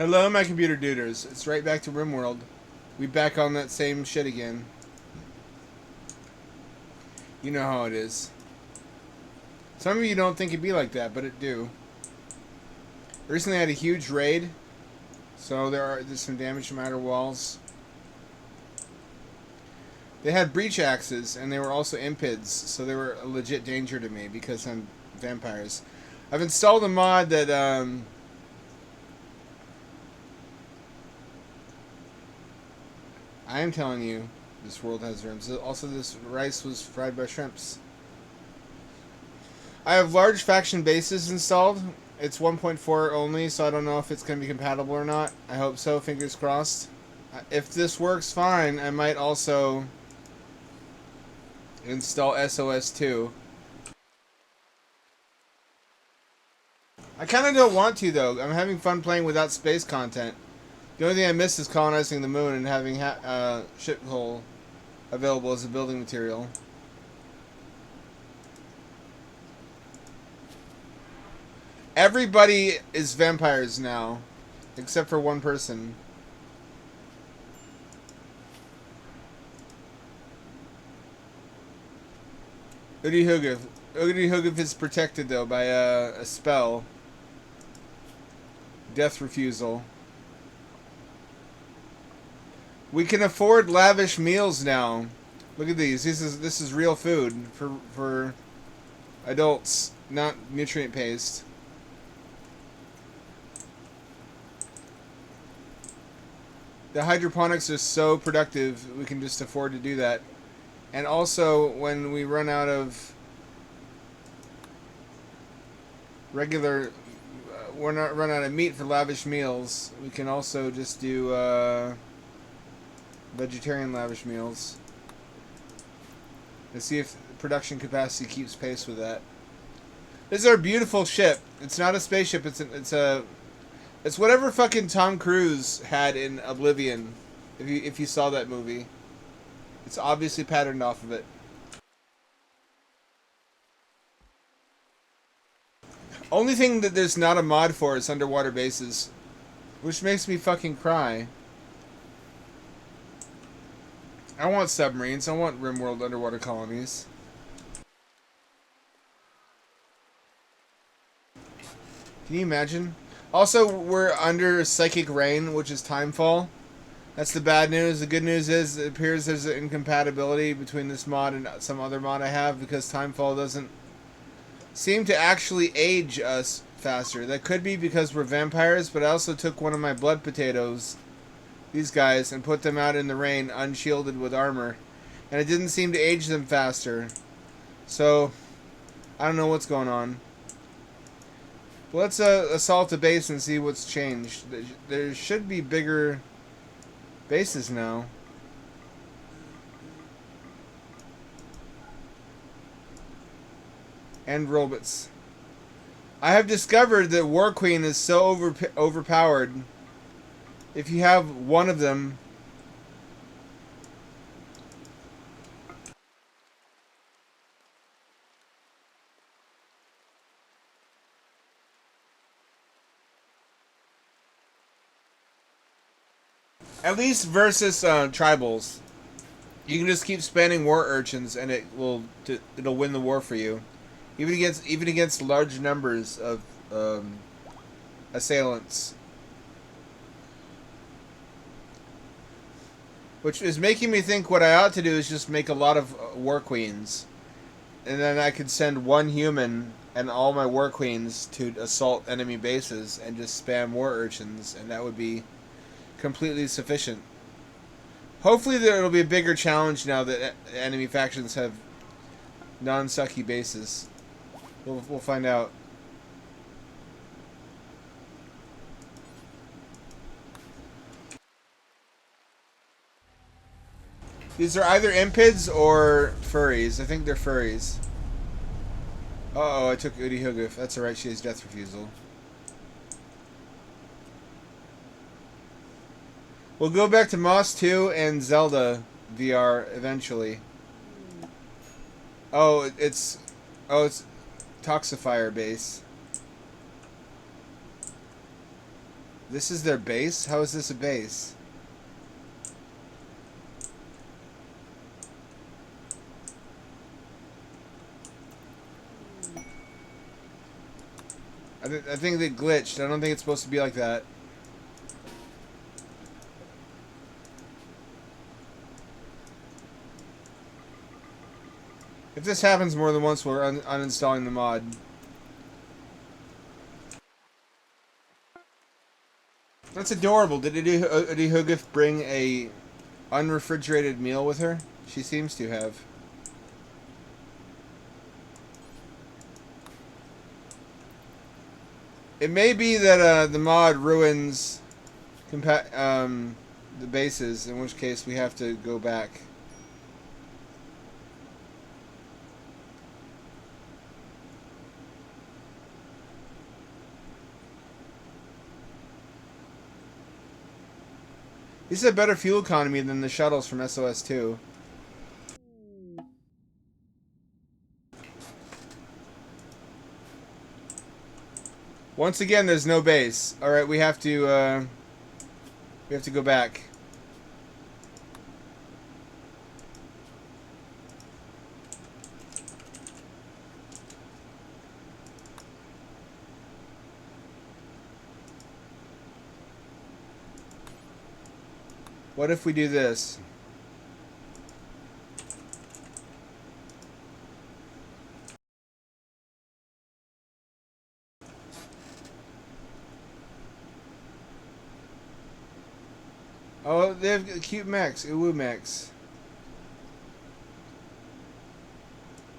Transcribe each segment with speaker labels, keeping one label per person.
Speaker 1: Hello, my computer duders. It's right back to Rimworld. We back on that same shit again. You know how it is. Some of you don't think it'd be like that, but it do. Recently had a huge raid, so there's some damage from outer walls. They had breach axes, and they were also impids, so they were a legit danger to me because I'm vampires. I've installed a mod that I am telling you, this world has worms. Also, this rice was fried by shrimps. I have large faction bases installed. It's 1.4 only, so I don't know if it's going to be compatible or not. I hope so, fingers crossed. If this works fine, I might also install SOS 2. I kind of don't want to, though. I'm having fun playing without space content. The only thing I miss is colonizing the moon and having shithole available as a building material. Everybody is vampires now, except for one person. Udi Hugif is protected, though, by a spell. Death Refusal. We can afford lavish meals now. Look at these. This is real food for adults, not nutrient paste. The hydroponics are so productive, we can just afford to do that. And also, when we run out of regular, run out of meat for lavish meals, we can also just do vegetarian lavish meals. Let's see if production capacity keeps pace with that. This is our beautiful ship. It's not a spaceship. It's whatever fucking Tom Cruise had in Oblivion. If you saw that movie, it's obviously patterned off of it. Only thing that there's not a mod for is underwater bases, which makes me fucking cry. I want submarines. I want Rimworld underwater colonies. Can you imagine? Also, we're under psychic rain, which is timefall. That's the bad news. The good news is it appears there's an incompatibility between this mod and some other mod I have because timefall doesn't seem to actually age us faster. That could be because we're vampires, but I also took one of my blood potatoes, these guys, and put them out in the rain unshielded with armor, and it didn't seem to age them faster. So I don't know what's going on. But let's assault a base and see what's changed. There should be bigger bases now. And robots. I have discovered that War Queen is so overpowered. If you have one of them, at least versus tribals, you can just keep spamming war urchins and it'll win the war for you, even against large numbers of assailants. Which is making me think what I ought to do is just make a lot of war queens. And then I could send one human and all my war queens to assault enemy bases and just spam war urchins, and that would be completely sufficient. Hopefully there will be a bigger challenge now that enemy factions have non-sucky bases. We'll find out. These are either impids or furries. I think they're furries. Uh-oh, I took Udi Hugif. That's alright, she has death refusal. We'll go back to Moss 2 and Zelda VR eventually. Oh, it's Toxifier base. This is their base? How is this a base? I think they glitched. I don't think it's supposed to be like that. If this happens more than once, we're uninstalling the mod. That's adorable. Did Hugif bring a unrefrigerated meal with her? She seems to have. It may be that the mod ruins the bases, in which case we have to go back. These have better fuel economy than the shuttles from SOS2. Once again, there's no base. All right, we have to go back. What if we do this? Oh, they have cute mechs. Uwu mechs.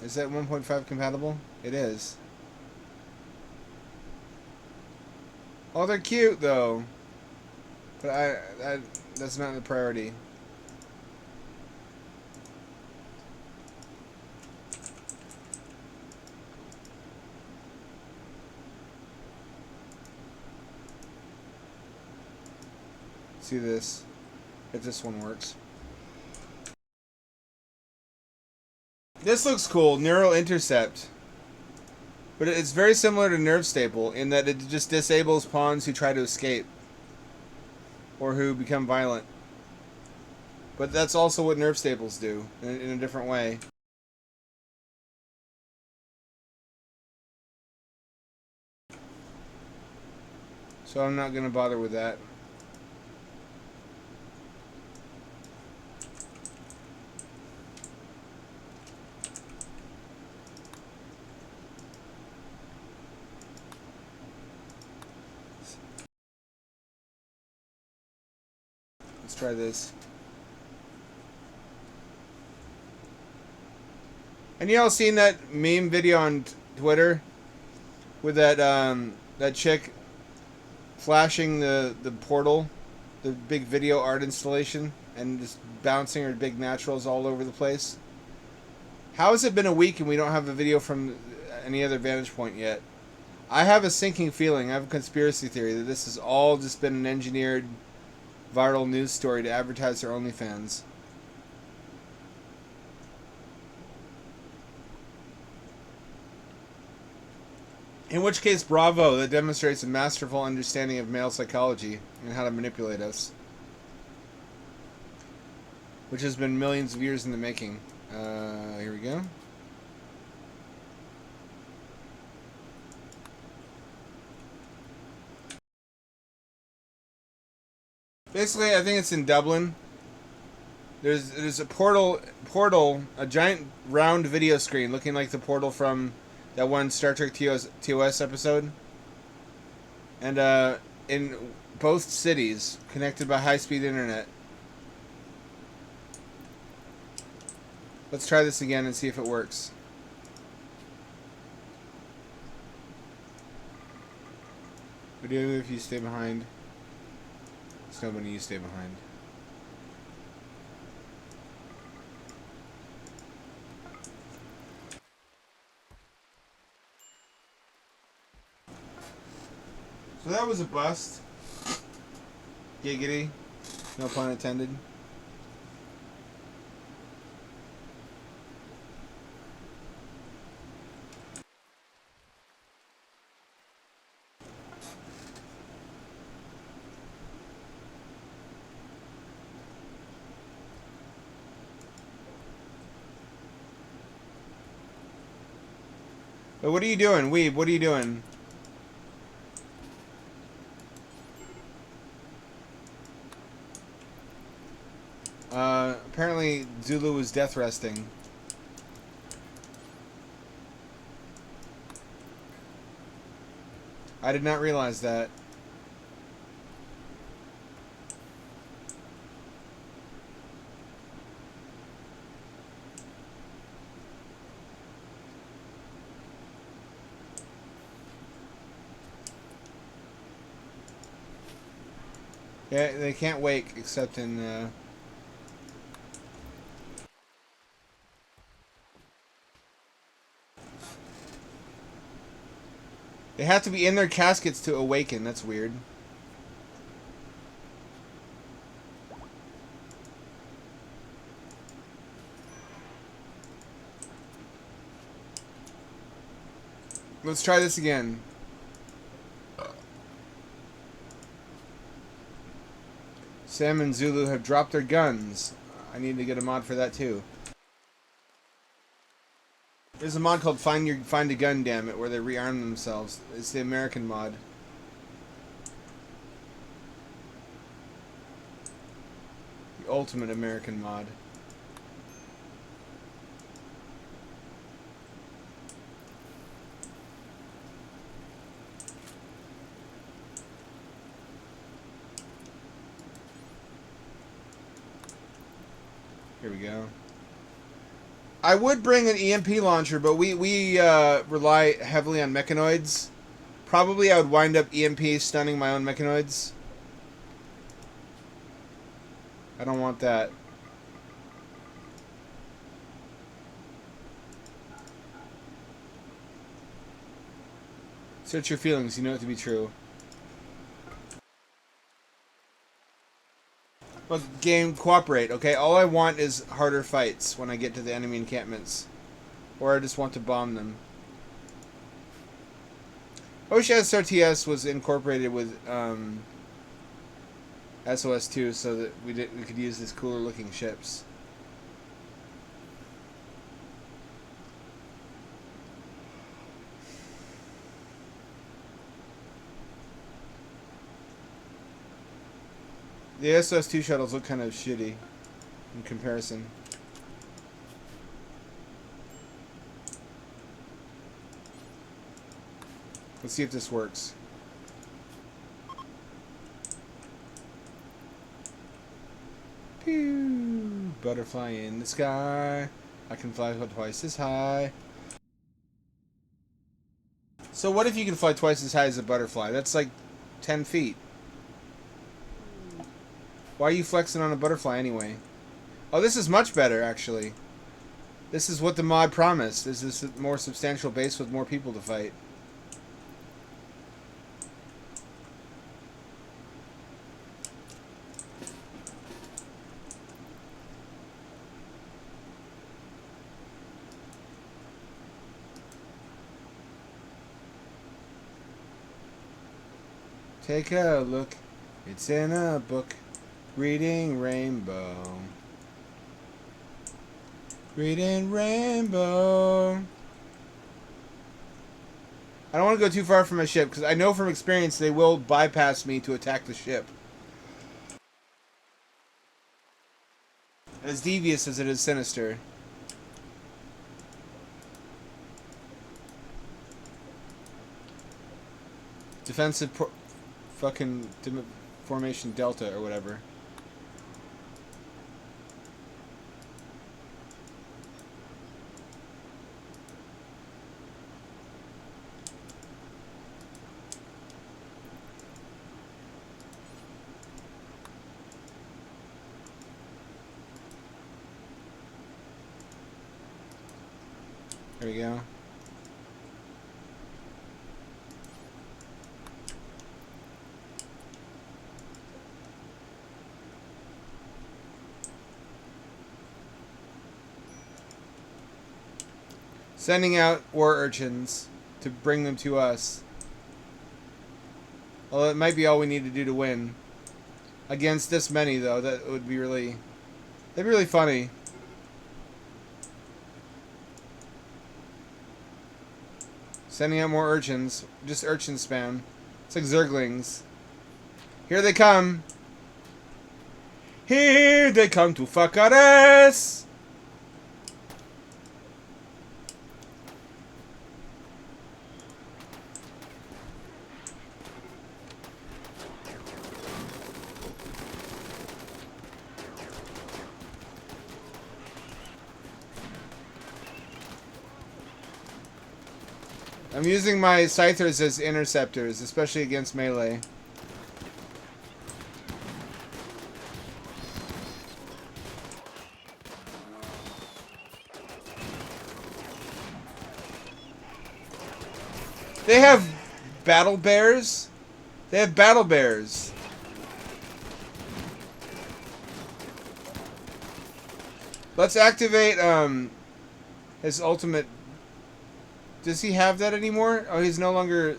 Speaker 1: Is that 1.5 compatible? It is. Oh, they're cute though. But that's not the priority. See this. If this one works. This looks cool. Neural intercept. But it's very similar to nerve staple in that it just disables pawns who try to escape. Or who become violent. But that's also what nerve staples do, in a different way. So I'm not going to bother with that. Let's try this. And y'all seen that meme video on Twitter with that chick flashing the portal, the big video art installation, and just bouncing her big naturals all over the place? How has it been a week and we don't have a video from any other vantage point yet? I have a sinking feeling, I have a conspiracy theory that this has all just been an engineered viral news story to advertise their OnlyFans. In which case, bravo, that demonstrates a masterful understanding of male psychology and how to manipulate us. Which has been millions of years in the making. Here we go. Basically, I think it's in Dublin. There's a portal, a giant round video screen looking like the portal from that one Star Trek TOS episode. And in both cities, connected by high-speed internet. Let's try this again and see if it works. Video if you stay behind. Snowman, you stay behind. So that was a bust. Giggity. No pun intended. Wait, what are you doing? Weeb, what are you doing? Apparently Zulu was death resting. I did not realize that. Yeah, they can't wake except in, they have to be in their caskets to awaken. That's weird. Let's try this again. Sam and Zulu have dropped their guns. I need to get a mod for that too. There's a mod called Find a Gun, damn it, where they rearm themselves. It's the American mod. The ultimate American mod. Here we go. I would bring an EMP launcher, but we rely heavily on mechanoids. Probably I would wind up EMP stunning my own mechanoids. I don't want that. Search your feelings, you know it to be true. Well, game, cooperate, okay? All I want is harder fights when I get to the enemy encampments. Or I just want to bomb them. I wish SRTS was incorporated with SOS2 so that we could use these cooler looking ships. The SOS2 shuttles look kind of shitty in comparison. Let's see if this works. Pew! Butterfly in the sky. I can fly twice as high. So what if you can fly twice as high as a butterfly? That's like 10 feet. Why are you flexing on a butterfly anyway? Oh, this is much better, actually. This is what the mod promised. This is a more substantial base with more people to fight. Take a look. It's in a book. Reading Rainbow. Reading Rainbow. I don't want to go too far from my ship, because I know from experience they will bypass me to attack the ship. As devious as it is sinister. Defensive fucking formation Delta or whatever. There we go. Sending out war urchins to bring them to us. Well, it might be all we need to do to win. Against this many, though, that would be really... That'd be really funny. Sending out more urchins. Just urchin spam. It's like zerglings. Here they come. Here they come to fuck our ass. I'm using my scythers as interceptors, especially against melee. They have battle bears? They have battle bears. Let's activate his ultimate. Does he have that anymore? Oh, he's no longer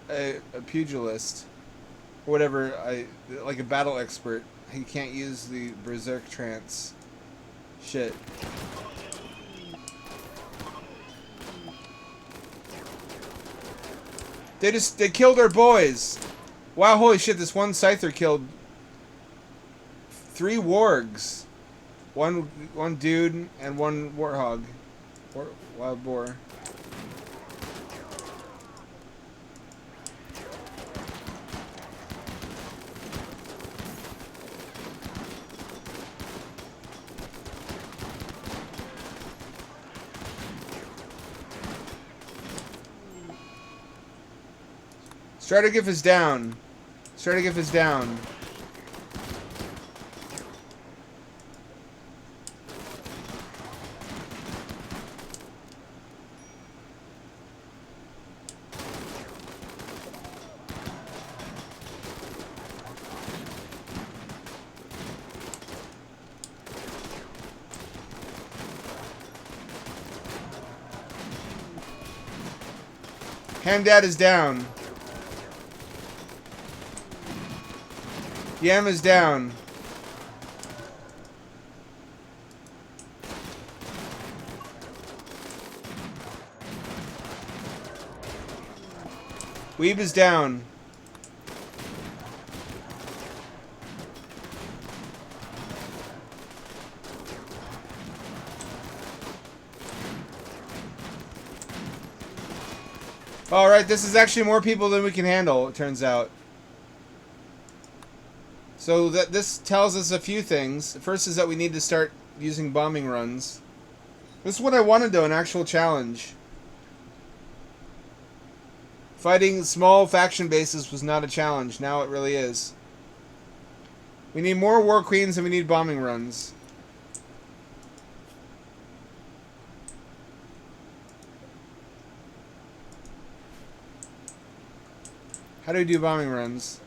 Speaker 1: a pugilist. Or whatever, like a battle expert. He can't use the berserk trance. Shit. They killed our boys. Wow, holy shit, this one scyther killed 3 wargs. One dude and 1 warthog. Wild boar. Strategif is down. Strategif is down. Hamdad is down. Yam is down. Weeb is down. Alright, this is actually more people than we can handle, it turns out. So this tells us a few things. First is that we need to start using bombing runs. This is what I wanted though, an actual challenge. Fighting small faction bases was not a challenge. Now it really is. We need more war queens and we need bombing runs. How do we do bombing runs?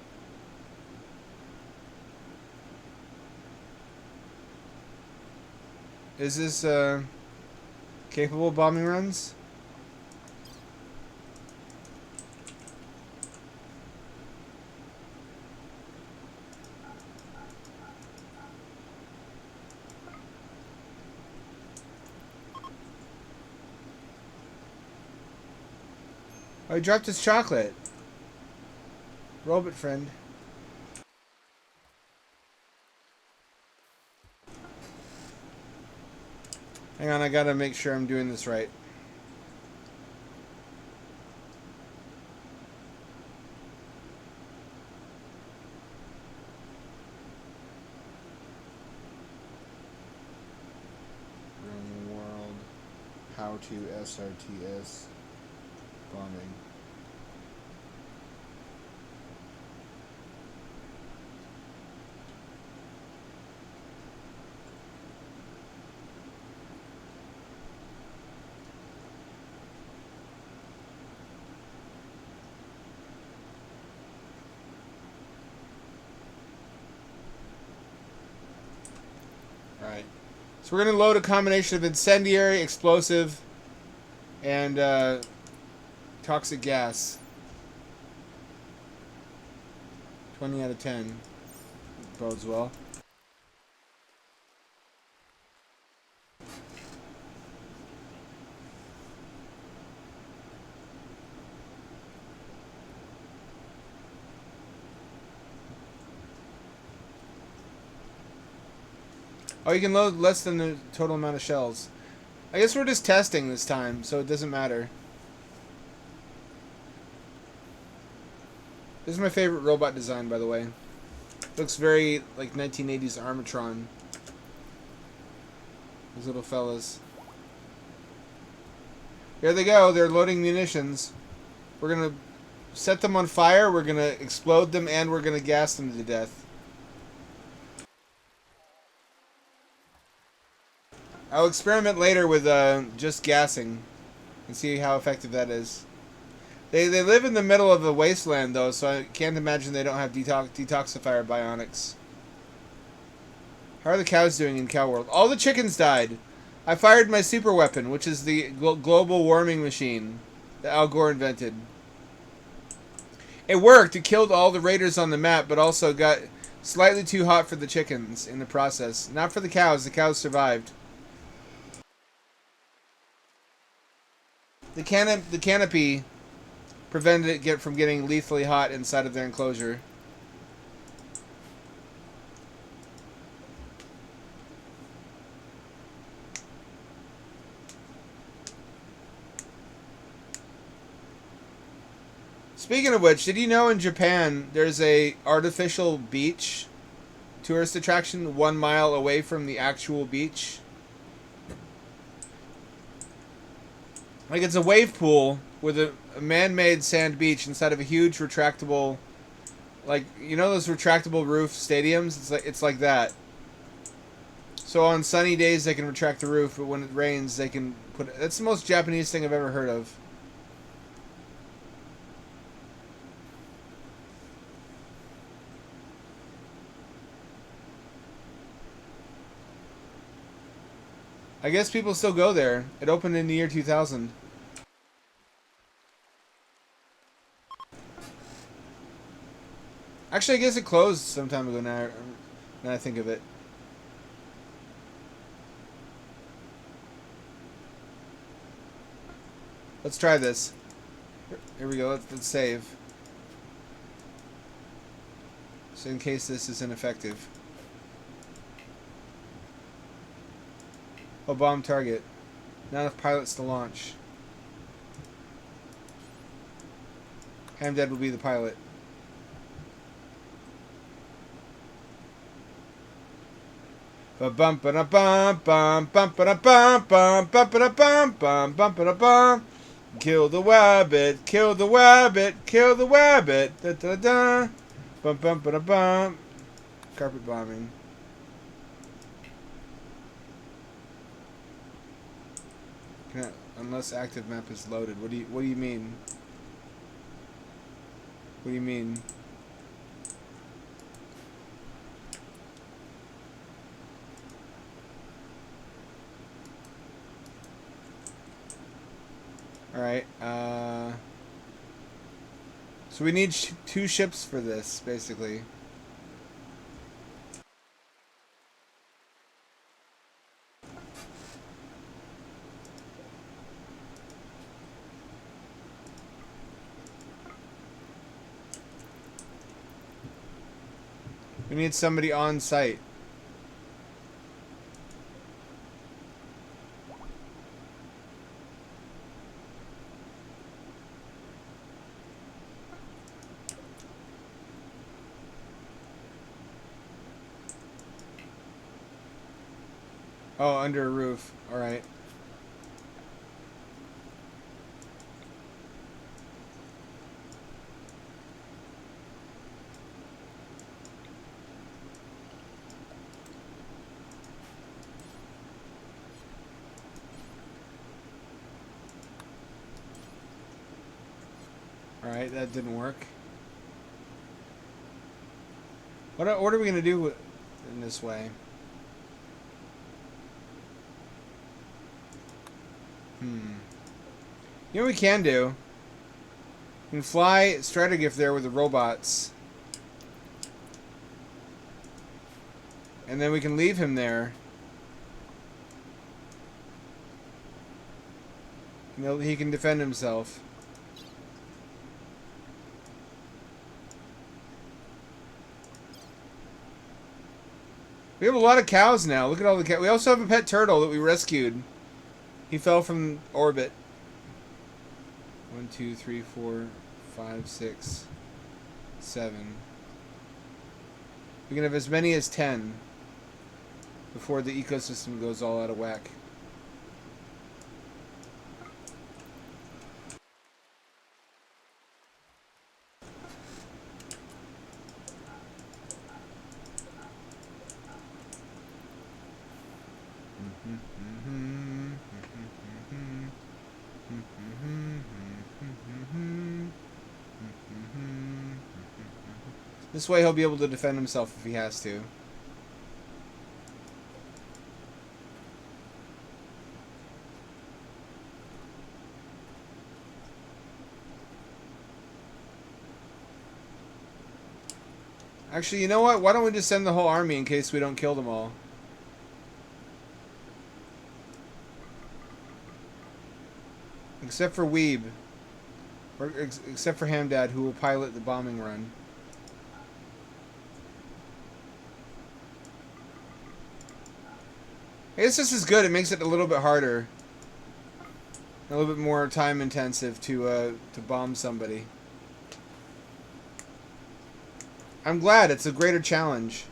Speaker 1: Is this capable of bombing runs? Oh, he dropped his chocolate. Robot friend. Hang on, I gotta make sure I'm doing this right. Rimworld. How to SRTS bombing. Alright. So we're going to load a combination of incendiary, explosive, and toxic gas. 20 out of 10. Bodes well. Oh, you can load less than the total amount of shells. I guess we're just testing this time, so it doesn't matter. This is my favorite robot design, by the way. Looks very like 1980s Armatron. Those little fellas. Here they go. They're loading munitions. We're going to set them on fire, we're going to explode them, and we're going to gas them to death. I'll experiment later with just gassing and see how effective that is. They live in the middle of a wasteland, though, so I can't imagine they don't have detoxifier bionics. How are the cows doing in Cow World? All the chickens died. I fired my super weapon, which is the global warming machine that Al Gore invented. It worked. It killed all the raiders on the map, but also got slightly too hot for the chickens in the process. Not for the cows. The cows survived. The canopy prevented it from getting lethally hot inside of their enclosure. Speaking of which, did you know in Japan there's a artificial beach tourist attraction 1 mile away from the actual beach? Like, it's a wave pool with a man-made sand beach inside of a huge retractable, like, you know those retractable roof stadiums? It's like that. So on sunny days they can retract the roof, but when it rains they can put it. That's the most Japanese thing I've ever heard of. I guess people still go there. It opened in the year 2000. Actually, I guess it closed some time ago now I think of it. Let's try this. Here we go. Let's save. So in case this is ineffective. Oh, bomb target. Not enough pilots to launch. Hamdad will be the pilot. Bum ba da bum bum bum ba da bum bum bum ba da bum bum bum ba da bum. Kill the wabbit, kill the wabbit, kill the wabbit. Da da da. Bum bum ba da bum. Carpet bombing. Unless active map is loaded. What do you mean? What do you mean? Alright, so we need 2 ships for this, basically. We need somebody on site. Oh, under a roof. Alright. Alright, that didn't work. What are we going to do in this way? You know what we can do? We can fly Stratagift there with the robots. And then we can leave him there. You know, he can defend himself. We have a lot of cows now. Look at all the cows. We also have a pet turtle that we rescued. He fell from orbit. 1, 2, 3, 4, 5, 6, 7. We can have as many as 10 before the ecosystem goes all out of whack. This way he'll be able to defend himself if he has to. Actually, you know what? Why don't we just send the whole army in case we don't kill them all? Except for Weeb. Or except for Hamdad, who will pilot the bombing run. I guess this is good. It makes it a little bit harder. A little bit more time intensive to bomb somebody. I'm glad. It's a greater challenge.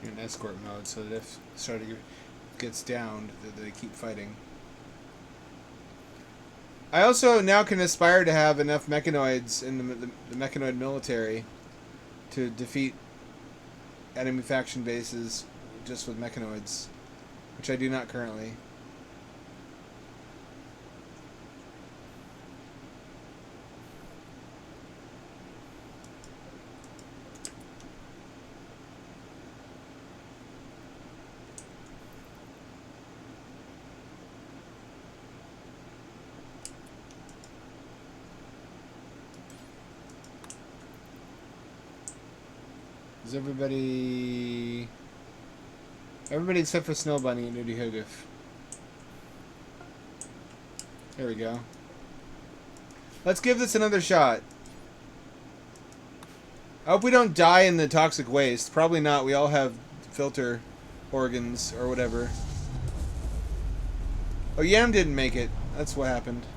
Speaker 1: In escort mode, so that if Starter gets downed, that they keep fighting. I also now can aspire to have enough mechanoids in the mechanoid military to defeat enemy faction bases just with mechanoids, which I do not currently. Is everybody except for Snow Bunny and Nudie Hoogif. There we go. Let's give this another shot. I hope we don't die in the toxic waste. Probably not. We all have filter organs or whatever. Oh, Yam didn't make it. That's what happened.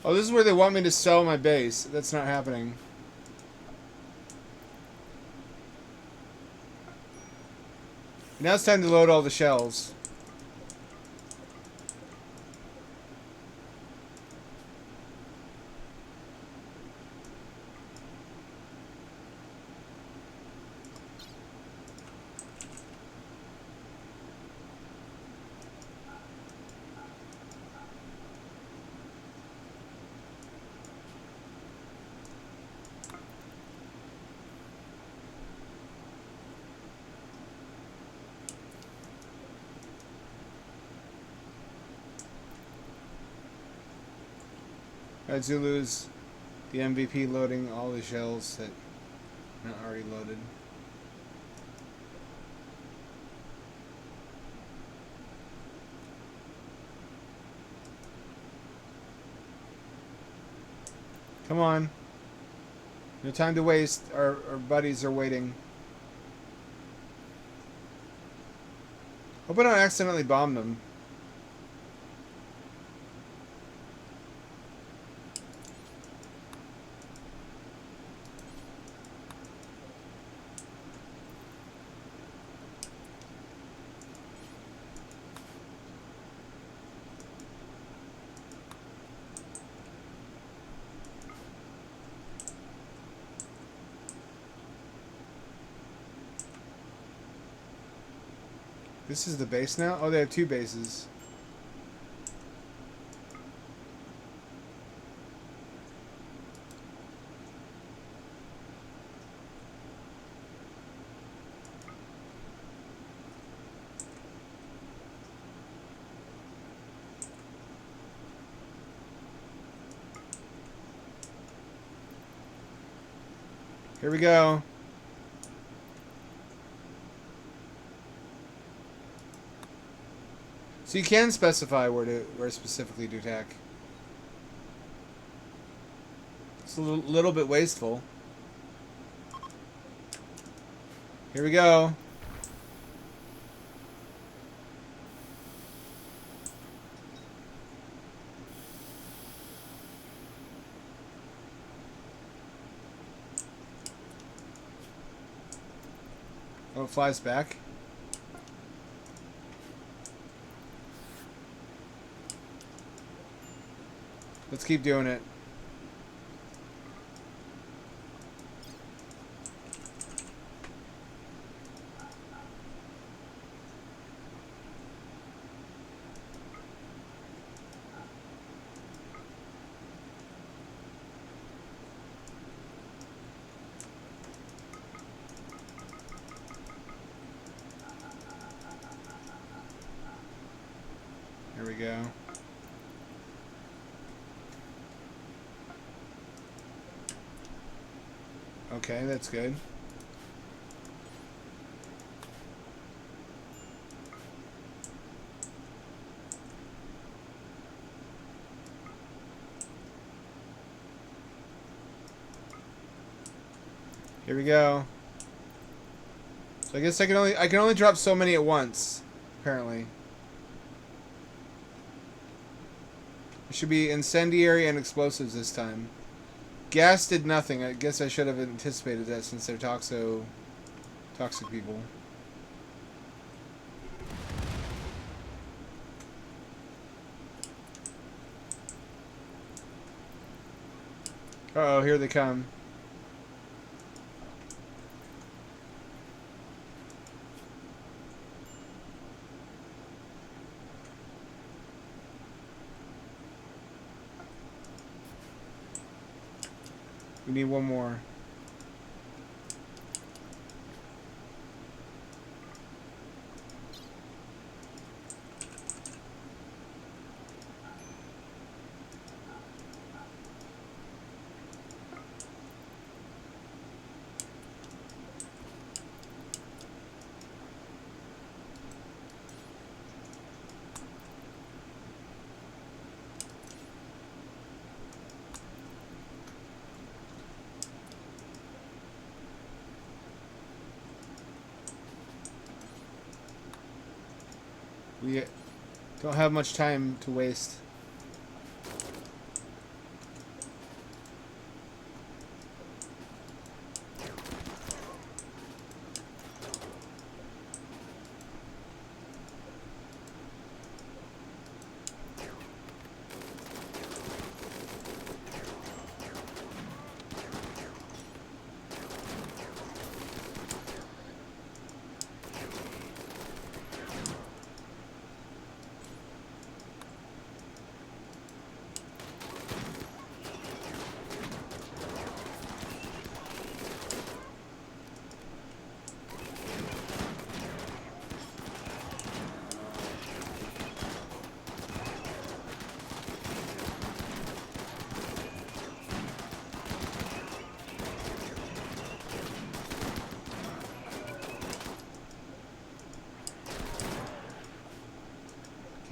Speaker 1: Oh, this is where they want me to sell my base. That's not happening. Now it's time to load all the shells. Zulu's the MVP loading all the shells that are not already loaded. Come on. No time to waste. Our buddies are waiting. Hope I don't accidentally bomb them. This is the base now? Oh, they have 2 bases. Here we go. So you can specify where specifically to attack. It's a little bit wasteful. Here we go. Oh, it flies back. Let's keep doing it. Here we go. Okay, that's good. Here we go. So I guess I can only drop so many at once, apparently. It should be incendiary and explosives this time. Gas did nothing. I guess I should have anticipated that since they're toxic people. Uh-oh, here they come. We need one more. We don't have much time to waste.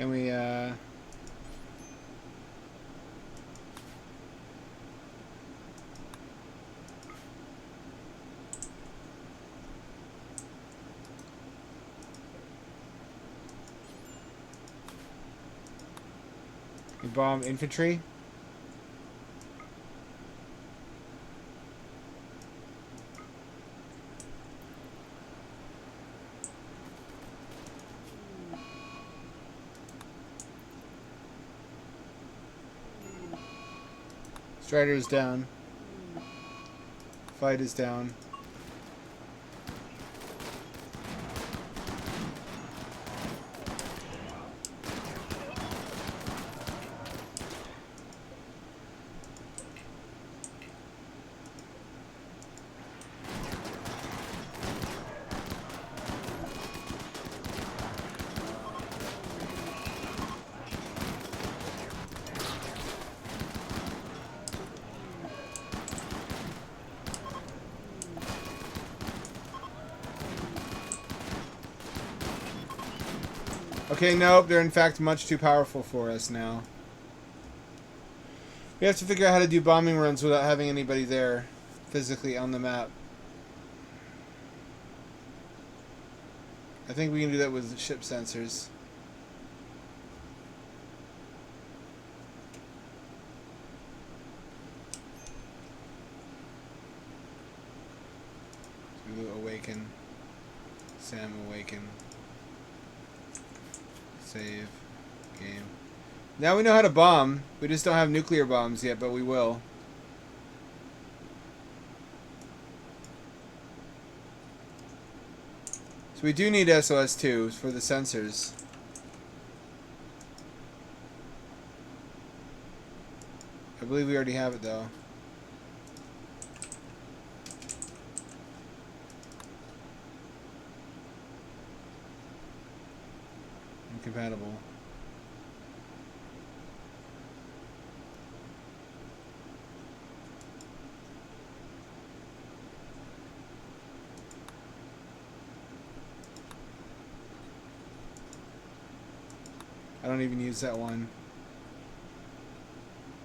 Speaker 1: Can we, we bomb infantry? Strider is down. Fight is down. Okay, nope, they're in fact much too powerful for us now. We have to figure out how to do bombing runs without having anybody there physically on the map. I think we can do that with ship sensors. Zulu awaken. Sam awaken. Save. Game. Now we know how to bomb. We just don't have nuclear bombs yet, but we will. So we do need SOS-2 for the sensors. I believe we already have it, though. Incompatible. I don't even use that one.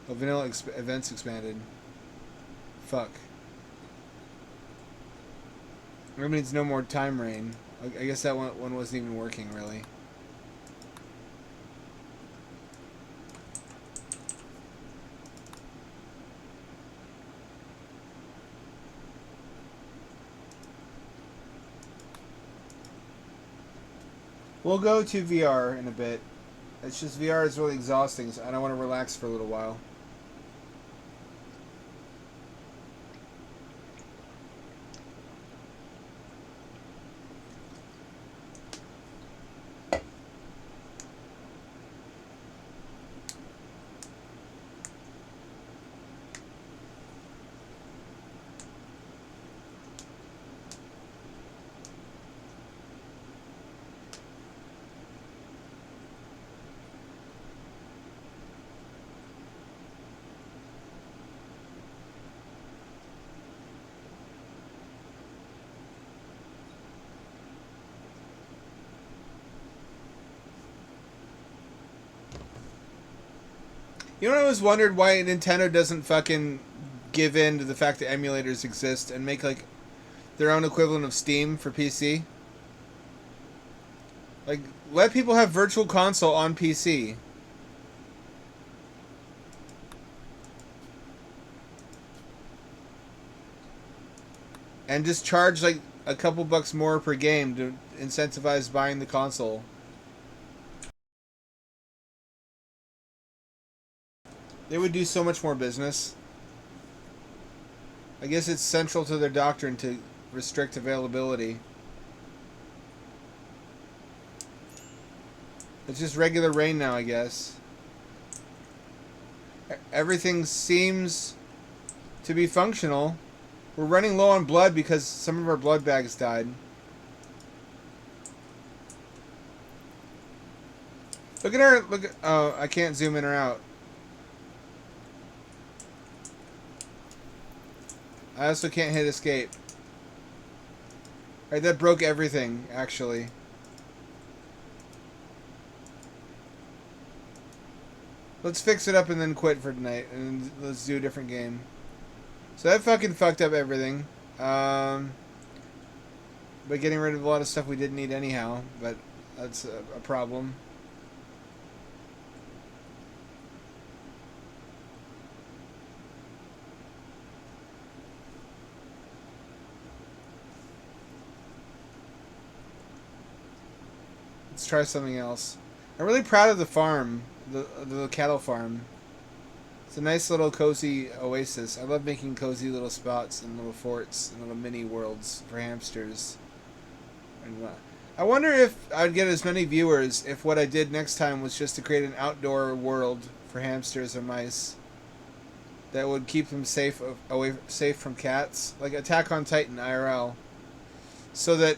Speaker 1: Oh, vanilla events expanded. Fuck. That means no more time rain. I guess that one wasn't even working, really. We'll go to VR in a bit. It's just VR is really exhausting, so I don't want to relax for a little while. You know, I always wondered why Nintendo doesn't fucking give in to the fact that emulators exist and make like their own equivalent of Steam for PC. Like, let people have Virtual Console on PC. And just charge like a couple bucks more per game to incentivize buying the console. They would do so much more business. I guess it's central to their doctrine to restrict availability. It's just regular rain now, I guess. Everything seems to be functional. We're running low on blood because some of our blood bags died. Look at her. Look at. Oh, I can't zoom in or out. I also can't hit escape. Alright, that broke everything, actually. Let's fix it up and then quit for tonight, and let's do a different game. So that fucking fucked up everything. By getting rid of a lot of stuff we didn't need anyhow, but that's a problem. Let's try something else. I'm really proud of the farm, the cattle farm. It's a nice little cozy oasis. I love making cozy little spots and little forts and little mini worlds for hamsters. And I wonder if I'd get as many viewers if what I did next time was just to create an outdoor world for hamsters or mice that would keep them safe from cats, like Attack on Titan IRL, so that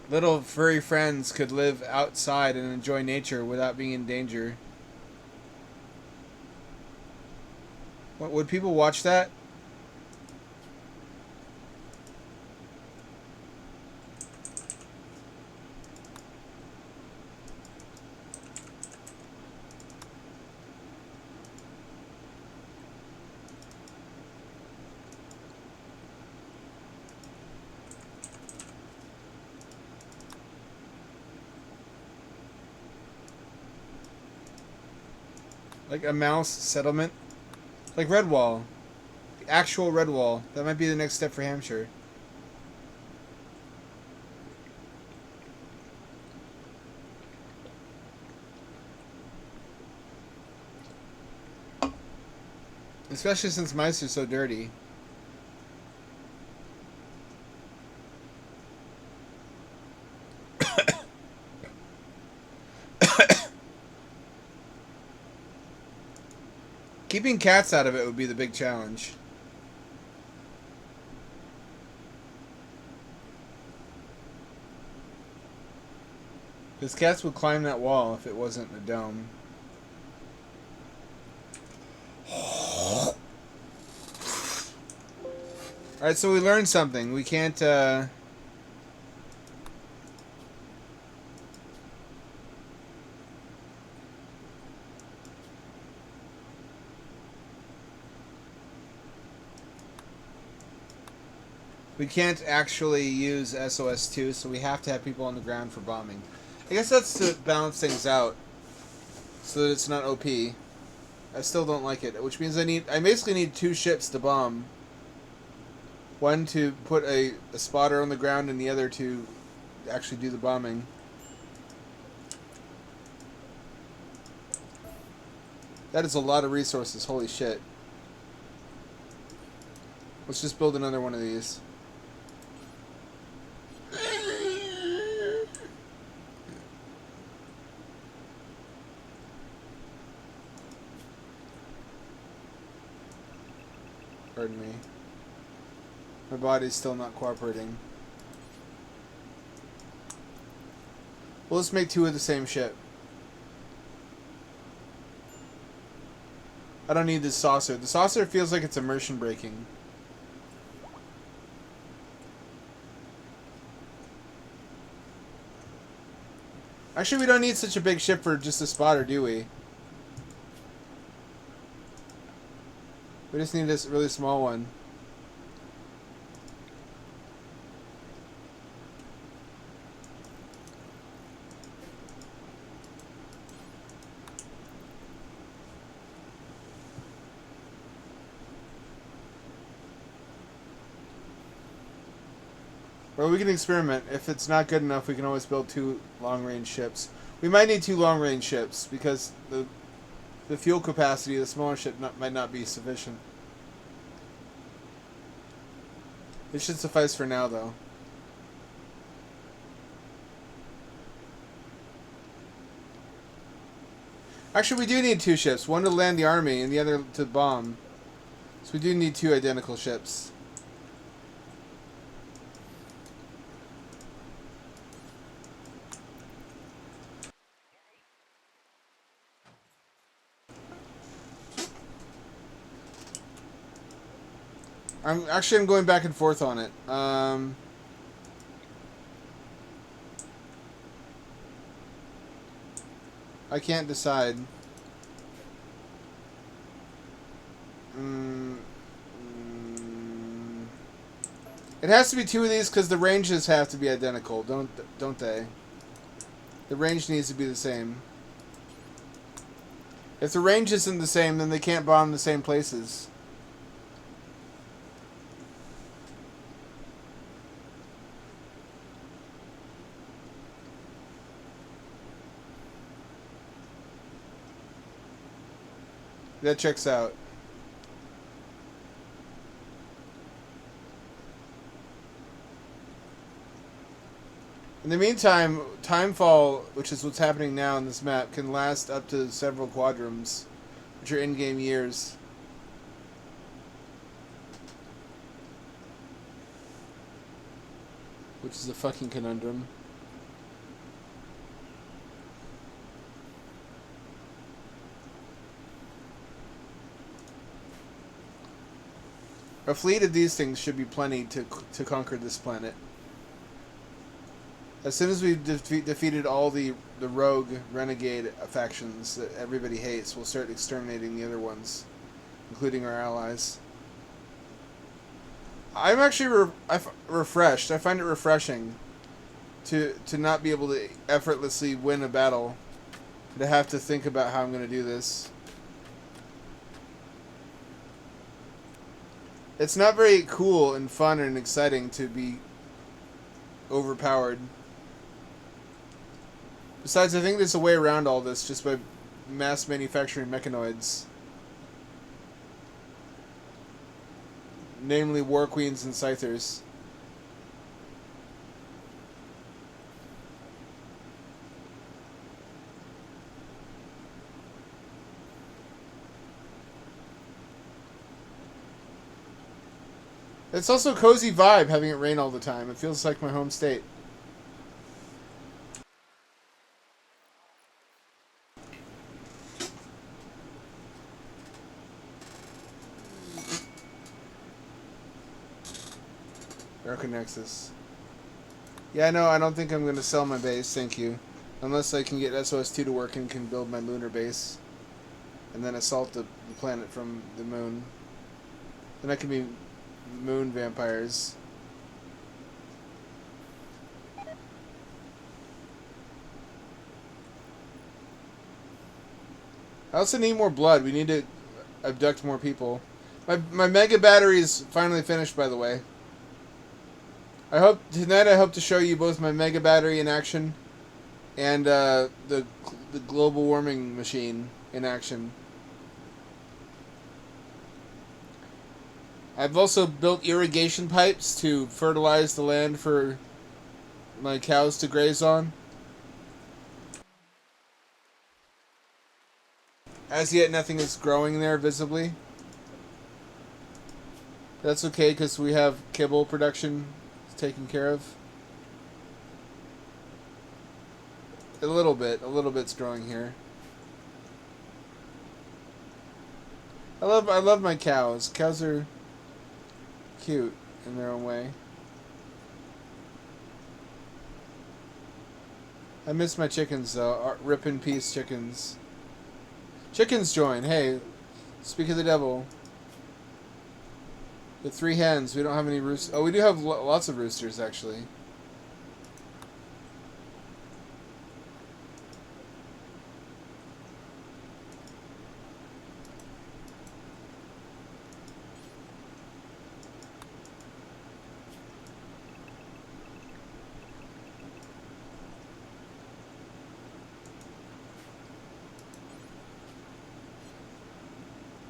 Speaker 1: little furry friends could live outside and enjoy nature without being in danger. What, would people watch that? Like a mouse settlement? Like Redwall. The actual Redwall. That might be the next step for Hampshire. Especially since mice are so dirty. Keeping cats out of it would be the big challenge. Because cats would climb that wall if it wasn't a dome. Alright, so we learned something. We can't, we can't actually use SOS-2, so we have to have people on the ground for bombing. I guess that's to balance things out, so that it's not OP. I still don't like it, which means I basically need 2 ships to bomb. One to put a spotter on the ground, and the other to actually do the bombing. That is a lot of resources, holy shit. Let's just build another one of these. Pardon me. My body's still not cooperating. Well, let's make 2 of the same ship. I don't need this saucer. The saucer feels like it's immersion breaking. Actually, we don't need such a big ship for just a spotter, do we? We just need this really small one. Or we can experiment. If it's not good enough, we can always build 2 long-range ships. We might need 2 long-range ships because the fuel capacity of the smaller ship might not be sufficient. It should suffice for now, though. Actually, we do need 2 ships. One to land the army and the other to bomb. So we do need 2 identical ships. I'm going back and forth on it. I can't decide. It has to be two of these because the ranges have to be identical, don't they? The range needs to be the same. If the range isn't the same, then they can't bomb the same places. That checks out. In the meantime, timefall, which is what's happening now on this map, can last up to several quadrums, which are in-game years. Which is a fucking conundrum. A fleet of these things should be plenty to conquer this planet. As soon as we've defeated all the rogue renegade factions that everybody hates, we'll start exterminating the other ones, including our allies. I'm actually refreshed. I find it refreshing to not be able to effortlessly win a battle, to have to think about how I'm going to do this. It's not very cool and fun and exciting to be overpowered. Besides, I think there's a way around all this just by mass manufacturing mechanoids. Namely War Queens and Scythers. It's also a cozy vibe having it rain all the time. It feels like my home state. Nexus. Yeah, no, I don't think I'm going to sell my base, thank you. Unless I can get SOS-2 to work and can build my lunar base. And then assault the planet from the moon. Then I can be moon vampires. I also need more blood. We need to abduct more people. My mega battery is finally finished, by the way. Tonight I hope to show you both my mega battery in action and the global warming machine in action. I've also built irrigation pipes to fertilize the land for my cows to graze on. As yet, nothing is growing there visibly. That's okay because we have kibble production taken care of. A little bit's growing here. I love my cows. Cows are cute in their own way. I miss my chickens though. Rip in peace, chickens. Chickens join. Hey, speak of the devil. The 3 hens. We don't have any roosters. Oh, we do have lots of roosters, actually.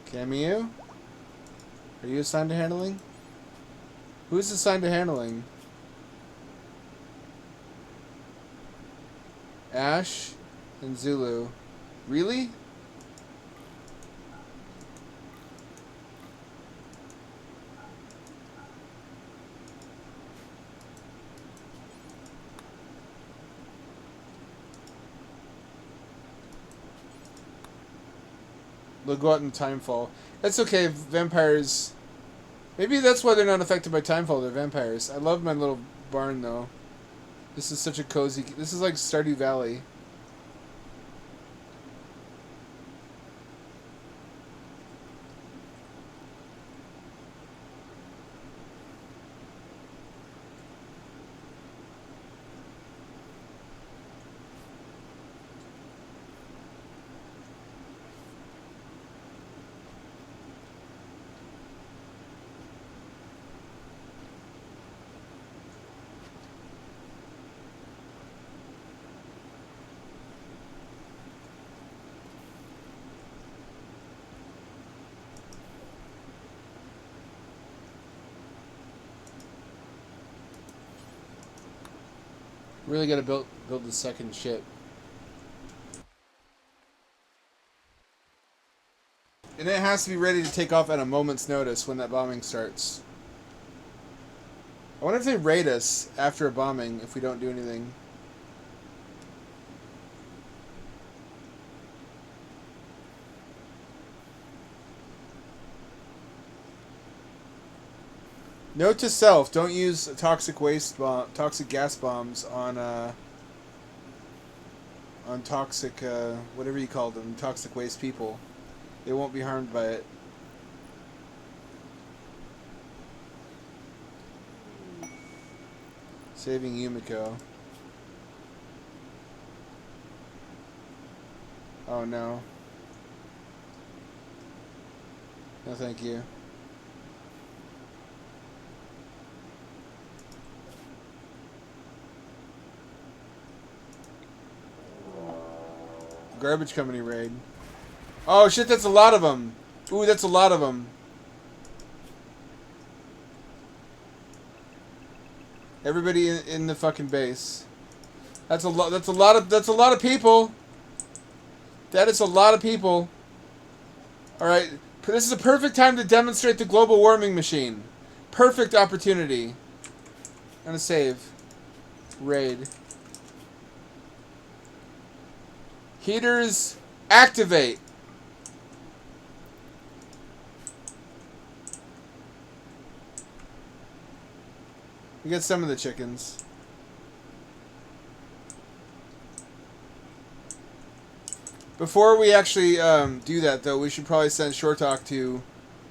Speaker 1: Cameo? Are you assigned to handling? Who's assigned to handling? Ash and Zulu. Really? They'll go out in Timefall. That's okay, vampires... Maybe that's why they're not affected by Timefall, they're vampires. I love my little barn, though. This is such a cozy... This is like Stardew Valley. Really got to build the second ship. And it has to be ready to take off at a moment's notice when that bombing starts. I wonder if they raid us after a bombing if we don't do anything. Note to self: don't use toxic gas bombs on toxic whatever you call them, toxic waste people. They won't be harmed by it. Saving Yumiko. Oh no. No thank you. Garbage company raid. Oh shit, that's a lot of them. Ooh, that's a lot of them. Everybody in the fucking base. That's a lot. That's a lot of. That's a lot of people. That is a lot of people. All right, this is a perfect time to demonstrate the global warming machine. Perfect opportunity. I'm gonna save. Raid. Heaters activate. We get some of the chickens. Before we actually do that, though, we should probably send Short Talk to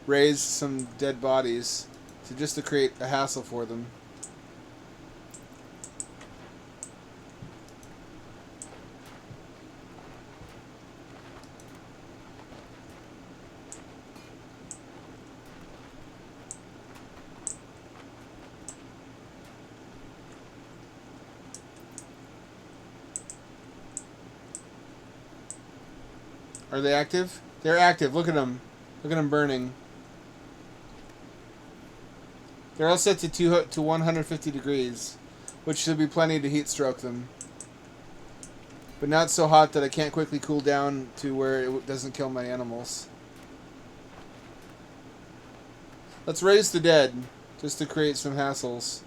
Speaker 1: raise some dead bodies just to create a hassle for them. Are they active? They're active. Look at them. Look at them burning. They're all set to 150 degrees, which should be plenty to heat stroke them. But not so hot that I can't quickly cool down to where it doesn't kill my animals. Let's raise the dead, just to create some hassles.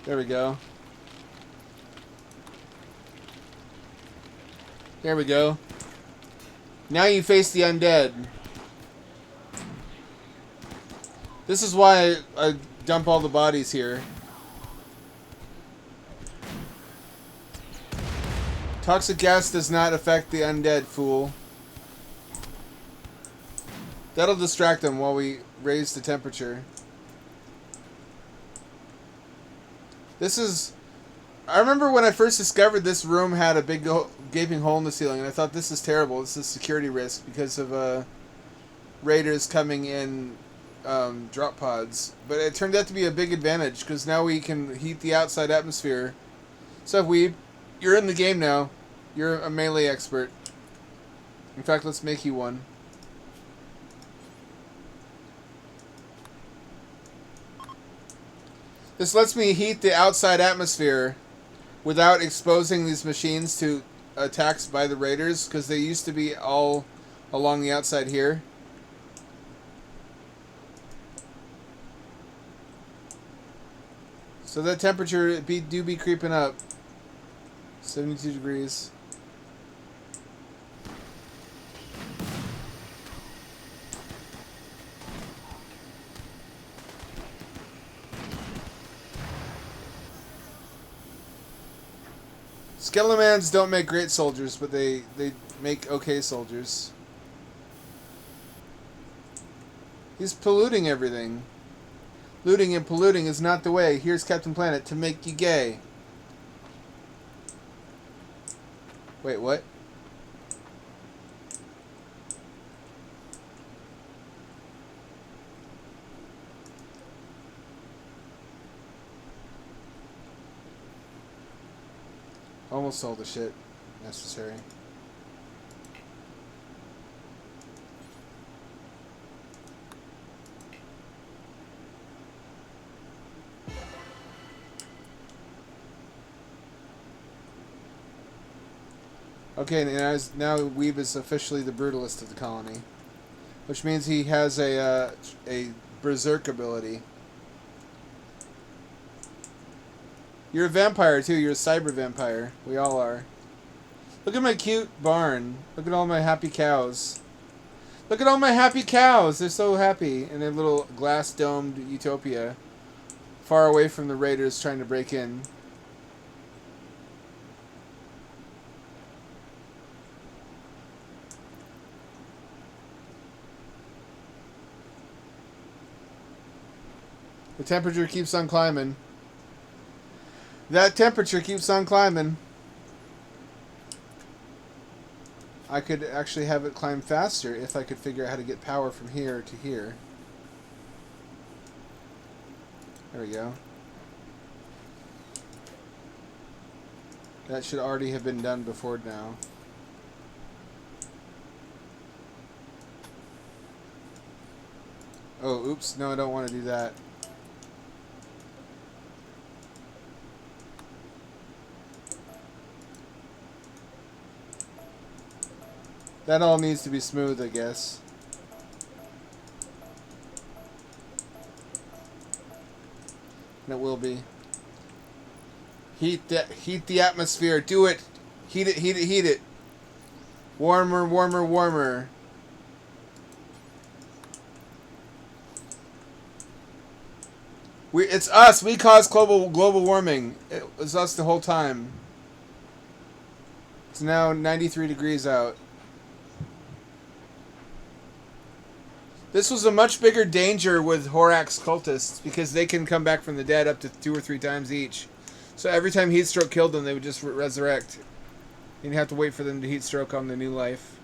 Speaker 1: There we go. There we go. Now you face the undead. This is why I dump all the bodies here. Toxic gas does not affect the undead, fool. That'll distract them while we raise the temperature. This is... I remember when I first discovered this room had a big gaping hole in the ceiling, and I thought, this is terrible. This is a security risk because of raiders coming in drop pods. But it turned out to be a big advantage, because now we can heat the outside atmosphere. So, Weeb, you're in the game now. You're a melee expert. In fact, let's make you one. This lets me heat the outside atmosphere without exposing these machines to attacks by the raiders, because they used to be all along the outside here. So that temperature do be creeping up. 72 degrees. Skelemans don't make great soldiers, but they make okay soldiers. He's polluting everything. Looting and polluting is not the way. Here's Captain Planet to make you gay. Wait, what? Almost all the shit necessary. Okay, and now Weeb is officially the brutalist of the colony, which means he has a berserk ability. You're a vampire too. You're a cyber vampire. We all are. Look at my cute barn. Look at all my happy cows. Look at all my happy cows. They're so happy in their little glass-domed utopia, far away from the raiders trying to break in. The temperature keeps on climbing. That temperature keeps on climbing. I could actually have it climb faster if I could figure out how to get power from here to here. There we go. That should already have been done before now. Oh, oops. No, I don't want to do that. That all needs to be smooth, I guess. And it will be. Heat the atmosphere. Do it. Heat it, heat it, heat it. Warmer, warmer, warmer. It's us. We caused global warming. It was us the whole time. It's now 93 degrees out. This was a much bigger danger with Horax cultists because they can come back from the dead up to 2 or 3 times each. So every time heat stroke killed them, they would just resurrect. You'd have to wait for them to heat stroke on the new life.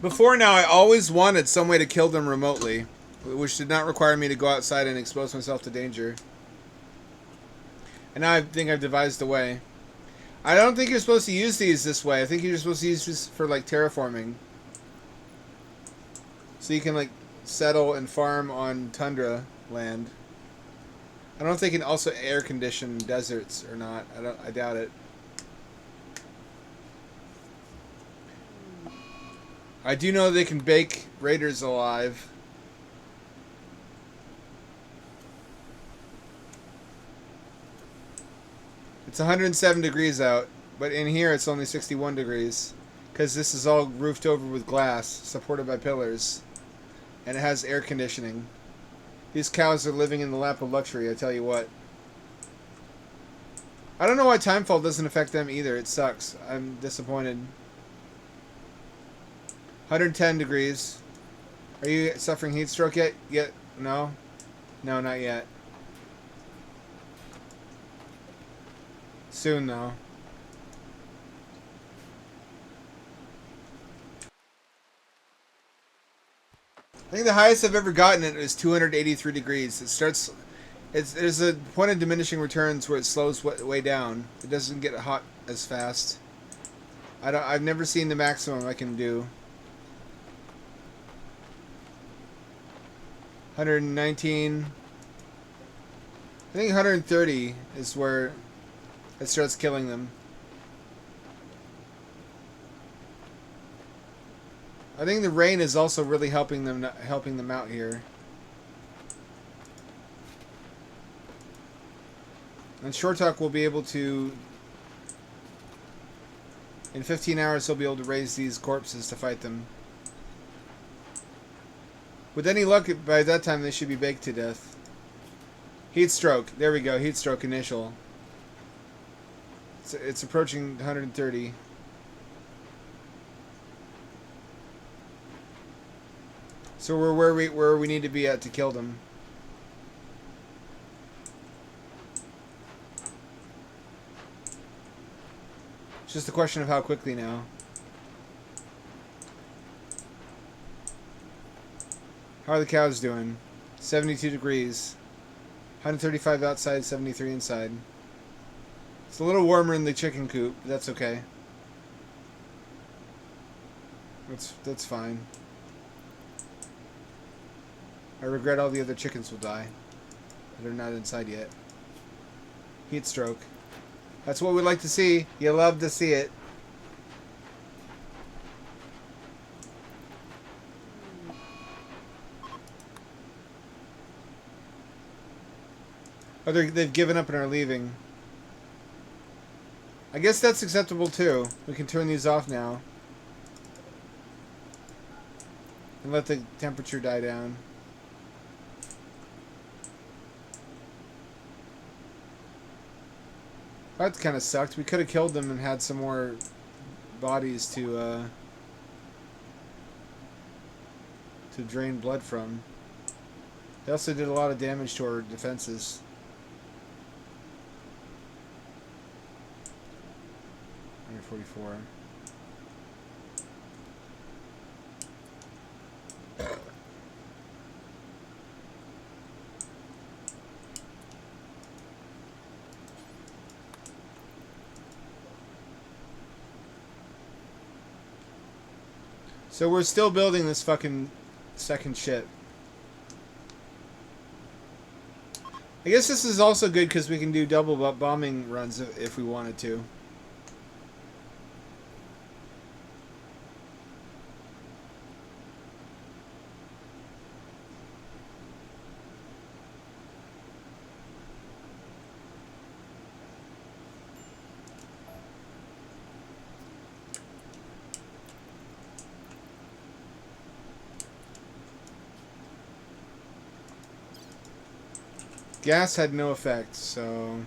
Speaker 1: Before now, I always wanted some way to kill them remotely, which did not require me to go outside and expose myself to danger. And now I think I've devised a way. I don't think you're supposed to use these this way. I think you're supposed to use this for, like, terraforming. So you can, like, settle and farm on tundra land. I don't know if they can also air condition deserts or not. I doubt it. I do know they can bake raiders alive. It's 107 degrees out, but in here it's only 61 degrees. Because this is all roofed over with glass, supported by pillars. And it has air conditioning. These cows are living in the lap of luxury, I tell you what. I don't know why timefall doesn't affect them either. It sucks. I'm disappointed. 110 degrees. Are you suffering heat stroke yet? No? No, not yet. Soon, though. I think the highest I've ever gotten it is 283 degrees. It starts... There's a point of diminishing returns where it slows way down. It doesn't get hot as fast. I've never seen the maximum I can do. 119. I think 130 is where it starts killing them. I think the rain is also really helping them out here. And Short Talk will be able to, in 15 hours, he'll be able to raise these corpses to fight them. With any luck, by that time they should be baked to death. Heat stroke. There we go. Heat stroke initial. It's approaching 130. So we're where we need to be at to kill them. It's just a question of how quickly now. How are the cows doing? 72 degrees. 135 outside, 73 inside. It's a little warmer in the chicken coop, but that's okay. That's fine. I regret all the other chickens will die. They're not inside yet. Heat stroke. That's what we like to see. You love to see it. Oh, they've given up and are leaving. I guess that's acceptable too. We can turn these off now. And let the temperature die down. That kind of sucked. We could have killed them and had some more bodies to drain blood from. They also did a lot of damage to our defenses. Under 44. So we're still building this fucking second ship. I guess this is also good because we can do double bombing runs if we wanted to. Gas had no effect, so...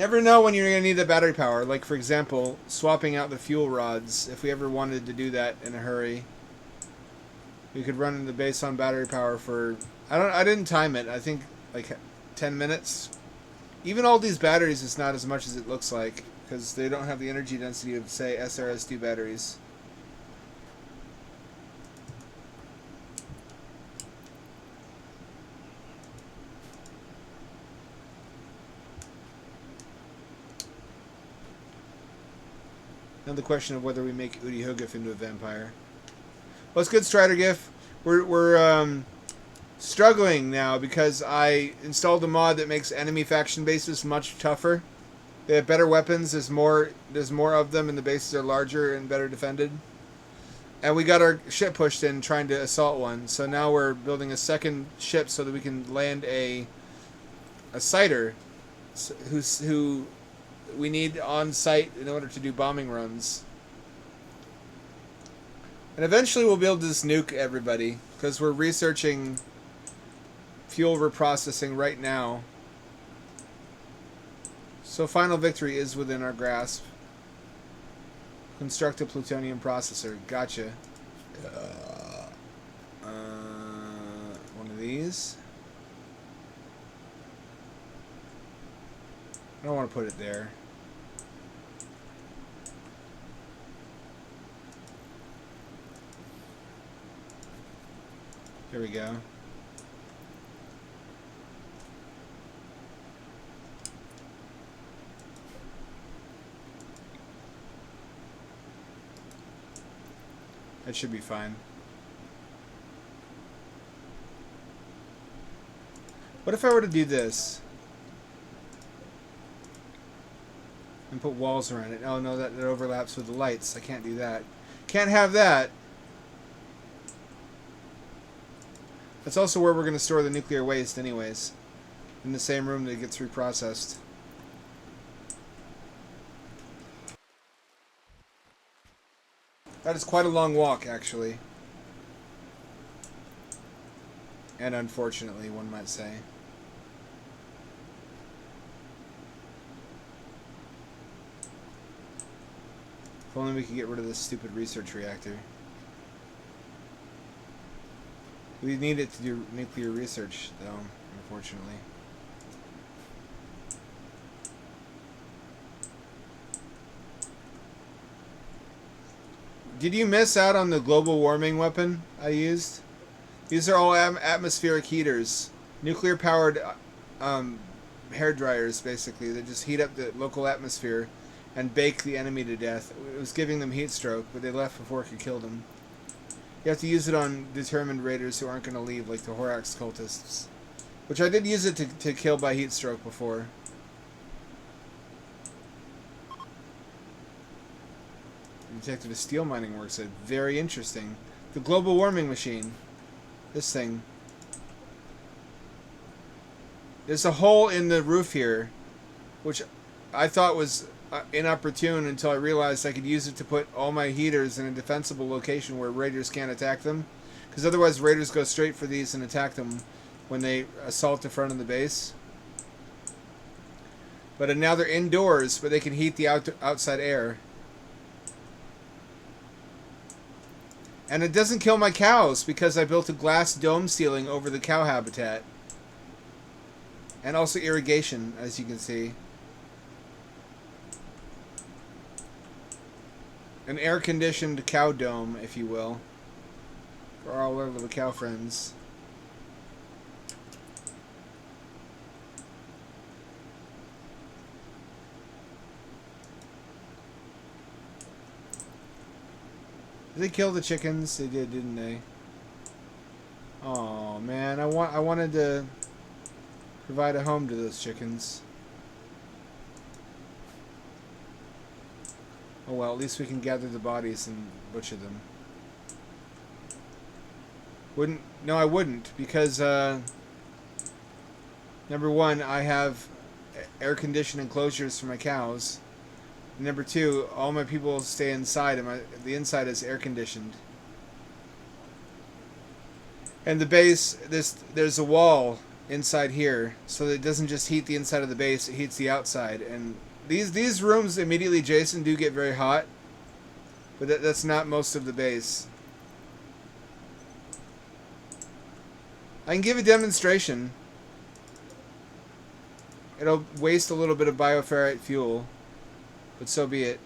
Speaker 1: Never know when you're going to need the battery power. Like, for example, swapping out the fuel rods. If we ever wanted to do that in a hurry, we could run the base on battery power for... I didn't time it. I think, like, 10 minutes. Even all these batteries is not as much as it looks like, because they don't have the energy density of, say, SRS2 batteries. Now the question of whether we make Udi Hugif into a vampire. Well, it's good, Strider GIF. We're struggling now because I installed a mod that makes enemy faction bases much tougher. They have better weapons. There's more of them, and the bases are larger and better defended. And we got our ship pushed in trying to assault one. So now we're building a second ship so that we can land a sighter who we need on site in order to do bombing runs. And eventually we'll be able to just nuke everybody, because we're researching fuel reprocessing right now. So final victory is within our grasp. Construct a plutonium processor. Gotcha. One of these. I don't want to put it there. Here we go. That should be fine. What if I were to do this? And put walls around it. Oh no, that overlaps with the lights. I can't do that. Can't have that. That's also where we're going to store the nuclear waste anyways. In the same room that it gets reprocessed. That is quite a long walk, actually. And unfortunately, one might say. If only we could get rid of this stupid research reactor. We need it to do nuclear research, though, unfortunately. Did you miss out on the global warming weapon I used? These are all atmospheric heaters. Nuclear-powered hair dryers, basically, that just heat up the local atmosphere and bake the enemy to death. It was giving them heat stroke, but they left before it could kill them. You have to use it on determined raiders who aren't going to leave, like the Horax cultists. Which I did use it to kill by heat stroke before. Detective a steel mining work said, very interesting. The global warming machine. This thing. There's a hole in the roof here, which I thought was inopportune until I realized I could use it to put all my heaters in a defensible location where raiders can't attack them. Because otherwise raiders go straight for these and attack them when they assault the front of the base. But now they're indoors, but they can heat the outside air. And it doesn't kill my cows because I built a glass dome ceiling over the cow habitat. And also irrigation, as you can see. An air-conditioned cow dome, if you will. For all our little cow friends. Did they kill the chickens? They did, didn't they? Oh man, I wanted to provide a home to those chickens. Oh well, at least we can gather the bodies and butcher them. No, I wouldn't, because number one, I have air-conditioned enclosures for my cows. Number two, all my people stay inside, and the inside is air-conditioned. And the base, there's a wall inside here, so that it doesn't just heat the inside of the base, it heats the outside. And these rooms immediately adjacent do get very hot, but that's not most of the base. I can give a demonstration. It'll waste a little bit of bioferrite fuel, but so be it.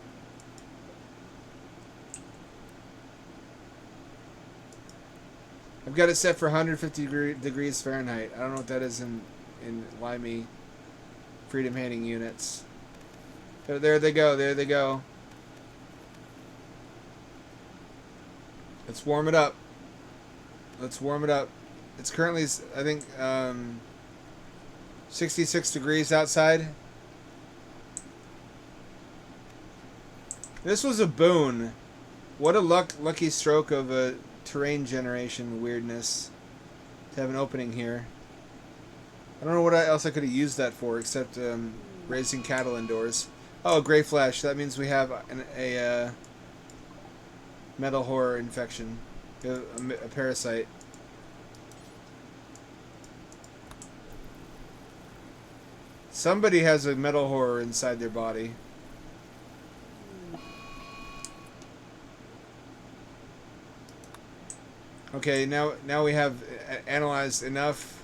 Speaker 1: I've got it set for 150 degrees Fahrenheit. I don't know what that is in Limey freedom handing units. There they go. There they go. Let's warm it up. Let's warm it up. It's currently, I think, 66 degrees outside. This was a boon. What a lucky stroke of a terrain generation weirdness to have an opening here. I don't know what else I could have used that for except raising cattle indoors. Oh, gray flesh. That means we have a metal horror infection, a parasite. Somebody has a metal horror inside their body. Okay, now we have analyzed enough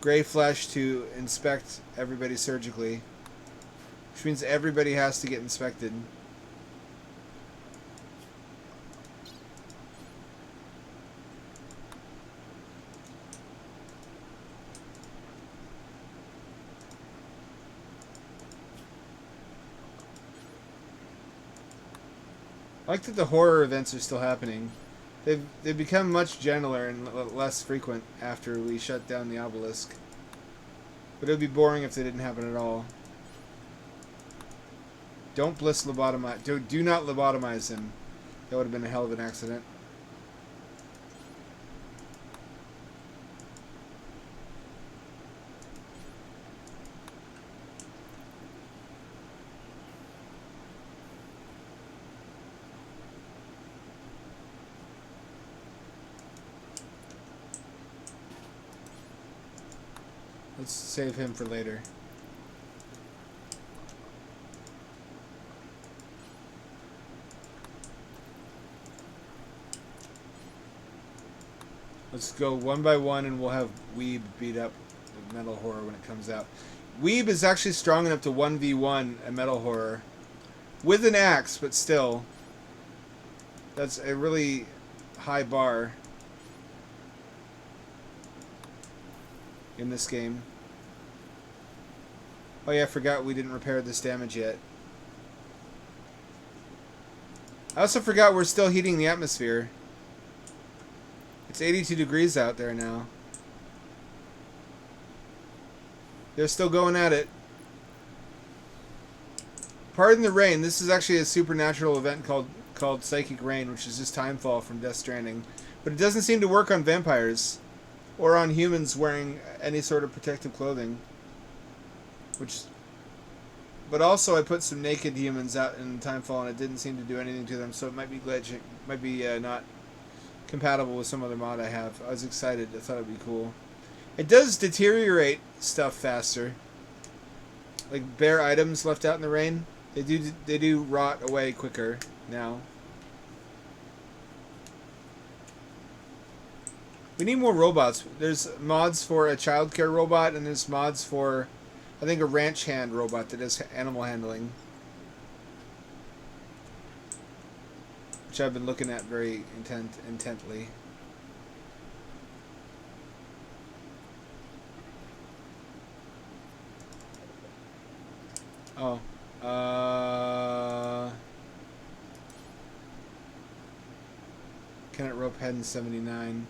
Speaker 1: gray flesh to inspect everybody surgically, which means everybody has to get inspected. I like that the horror events are still happening. They've become much gentler and less frequent after we shut down the obelisk. But it would be boring if they didn't happen at all. Don't bliss lobotomize. Do not lobotomize him. That would have been a hell of an accident. Let's save him for later. Let's go one by one and we'll have Weeb beat up the Metal Horror when it comes out. Weeb is actually strong enough to 1v1 a Metal Horror. With an axe, but still. That's a really high bar in this game. Oh yeah, I forgot we didn't repair this damage yet. I also forgot we're still heating the atmosphere. It's 82 degrees out there now. They're still going at it. Pardon the rain. This is actually a supernatural event called Psychic Rain, which is just timefall from Death Stranding. But it doesn't seem to work on vampires or on humans wearing any sort of protective clothing. But also I put some naked humans out in timefall and it didn't seem to do anything to them, so it might be glitching, might be not compatible with some other mod I have. I was excited. I thought it'd be cool. It does deteriorate stuff faster. Like bare items left out in the rain, they do rot away quicker now. We need more robots. There's mods for a childcare robot and there's mods for, I think, a ranch hand robot that does animal handling, which I've been looking at very intently. Oh. Cannot rope head in 79.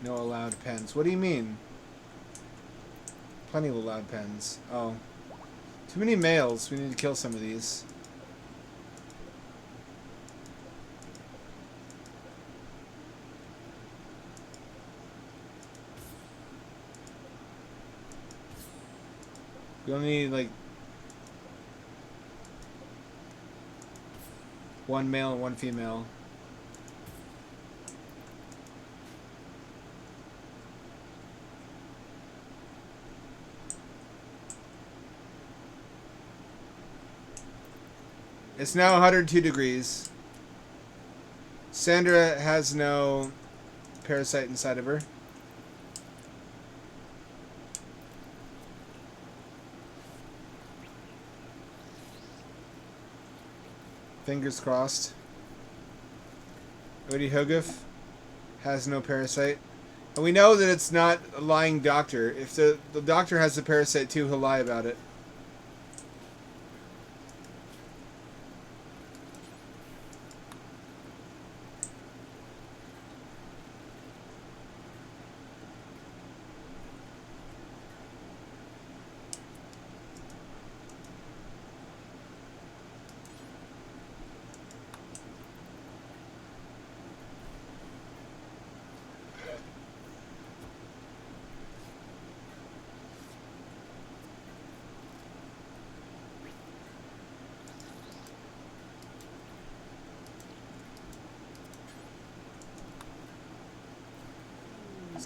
Speaker 1: No allowed pens. What do you mean? Plenty of allowed pens. Oh. Too many males. We need to kill some of these. We only need, like, one male and one female. It's now 102 degrees. Sandra has no parasite inside of her. Fingers crossed. Odie Hoguf has no parasite. And we know that it's not a lying doctor. If the doctor has the parasite too, he'll lie about it.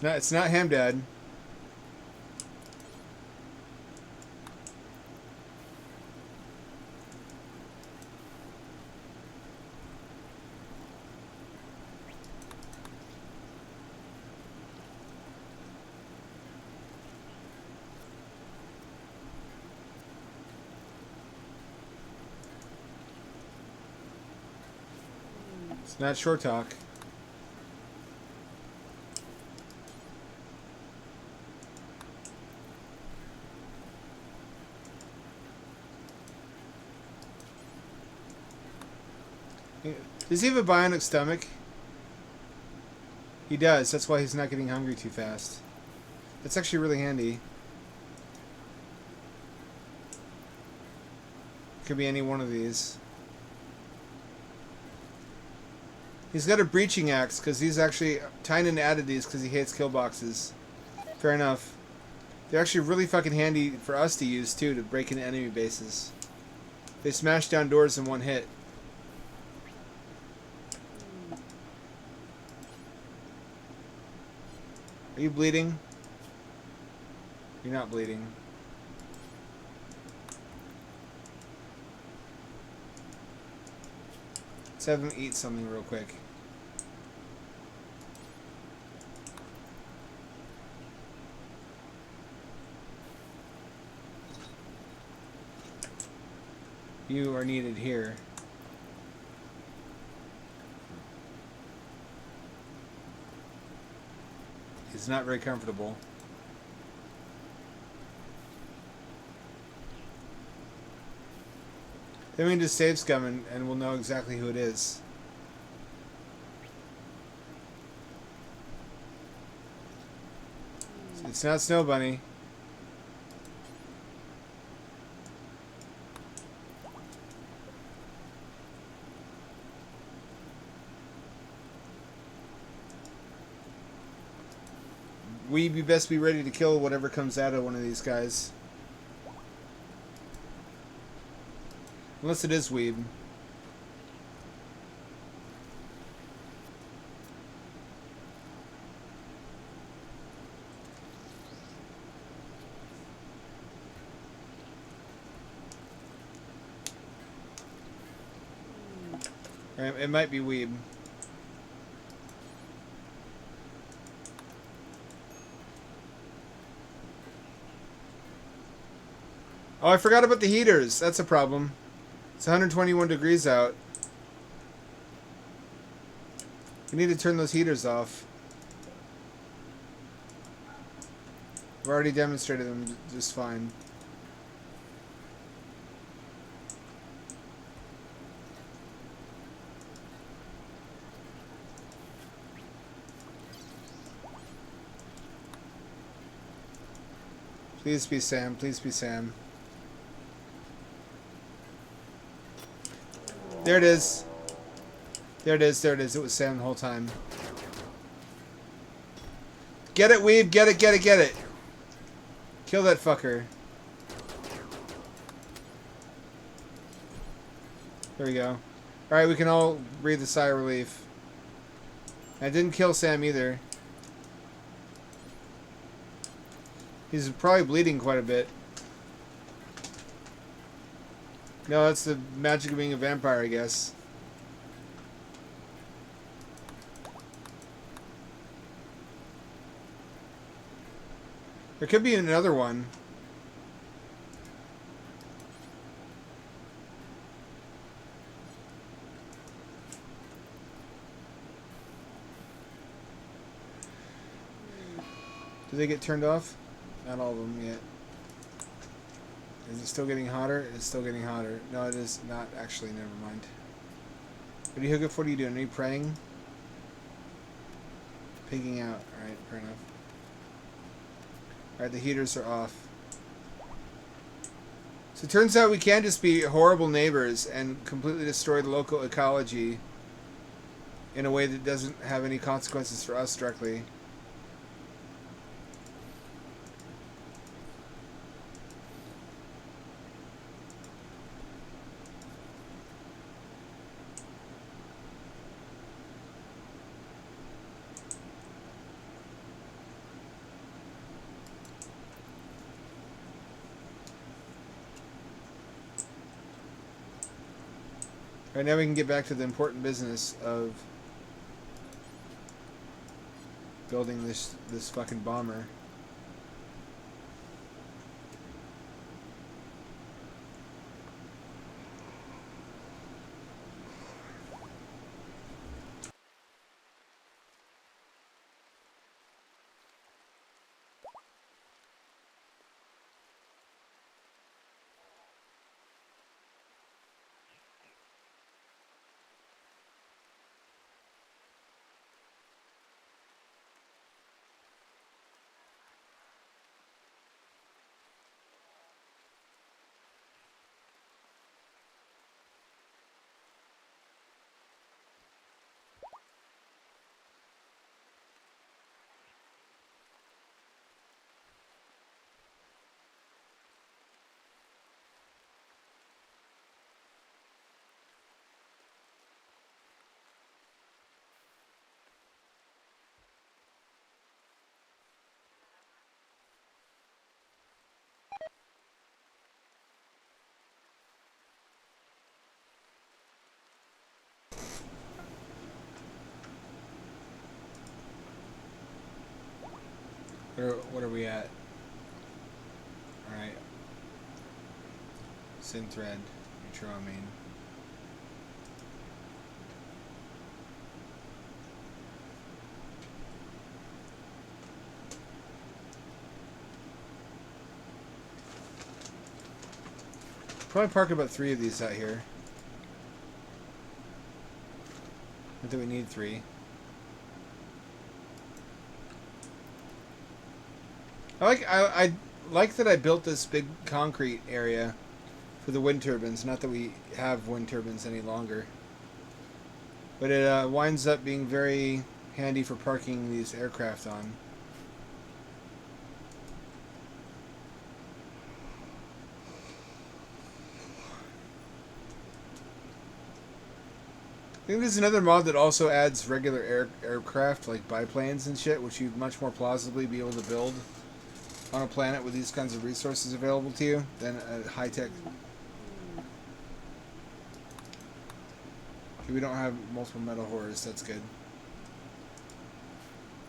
Speaker 1: It's not him, Dad. It's not short talk. Does he have a bionic stomach? He does. That's why he's not getting hungry too fast. That's actually really handy. Could be any one of these. He's got a breaching axe because he's actually... Tynan added these because he hates kill boxes. Fair enough. They're actually really fucking handy for us to use too, to break into enemy bases. They smash down doors in one hit. Are you bleeding? You're not bleeding. Let's have him eat something real quick. You are needed here. He's not very comfortable. Then we can just save scum and we'll know exactly who it is. It's not Snow Bunny. We best be ready to kill whatever comes out of one of these guys. Unless it is Weeb. It might be Weeb. Oh, I forgot about the heaters. That's a problem. It's 121 degrees out. We need to turn those heaters off. I've already demonstrated them just fine. Please be Sam. Please be Sam. There it is. There it is. There it is. It was Sam the whole time. Get it, Weeb. Get it, get it, get it. Kill that fucker. There we go. Alright, we can all breathe a sigh of relief. I didn't kill Sam either. He's probably bleeding quite a bit. No, that's the magic of being a vampire, I guess. There could be another one. Do they get turned off? Not all of them yet. Is it still getting hotter? It's still getting hotter. No, it is not actually. Never mind. What do you hook it for? What are you doing? Are you praying? Pigging out. Alright, fair enough. Alright, the heaters are off. So it turns out we can just be horrible neighbors and completely destroy the local ecology in a way that doesn't have any consequences for us directly. Right, now we can get back to the important business of building this fucking bomber. What are we at? Alright. Syn thread. Neutroamine. Probably park about 3 of these out here. Not that we need 3. I like that I built this big concrete area for the wind turbines. Not that we have wind turbines any longer, but it winds up being very handy for parking these aircraft on. I think there's another mod that also adds regular aircraft like biplanes and shit, which you'd much more plausibly be able to build on a planet with these kinds of resources available to you than a high-tech. Okay, we don't have multiple metal horrors, that's good.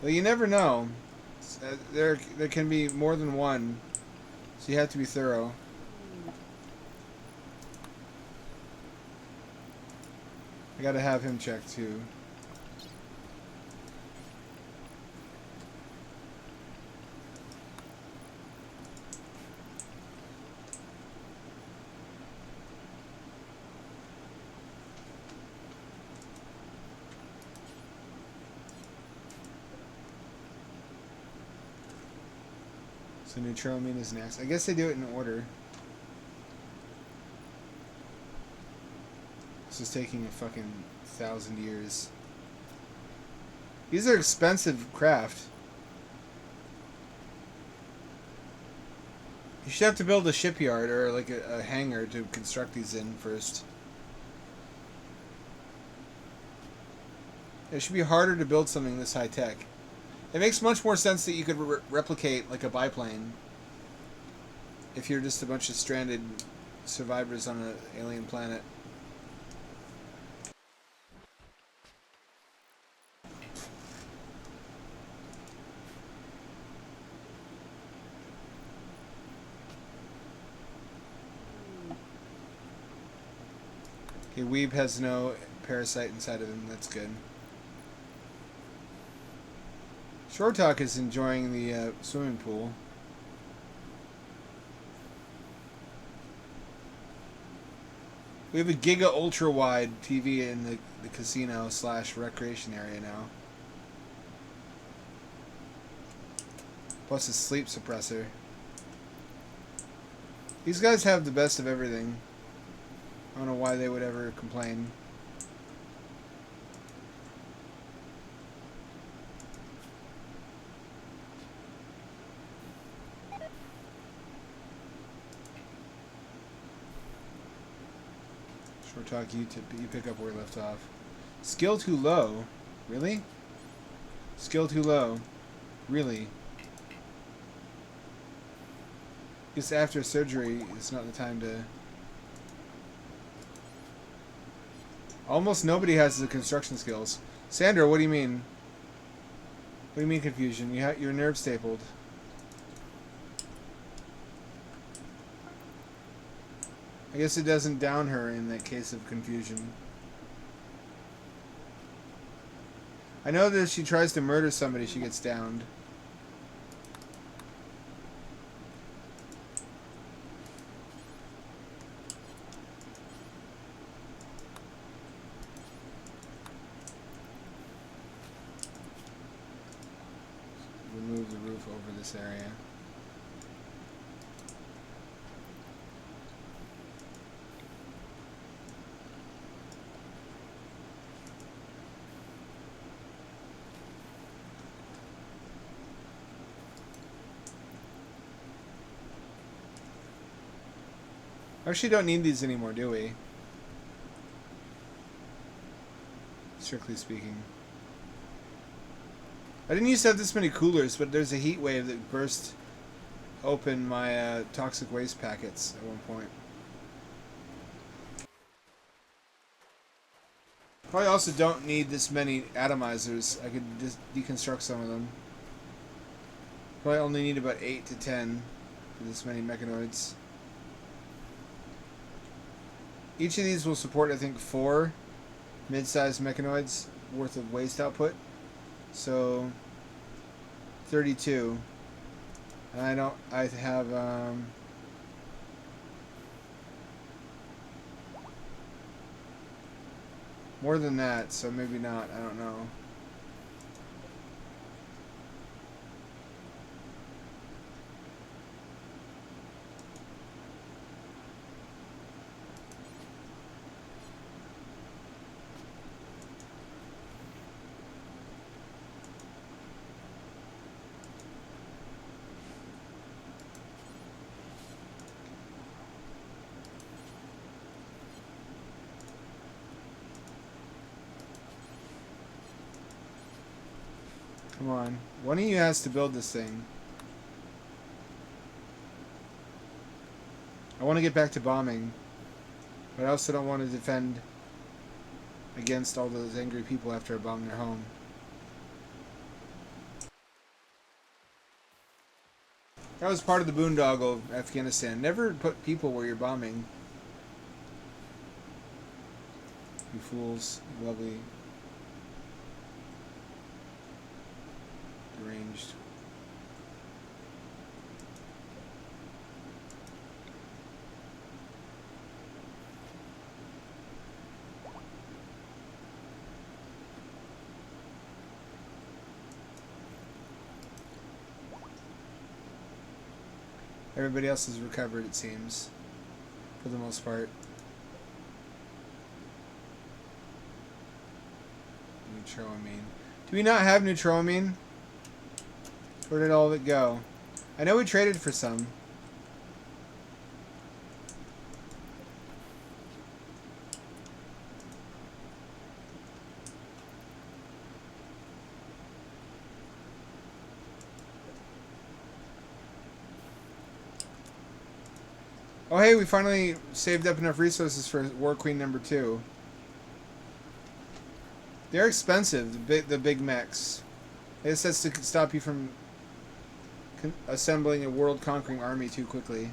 Speaker 1: Well, you never know. There can be more than one, so you have to be thorough. I gotta have him checked too. So neutroamine is next. I guess they do it in order. This is taking a fucking 1,000 years. These are expensive craft. You should have to build a shipyard or like a hangar to construct these in first. It should be harder to build something this high tech. It makes much more sense that you could replicate like a biplane if you're just a bunch of stranded survivors on an alien planet. Okay, Weeb has no parasite inside of him. That's good. Short Talk is enjoying the swimming pool. We have a giga ultra wide TV in the casino / recreation area now. Plus a sleep suppressor. These guys have the best of everything. I don't know why they would ever complain. Short Talk, you pick up where we left off. Skill too low? Really? Skill too low? Really? Guess after surgery, it's not the time to... Almost nobody has the construction skills. Sandra, what do you mean? What do you mean confusion? Your nerve stapled. I guess it doesn't down her in that case of confusion. I know that if she tries to murder somebody, she gets downed. Remove the roof over this area. Actually, don't need these anymore, do we? Strictly speaking. I didn't used to have this many coolers, but there's a heat wave that burst open my toxic waste packets at one point. Probably also don't need this many atomizers. I could just deconstruct some of them. Probably only need about 8 to 10 for this many mechanoids. Each of these will support, I think, 4 mid-sized mechanoids worth of waste output. So 32. And I have more than that, so maybe not, I don't know. Come on. One of you has to build this thing. I want to get back to bombing. But I also don't want to defend against all those angry people after I bomb their home. That was part of the boondoggle of Afghanistan. Never put people where you're bombing. You fools. Lovely. Deranged. Everybody else has recovered, it seems, for the most part. Neutroamine. Do we not have neutroamine? Where did all of it go? I know we traded for some. Oh hey, we finally saved up enough resources for War Queen number 2. They're expensive, the big mechs. It says to stop you from assembling a world-conquering army too quickly.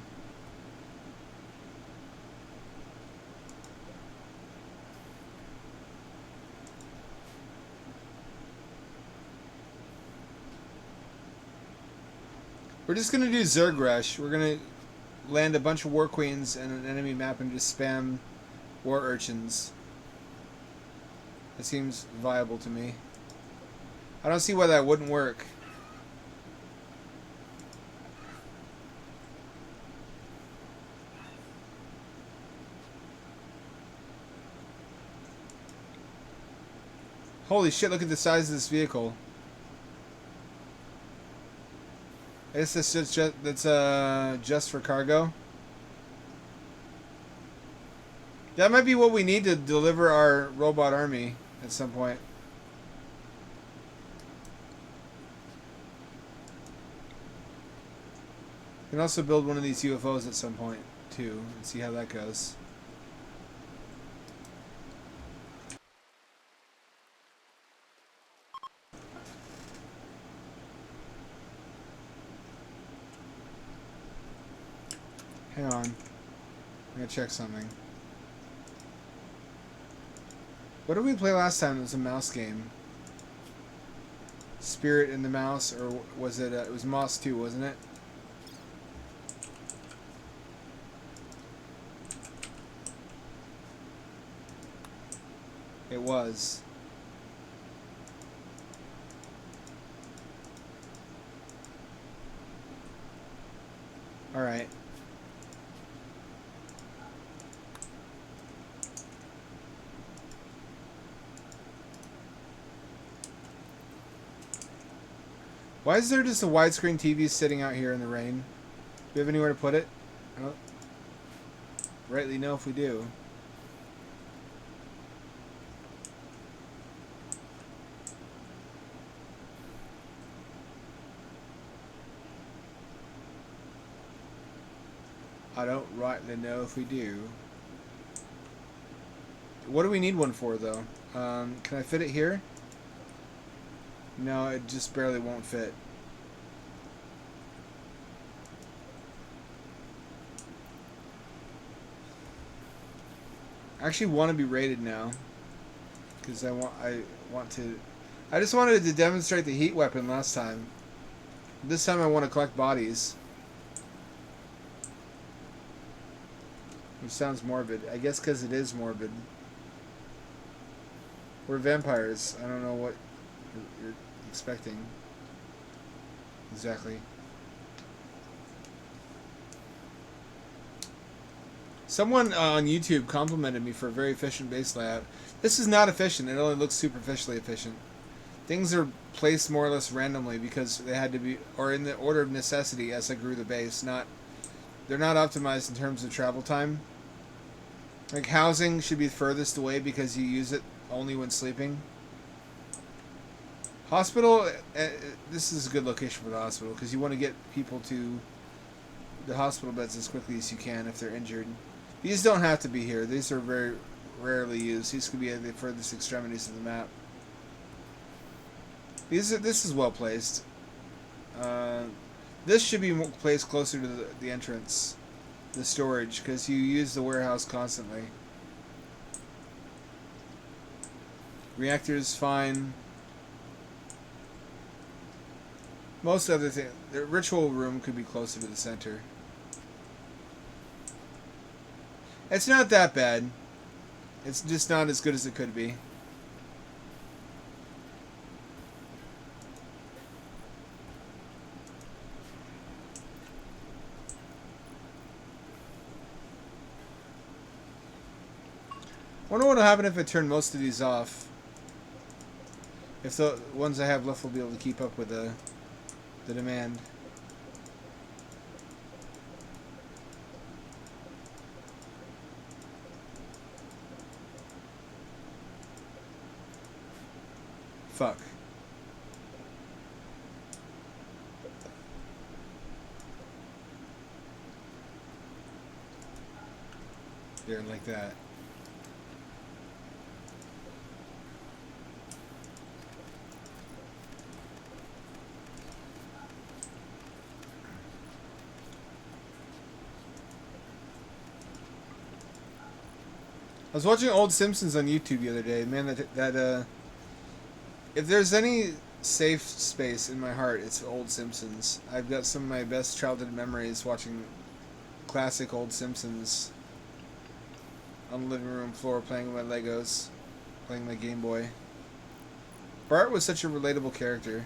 Speaker 1: We're just gonna do Zerg Rush. We're gonna land a bunch of War Queens and an enemy map and just spam War Urchins. It seems viable to me. I don't see why that wouldn't work. Holy shit, look at the size of this vehicle. I guess that's just for cargo. That might be what we need to deliver our robot army at some point. We can also build one of these UFOs at some point too and see how that goes. Hang on. I'm gonna check something. What did we play last time? It was a mouse game. Spirit and the Mouse, or was it? It was Moss 2, wasn't it? It was. All right. Why is there just a widescreen TV sitting out here in the rain? Do we have anywhere to put it? I don't rightly know if we do. I don't rightly know if we do. What do we need one for, though? Can I fit it here? No, it just barely won't fit. I actually want to be rated now, because I want to. I just wanted to demonstrate the heat weapon last time. This time I want to collect bodies. Which sounds morbid. I guess because it is morbid. We're vampires. I don't know what you're expecting. Exactly. Someone on YouTube complimented me for a very efficient base layout. This is not efficient. It only looks superficially efficient. Things are placed more or less randomly because they had to be, or in the order of necessity as I grew the base. They're not optimized in terms of travel time. Like housing should be furthest away because you use it only when sleeping. Hospital, this is a good location for the hospital because you want to get people to the hospital beds as quickly as you can if they're injured. These don't have to be here. These are very rarely used. These could be at the furthest extremities of the map. This is well placed. This should be placed closer to the entrance, the storage, because you use the warehouse constantly. Reactor's fine. Most other things, the ritual room could be closer to the center. It's not that bad. It's just not as good as it could be. Wonder what will happen if I turn most of these off. If the ones I have left will be able to keep up with the demand. Fuck. There, like that. I was watching old Simpsons on YouTube the other day. Man, if there's any safe space in my heart, it's old Simpsons. I've got some of my best childhood memories watching classic old Simpsons on the living room floor, playing with my Legos, playing my Game Boy. Bart was such a relatable character.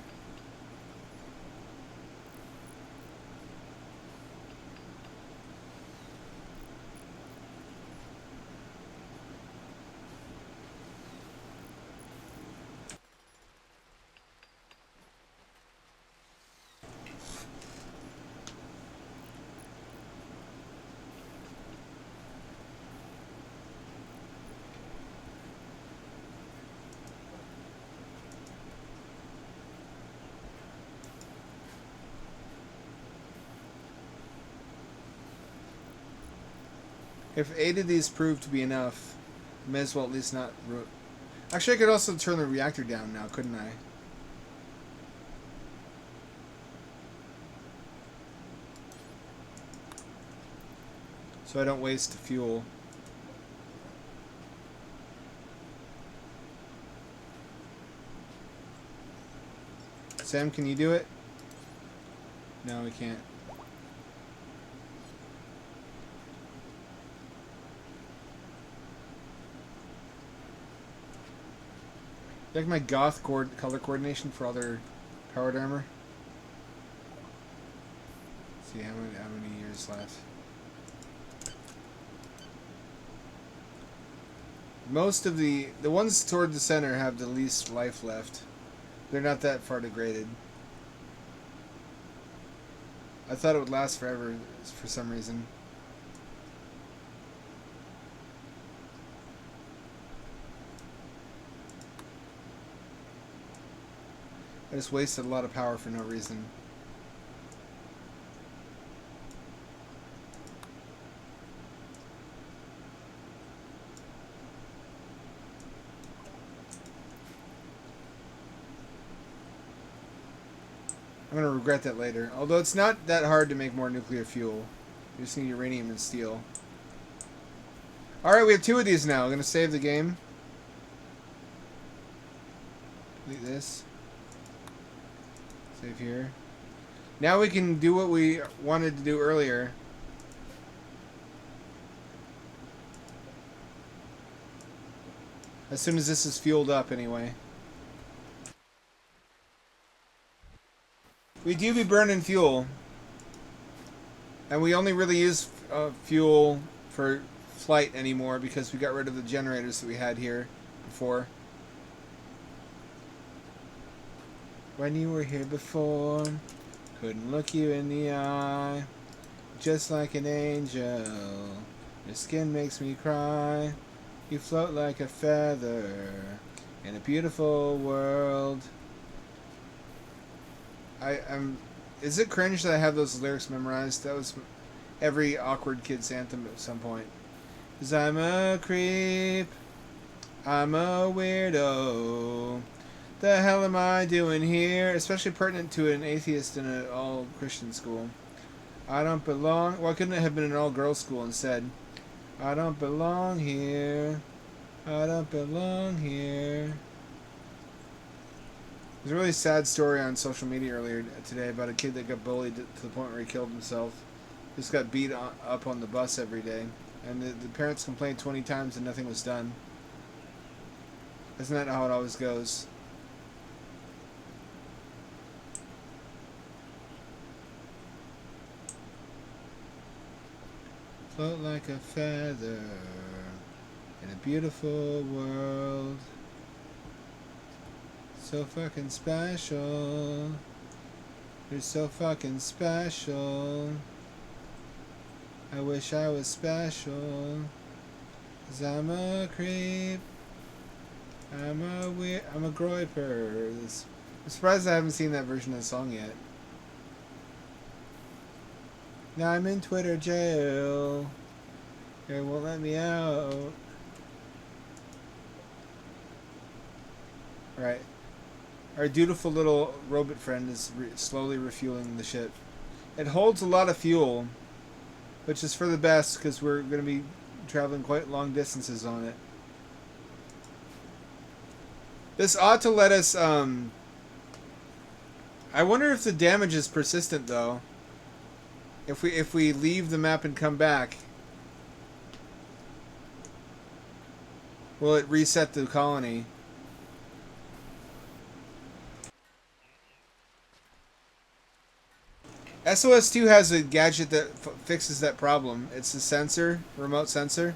Speaker 1: If 8 of these prove to be enough, I may as well at least not... Actually, I could also turn the reactor down now, couldn't I? So I don't waste fuel. Sam, can you do it? No, we can't. Like my goth color coordination for all their powered armor. Let's see how many years left. Most of the ones toward the center have the least life left. They're not that far degraded. I thought it would last forever for some reason. I just wasted a lot of power for no reason. I'm going to regret that later. Although it's not that hard to make more nuclear fuel. You just need uranium and steel. Alright, we have 2 of these now. I'm going to save the game. Delete this. Save here. Now we can do what we wanted to do earlier. As soon as this is fueled up, anyway. We do be burning fuel. And we only really use fuel for flight anymore because we got rid of the generators that we had here before. When you were here before, couldn't look you in the eye. Just like an angel, your skin makes me cry. You float like a feather in a beautiful world. Is it cringe that I have those lyrics memorized? That was every awkward kid's anthem at some point. 'Cause I'm a creep, I'm a weirdo. The hell am I doing here? Especially pertinent to an atheist in an all-Christian school. I don't belong... Why couldn't it have been an all-girls school instead? I don't belong here. I don't belong here. There's a really sad story on social media earlier today about a kid that got bullied to the point where he killed himself. Just got beat up on the bus every day. And the parents complained 20 times and nothing was done. Isn't that how it always goes? Float like a feather in a beautiful world. So fucking special. You're so fucking special. I wish I was special. 'Cause I'm a creep. I'm a groiper. I'm surprised I haven't seen that version of the song yet. Now I'm in Twitter jail. It won't let me out. Right. Our dutiful little robot friend is slowly refueling the ship. It holds a lot of fuel, which is for the best because we're going to be traveling quite long distances on it. This ought to let us. I wonder if the damage is persistent though. If we leave the map and come back, will it reset the colony? SOS2 has a gadget that fixes that problem. It's a sensor, remote sensor.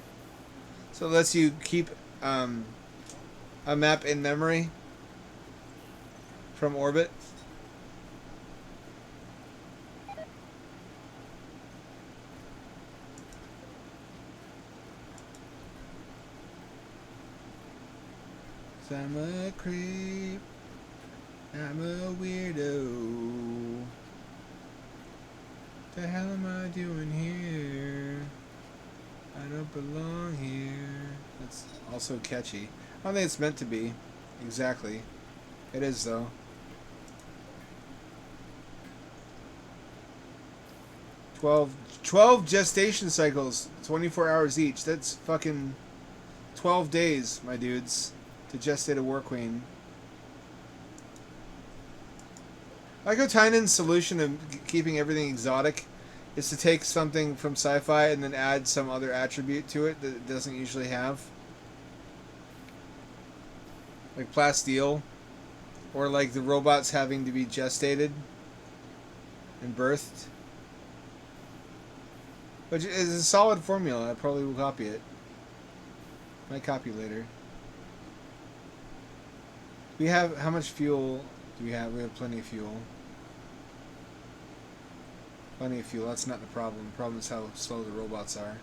Speaker 1: So it lets you keep a map in memory from orbit. I'm a creep. I'm a weirdo. The hell am I doing here? I don't belong here. That's also catchy. I don't think it's meant to be. Exactly. It is though. 12 gestation cycles, 24 hours each. That's fucking 12 days, my dudes, to gestate a war queen. Like Tynan's solution of keeping everything exotic is to take something from sci-fi and then add some other attribute to it that it doesn't usually have. Like plasteel. Or like the robots having to be gestated and birthed. Which is a solid formula. I probably will copy it. Might copy later. We have... How much fuel do we have? We have plenty of fuel. Plenty of fuel. That's not the problem. The problem is how slow the robots are.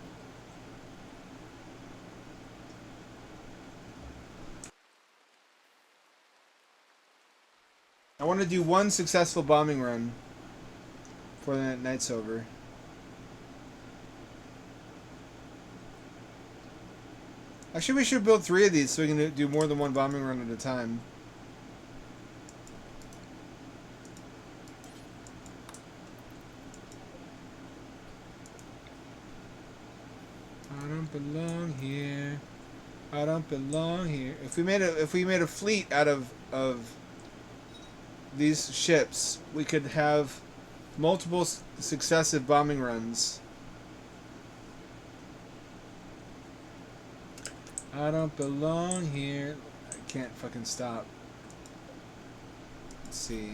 Speaker 1: I want to do one successful bombing run before the night's over. Actually, we should build 3 of these so we can do more than one bombing run at a time. I don't belong here. I don't belong here. If we made a fleet out of these ships, we could have multiple successive bombing runs. I don't belong here. I can't fucking stop. Let's see.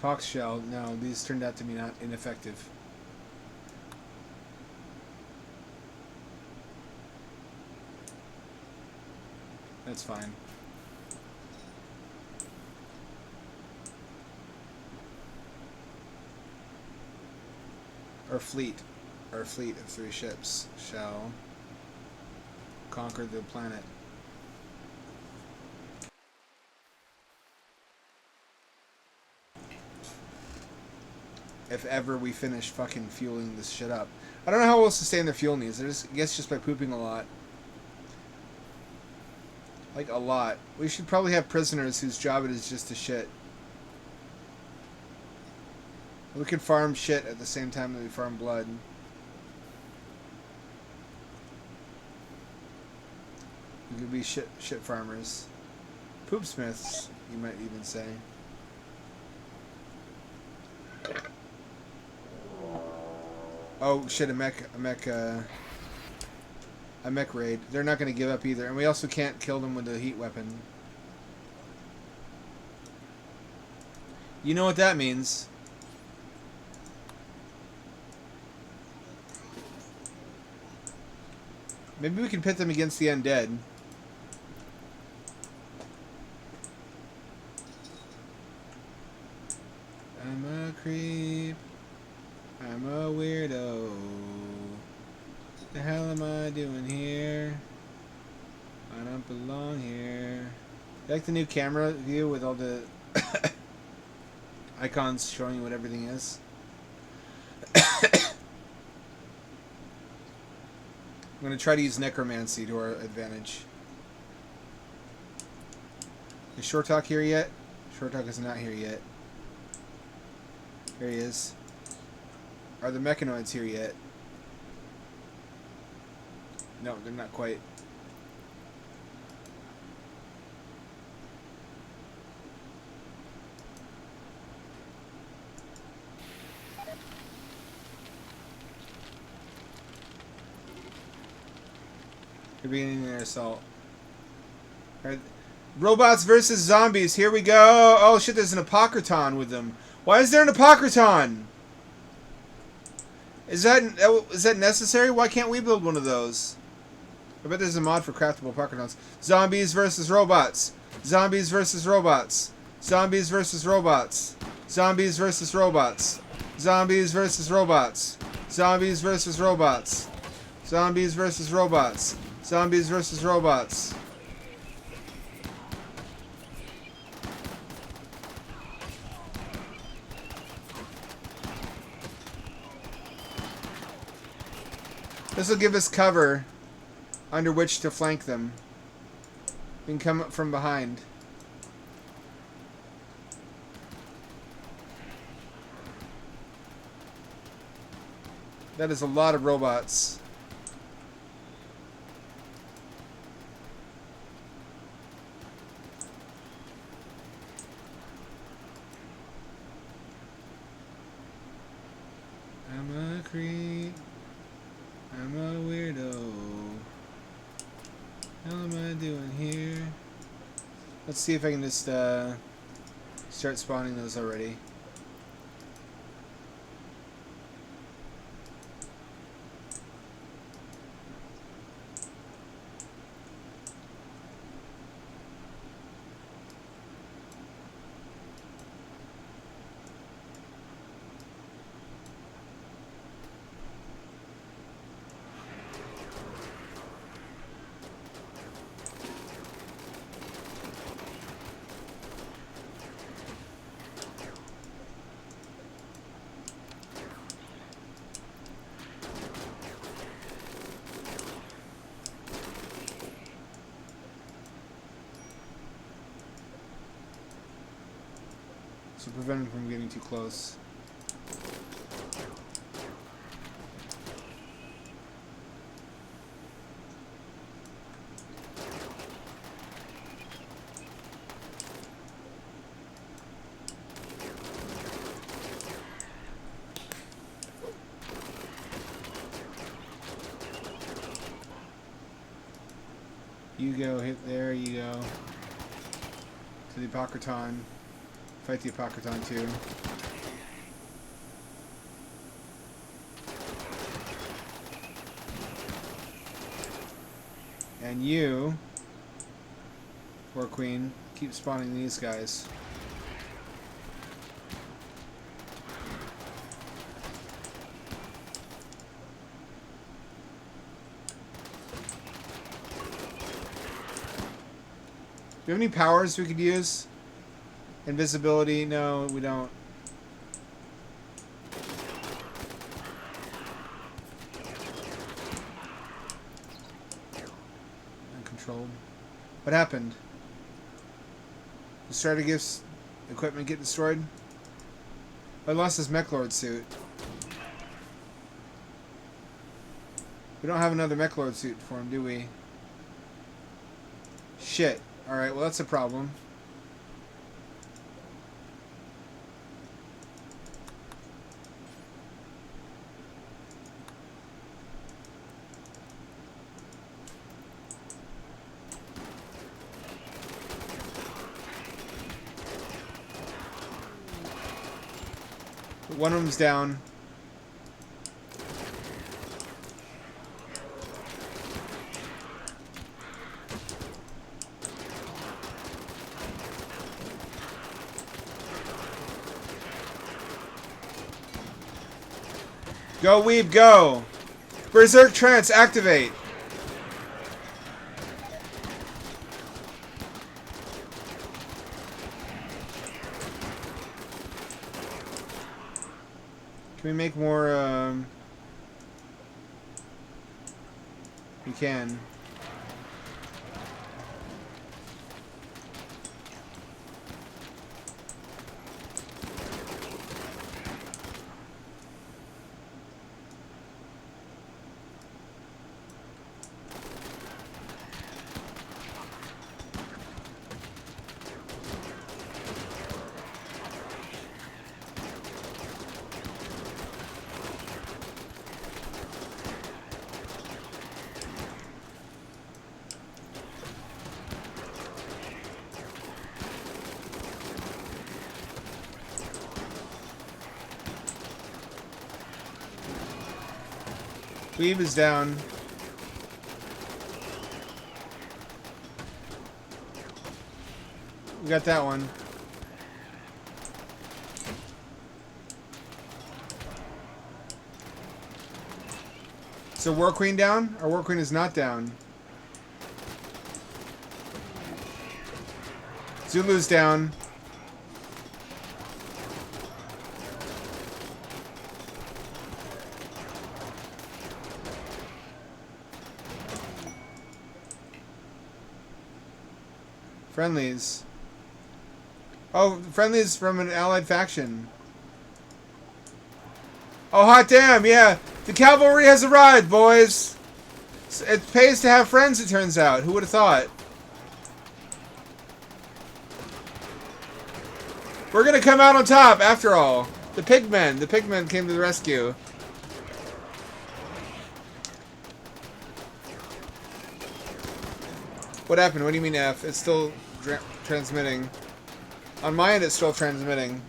Speaker 1: Tox shell. No, these turned out to be not ineffective. That's fine. Our fleet of 3 ships shall conquer the planet. If ever we finish fucking fueling this shit up. I don't know how we'll sustain their fuel needs. I guess just by pooping a lot. Like, a lot. We should probably have prisoners whose job it is just to shit. We could farm shit at the same time that we farm blood. We could be shit farmers. Poopsmiths, you might even say. Oh shit, a mech raid. They're not going to give up either. And we also can't kill them with a heat weapon. You know what that means. Maybe we can pit them against the undead. I'm a creep. I'm a weirdo. The hell am I doing here? I don't belong here. You like the new camera view with all the icons showing you what everything is? I'm going to try to use necromancy to our advantage. Is Short Talk here yet? Short Talk is not here yet. Here he is. Are the mechanoids here yet? No, they're not quite. They're beginning their assault. Alright. Robots versus zombies. Here we go. Oh shit, there's an apocryton with them. Why is there an apocryton? Is that necessary? Why can't we build one of those? I bet there's a mod for craftable apocrytons. Zombies versus robots. Zombies versus robots. Zombies versus robots. Zombies versus robots. Zombies versus robots. Zombies versus robots. Zombies versus robots. Zombies versus robots. This will give us cover under which to flank them. We can come up from behind. That is a lot of robots. I'm a creep. I'm a weirdo. What am I doing here? Let's see if I can just start spawning those already. So prevent him from getting too close. You go, hit there, you go. To the Apocryton. Fight the Apocryton too. And you, War Queen, keep spawning these guys. Do you have any powers we could use? Invisibility? No, we don't. Uncontrolled. What happened? The Strategist's equipment get destroyed? I lost his Mechlord suit. We don't have another Mechlord suit for him, do we? Shit. Alright, well that's a problem. One of them's down. Go, Weeb, go! Berserk Trance, activate! Can we make more, We can. Weeb is down. We got that one. So War Queen down? Our War Queen is not down. Zulu's down. Friendlies. Oh, friendlies from an allied faction. Oh, hot damn, yeah. The cavalry has arrived, boys. It pays to have friends, it turns out. Who would have thought? We're gonna come out on top, after all. The pigmen came to the rescue. What happened? What do you mean F? It's still transmitting. On my end, it's still transmitting.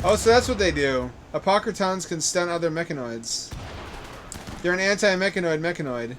Speaker 1: Oh, so that's what they do. Apocrytons can stun other mechanoids. They're an anti-mechanoid mechanoid.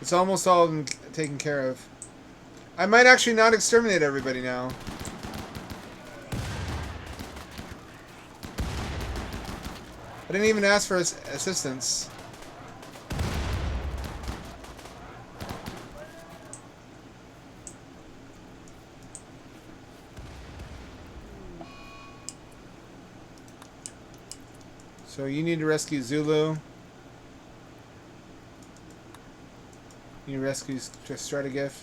Speaker 1: It's almost all of them taken care of. I might actually not exterminate everybody now. I didn't even ask for assistance. So you need to rescue Zulu. You need to rescue Strategif.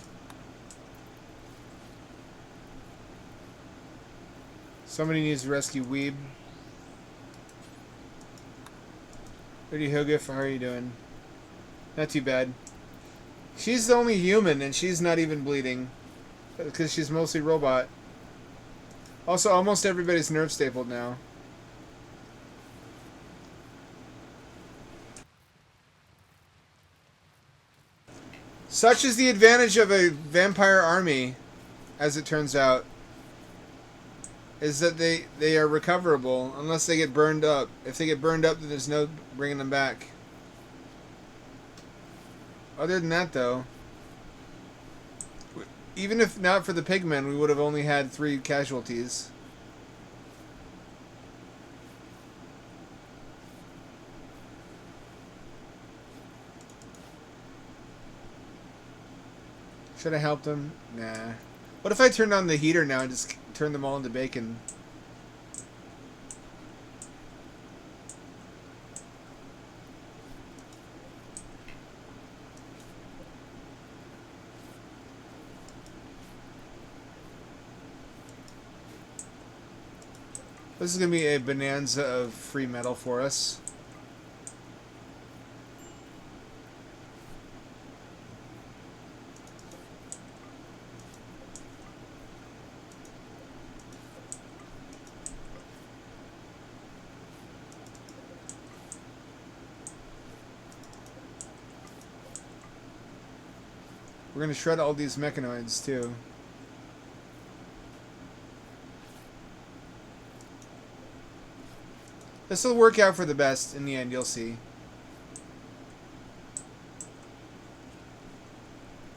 Speaker 1: Somebody needs to rescue Weeb. Lady Hogif, how are you doing? Not too bad. She's the only human, and she's not even bleeding. Because she's mostly robot. Also, almost everybody's nerve stapled now. Such is the advantage of a vampire army, as it turns out, is that they are recoverable unless they get burned up. If they get burned up, then there's no bringing them back. Other than that, though, even if not for the pigmen, we would have only had 3 casualties. Should I help them? Nah. What if I turned on the heater now and just turned them all into bacon? This is going to be a bonanza of free metal for us. We're going to shred all these mechanoids, too. This will work out for the best in the end, you'll see.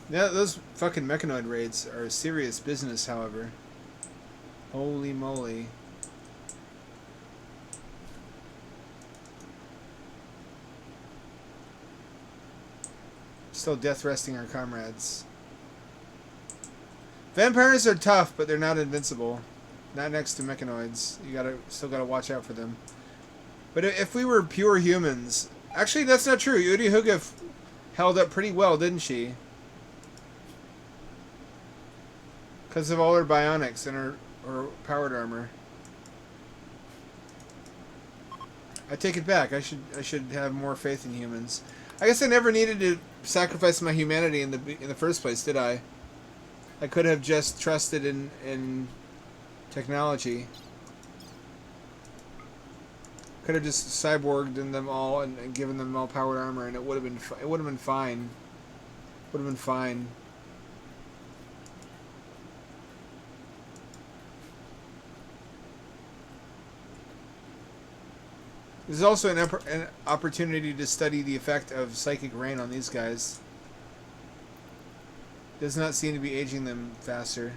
Speaker 1: Yeah, those fucking mechanoid raids are serious business, however. Holy moly. Still death resting our comrades. Vampires are tough, but they're not invincible. Not next to mechanoids. You still gotta watch out for them. But if we were pure humans... Actually, that's not true. Uri Hugif held up pretty well, didn't she? Because of all her bionics and her powered armor. I take it back. I should have more faith in humans. I guess I never needed to sacrifice my humanity in the first place, did I? I could have just trusted in technology. Could have just cyborged in them all and given them all powered armor, and it would have been fine. Would have been fine. There's also an opportunity to study the effect of psychic rain on these guys. Does not seem to be aging them faster.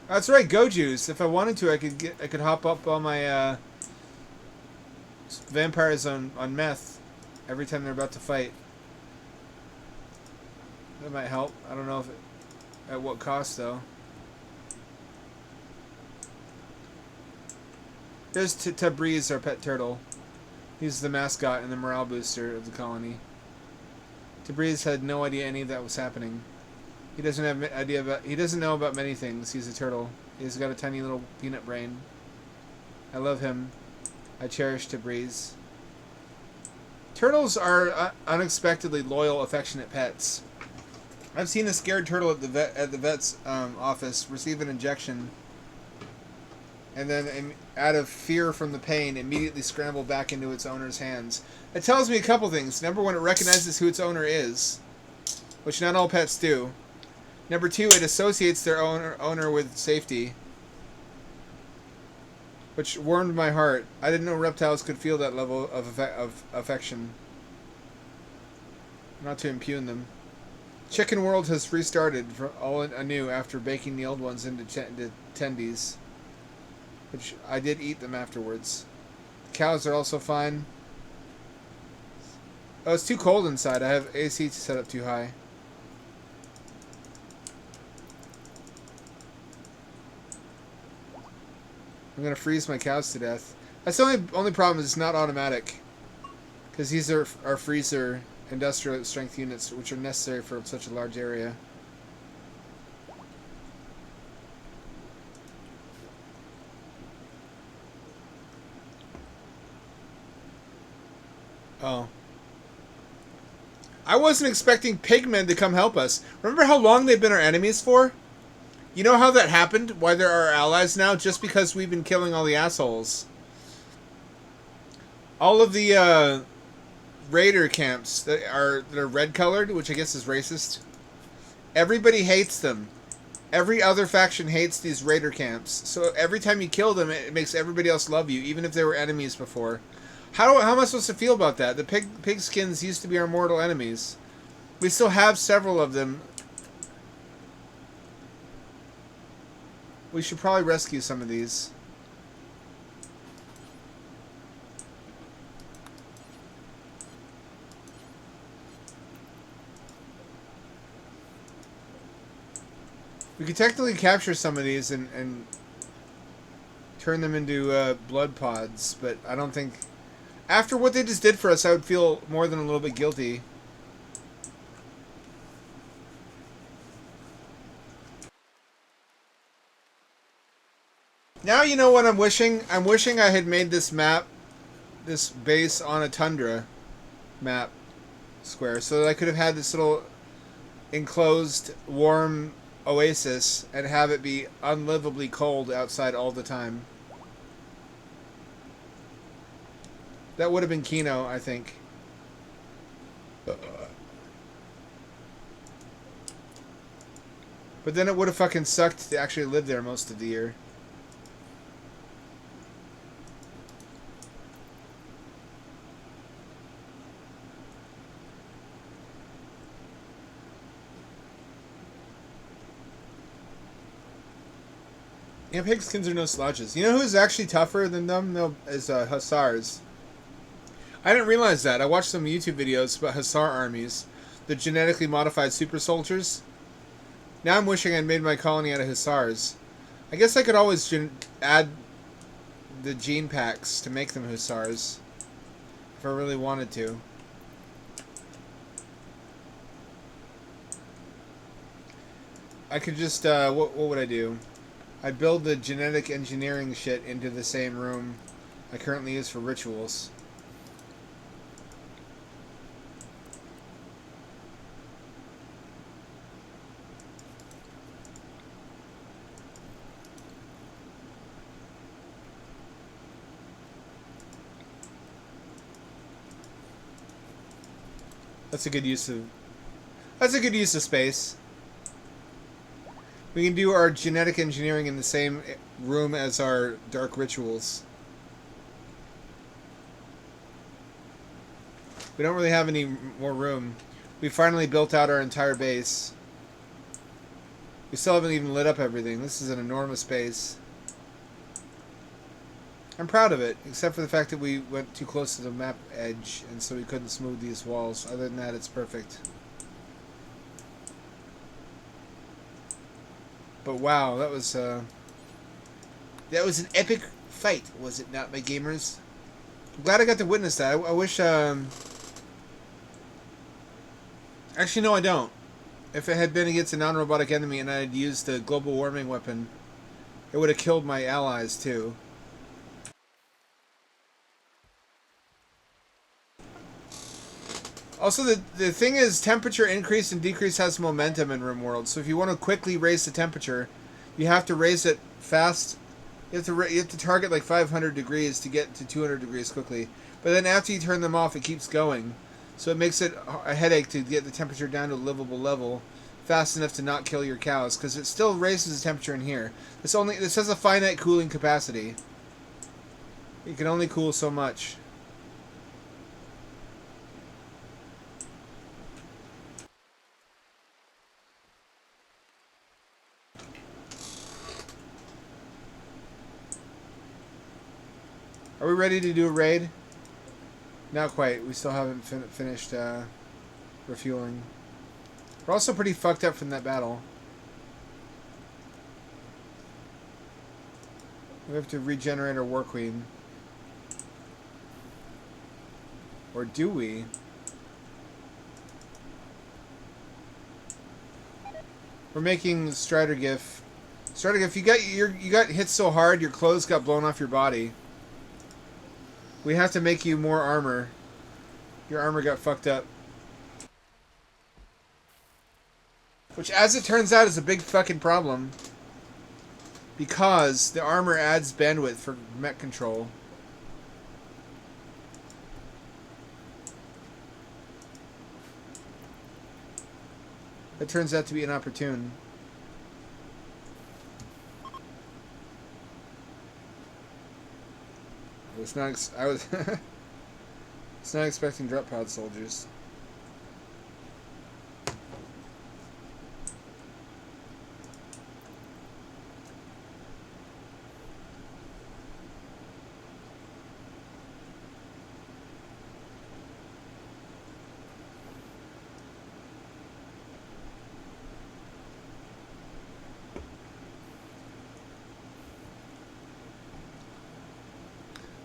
Speaker 1: That's right, Goju's. If I wanted to, I could hop up on my vampires on meth every time they're about to fight. That might help. I don't know at what cost though. There's Tabriz, our pet turtle. He's the mascot and the morale booster of the colony. Tabriz had no idea any of that was happening. He doesn't have idea about. He doesn't know about many things. He's a turtle. He's got a tiny little peanut brain. I love him. I cherish Tabriz. Turtles are unexpectedly loyal, affectionate pets. I've seen a scared turtle at the vet's office receive an injection, and then, out of fear from the pain, immediately scramble back into its owner's hands. It tells me a couple things. Number one, it recognizes who its owner is, which not all pets do. Number two, it associates their owner with safety, which warmed my heart. I didn't know reptiles could feel that level of affection. Not to impugn them. Chicken World has restarted all anew after baking the old ones into tendies, which I did eat them afterwards. The cows are also fine. Oh, it's too cold inside. I have AC set up too high. I'm gonna freeze my cows to death. That's the only problem is it's not automatic, because these are our freezer industrial strength units, which are necessary for such a large area. Oh. I wasn't expecting pigmen to come help us. Remember how long they've been our enemies for? You know how that happened? Why they're our allies now? Just because we've been killing all the assholes. All of the raider camps that are red colored, which I guess is racist. Everybody hates them. Every other faction hates these raider camps. So every time you kill them, it makes everybody else love you, even if they were enemies before. How am I supposed to feel about that? The pigskins used to be our mortal enemies. We still have several of them. We should probably rescue some of these. We could technically capture some of these and turn them into blood pods, but I don't think... After what they just did for us, I would feel more than a little bit guilty. Now you know what I'm wishing? I'm wishing I had made this map, this base on a tundra map square, so that I could have had this little enclosed, warm oasis and have it be unlivably cold outside all the time. That would have been Kino, I think. But then it would have fucking sucked to actually live there most of the year. Yeah, pigskins are no slouches. You know who's actually tougher than them? No, is Hussars. I didn't realize that. I watched some YouTube videos about Hussar armies, the genetically modified super soldiers. Now I'm wishing I'd made my colony out of Hussars. I guess I could always add the gene packs to make them Hussars, if I really wanted to. I could just, what would I do? I'd build the genetic engineering shit into the same room I currently use for rituals. That's a good use of space. We can do our genetic engineering in the same room as our dark rituals. We don't really have any more room. We finally built out our entire base. We still haven't even lit up everything. This is an enormous base. I'm proud of it, except for the fact that we went too close to the map edge, and so we couldn't smooth these walls. Other than that, it's perfect. But wow, that was an epic fight, was it not, my gamers? I'm glad I got to witness that. I wish, actually, no, I don't. If it had been against a non-robotic enemy and I had used the global warming weapon, it would have killed my allies, too. Also, the thing is, temperature increase and decrease has momentum in Rimworld. So if you want to quickly raise the temperature, you have to raise it fast. You have to target like 500 degrees to get to 200 degrees quickly. But then after you turn them off, it keeps going. So it makes it a headache to get the temperature down to a livable level fast enough to not kill your cows, because it still raises the temperature in here. This has a finite cooling capacity. You can only cool so much. Are we ready to do a raid? Not quite. We still haven't finished refueling. We're also pretty fucked up from that battle. We have to regenerate our War Queen. Or do we? We're making Strider GIF. Strider GIF, you got hit so hard your clothes got blown off your body. We have to make you more armor. Your armor got fucked up. Which, as it turns out, is a big fucking problem. Because the armor adds bandwidth for mech control. That turns out to be inopportune. It's not expecting drop pod soldiers.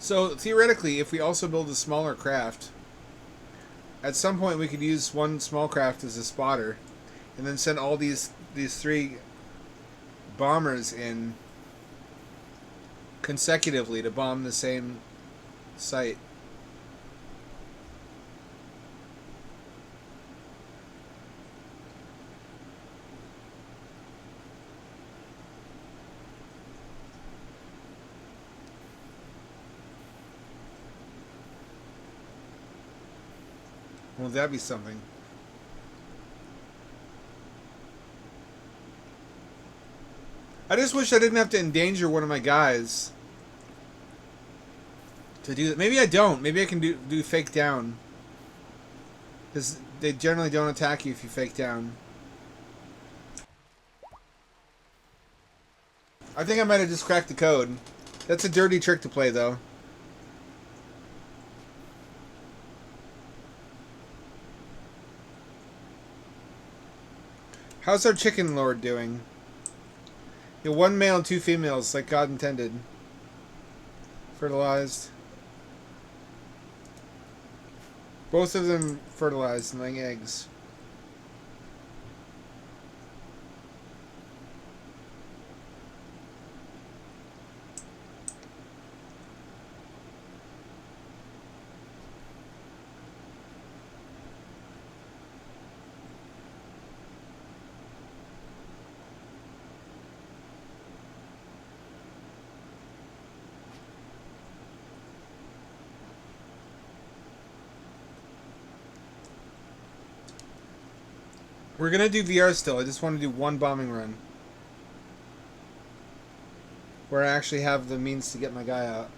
Speaker 1: So, theoretically, if we also build a smaller craft, at some point we could use one small craft as a spotter, and then send all these three bombers in consecutively to bomb the same site. Well, that'd be something. I just wish I didn't have to endanger one of my guys to do that. Maybe I don't. Maybe I can do fake down. Because they generally don't attack you if you fake down. I think I might have just cracked the code. That's a dirty trick to play, though. How's our chicken lord doing? Yeah, one male and two females, like God intended. Fertilized. Both of them fertilized and laying eggs. We're gonna do VR still. I just want to do one bombing run. Where I actually have the means to get my guy out.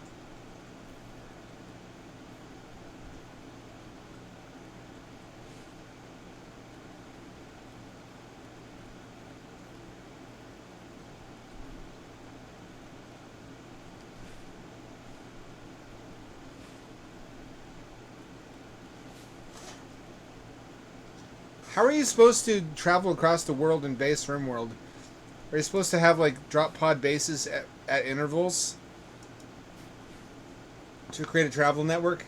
Speaker 1: How are you supposed to travel across the world in base Rimworld? Are you supposed to have like drop pod bases at intervals to create a travel network?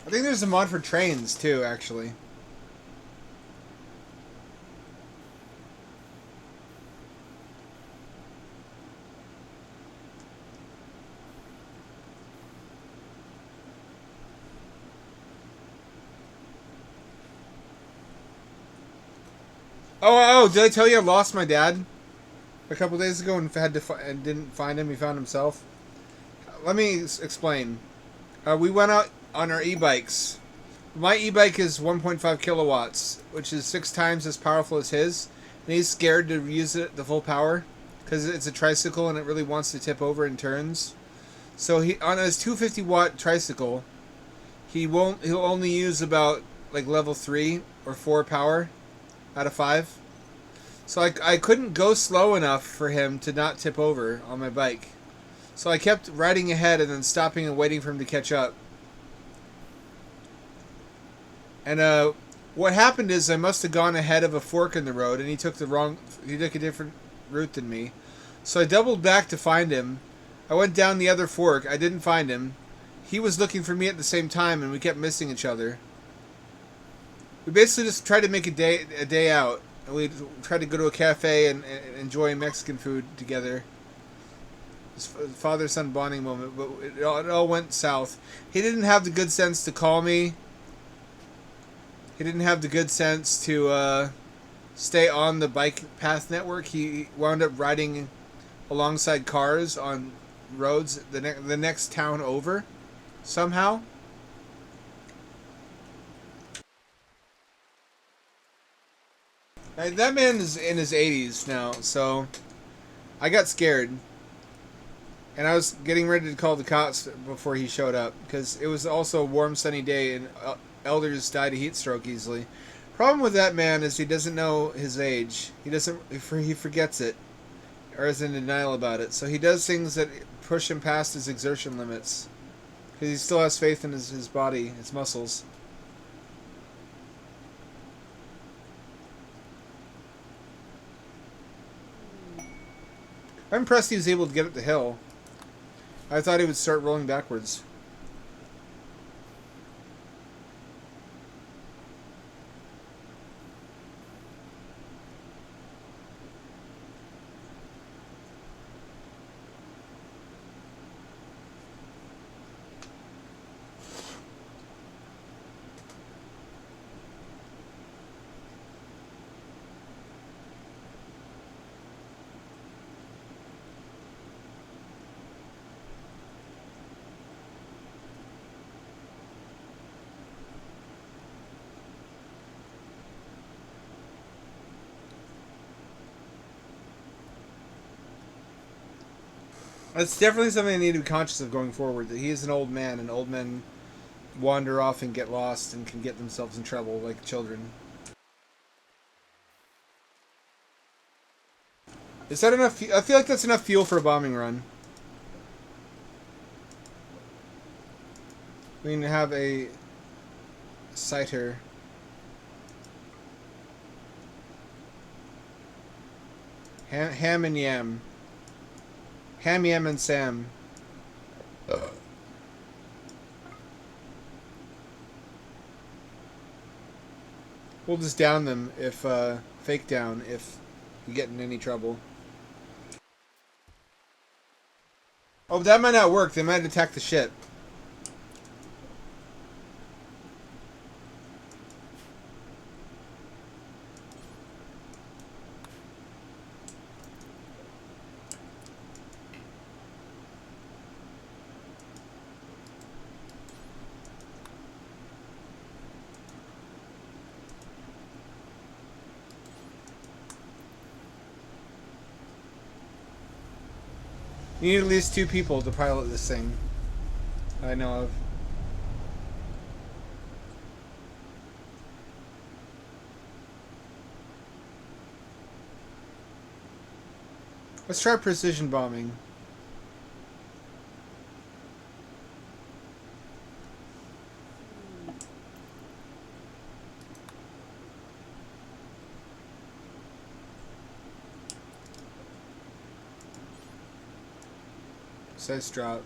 Speaker 1: I think there's a mod for trains too, actually. Oh, did I tell you I lost my dad a couple days ago and and didn't find him? He found himself. Let me explain. We went out on our e-bikes. My e-bike is 1.5 kilowatts, which is 6 times as powerful as his, and he's scared to use it the full power because it's a tricycle and it really wants to tip over in turns. So he on his 250-watt tricycle, he'll only use about like level 3 or 4 power out of 5. So I couldn't go slow enough for him to not tip over on my bike. So I kept riding ahead and then stopping and waiting for him to catch up. And what happened is I must have gone ahead of a fork in the road and he took a different route than me. So I doubled back to find him. I went down the other fork. I didn't find him. He was looking for me at the same time and we kept missing each other. We basically just tried to make a day out. And we tried to go to a cafe and enjoy Mexican food together. Father-son bonding moment, but it all went south. He didn't have the good sense to call me. He didn't have the good sense to stay on the bike path network. He wound up riding alongside cars on roads the next town over, somehow. That man is in his 80s now, so I got scared. And I was getting ready to call the cops before he showed up, because it was also a warm, sunny day, and elders die to heat stroke easily. Problem with that man is he doesn't know his age. He forgets it, or is in denial about it. So he does things that push him past his exertion limits, because he still has faith in his body, his muscles. I'm impressed he was able to get up the hill. I thought he would start rolling backwards. That's definitely something I need to be conscious of going forward. That he is an old man, and old men wander off and get lost and can get themselves in trouble like children. Is that enough? I feel like that's enough fuel for a bombing run. We can have a citer. Ham and yam. Ham, yam, and Sam. We'll just down them if, fake down if you get in any trouble. Oh, that might not work. They might attack the ship. You need at least 2 people to pilot this thing. I know of. Let's try precision bombing. Size drop.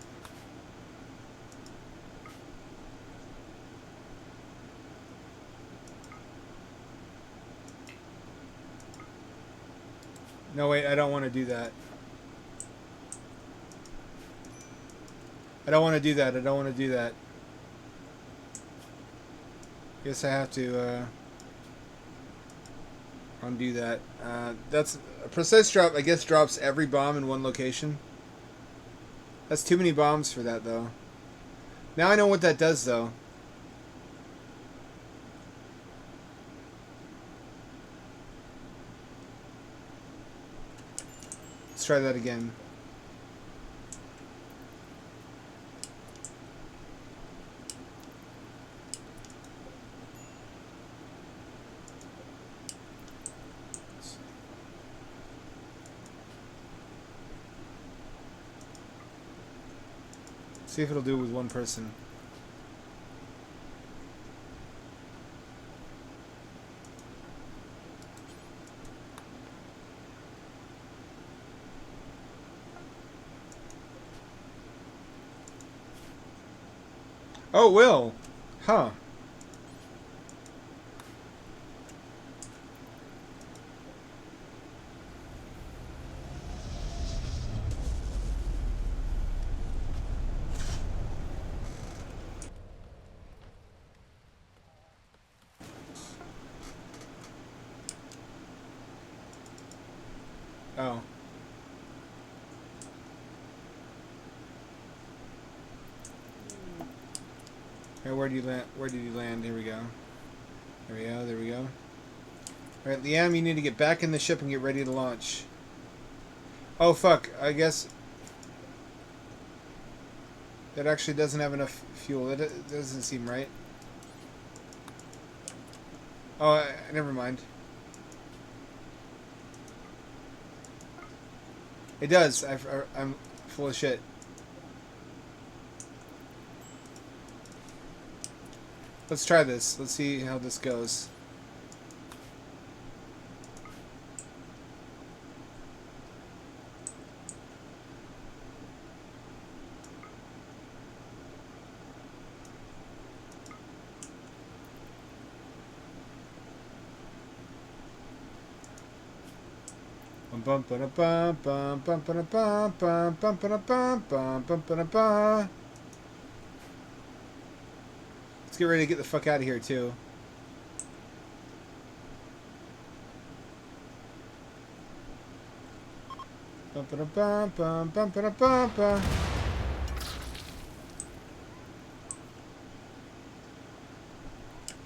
Speaker 1: No, wait, I don't want to do that. I don't want to do that. I don't want to do that. Guess I have to undo that. That's a precise drop. I guess drops every bomb in one location. That's too many bombs for that, though. Now I know what that does, though. Let's try that again. See if it'll do it with one person. Oh, it will. Huh. Oh. Okay, where do you land? Where did you land? Here we go. There we go. There we go. All right, Liam, you need to get back in the ship and get ready to launch. Oh fuck! I guess that actually doesn't have enough fuel. It doesn't seem right. Oh, never mind. It does. I'm full of shit. Let's try this. Let's see how this goes. Let's get ready to get the fuck out of here too.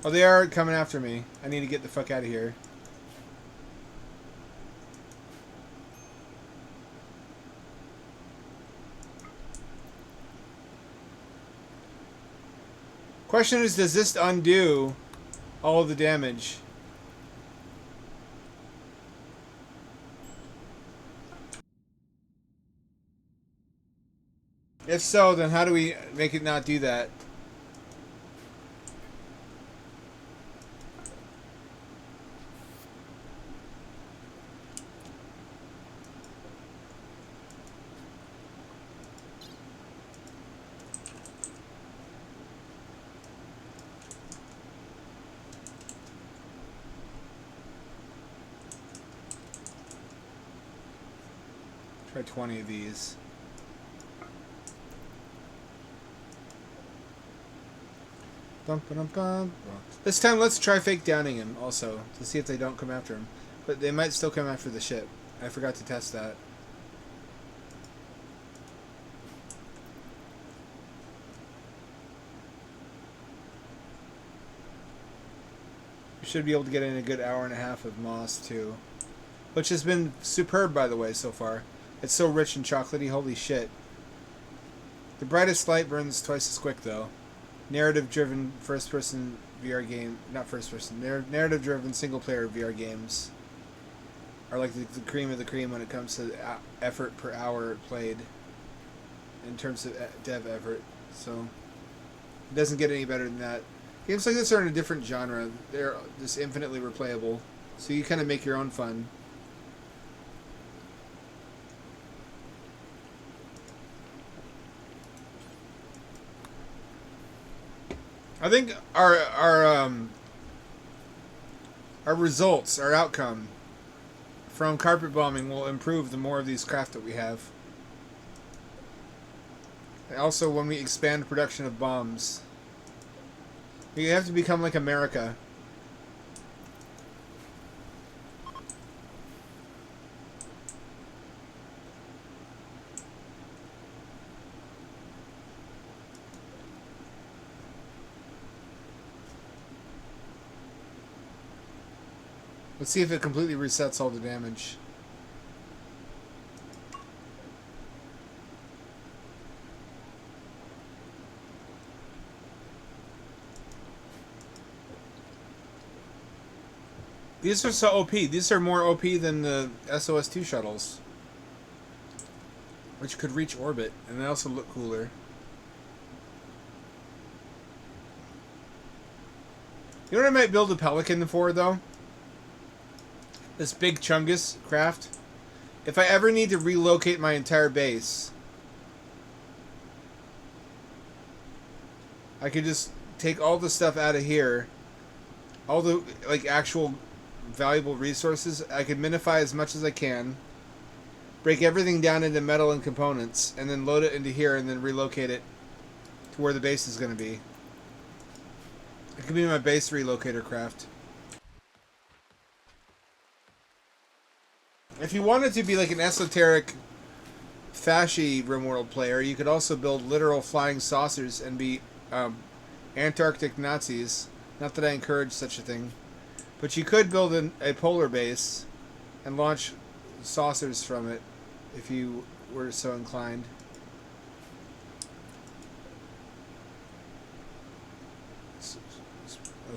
Speaker 1: Oh, they are coming after me. I need to get the fuck out of here. Question is, does this undo all of the damage? If so, then how do we make it not do that? Try 20 of these. Bum, bum, bum. This time, let's try fake downing him also to see if they don't come after him. But they might still come after the ship. I forgot to test that. We should be able to get in a good hour and a half of moss too, which has been superb, by the way, so far. It's so rich and chocolatey, holy shit. The brightest light burns twice as quick, though. Narrative-driven first-person VR game... Not first-person. Narrative-driven single-player VR games are like the cream of the cream when it comes to effort per hour played. In terms of dev effort. So, it doesn't get any better than that. Games like this are in a different genre. They're just infinitely replayable. So you kind of make your own fun. I think our results, our outcome from carpet bombing will improve the more of these craft that we have. And also, when we expand production of bombs, we have to become like America. Let's see if it completely resets all the damage. These are so OP. These are more OP than the SOS-2 shuttles, which could reach orbit, and they also look cooler. You know what I might build a Pelican for, though? This big Chungus craft. If I ever need to relocate my entire base, I could just take all the stuff out of here, all the like actual valuable resources. I could minify as much as I can, break everything down into metal and components, and then load it into here and then relocate it to where the base is going to be. It could be my base relocator craft. If you wanted to be like an esoteric, fashy Rimworld player, you could also build literal flying saucers and be Antarctic Nazis. Not that I encourage such a thing. But you could build a polar base and launch saucers from it if you were so inclined.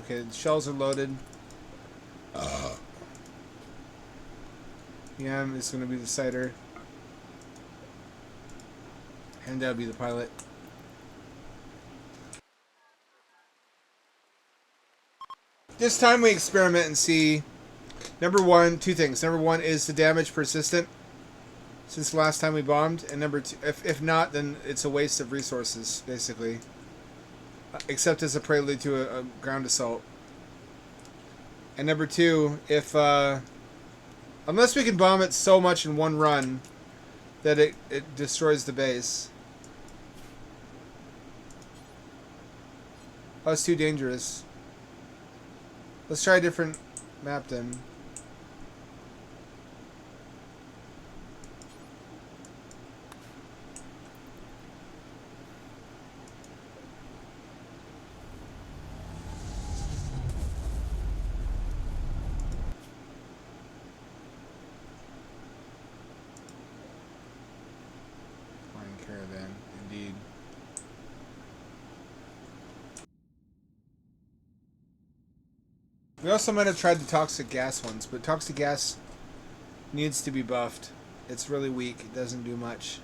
Speaker 1: Okay, the shells are loaded. Yeah, it's going to be the sighter. And that'll be the pilot. This time we experiment and see, number one, two things. Number one, is the damage persistent since the last time we bombed? And number two, if not, then it's a waste of resources, basically. Except as a prelude to a ground assault. And number two, if, unless we can bomb it so much in one run that it destroys the base. Oh, it's too dangerous. Let's try a different map then. Flying caravan, indeed. We also might have tried the toxic gas ones, but toxic gas needs to be buffed. It's really weak. It doesn't do much.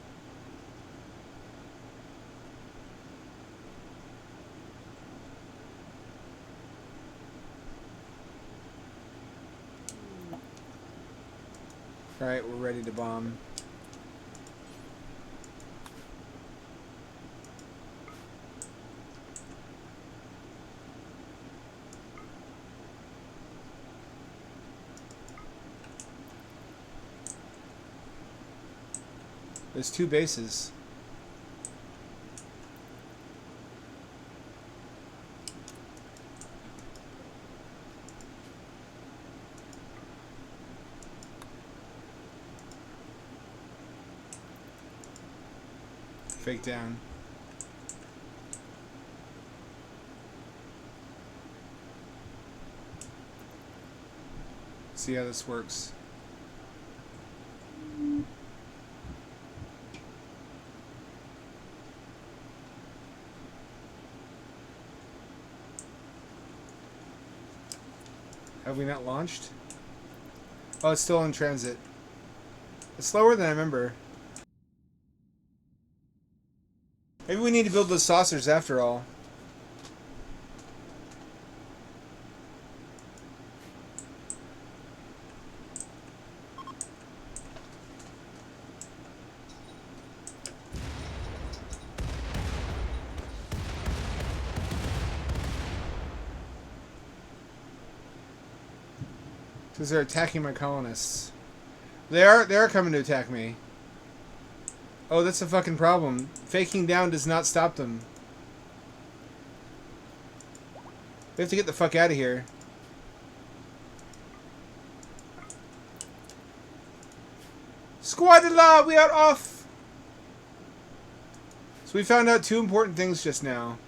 Speaker 1: Alright, we're ready to bomb. There's 2 bases. Fake down. See how this works. Have we not launched? Oh, it's still in transit. It's slower than I remember. Maybe we need to build those saucers after all. Because they're attacking my colonists. They are coming to attack me. Oh, that's a fucking problem. Faking down does not stop them. We have to get the fuck out of here. Squadala, we are off! So we found out 2 important things just now.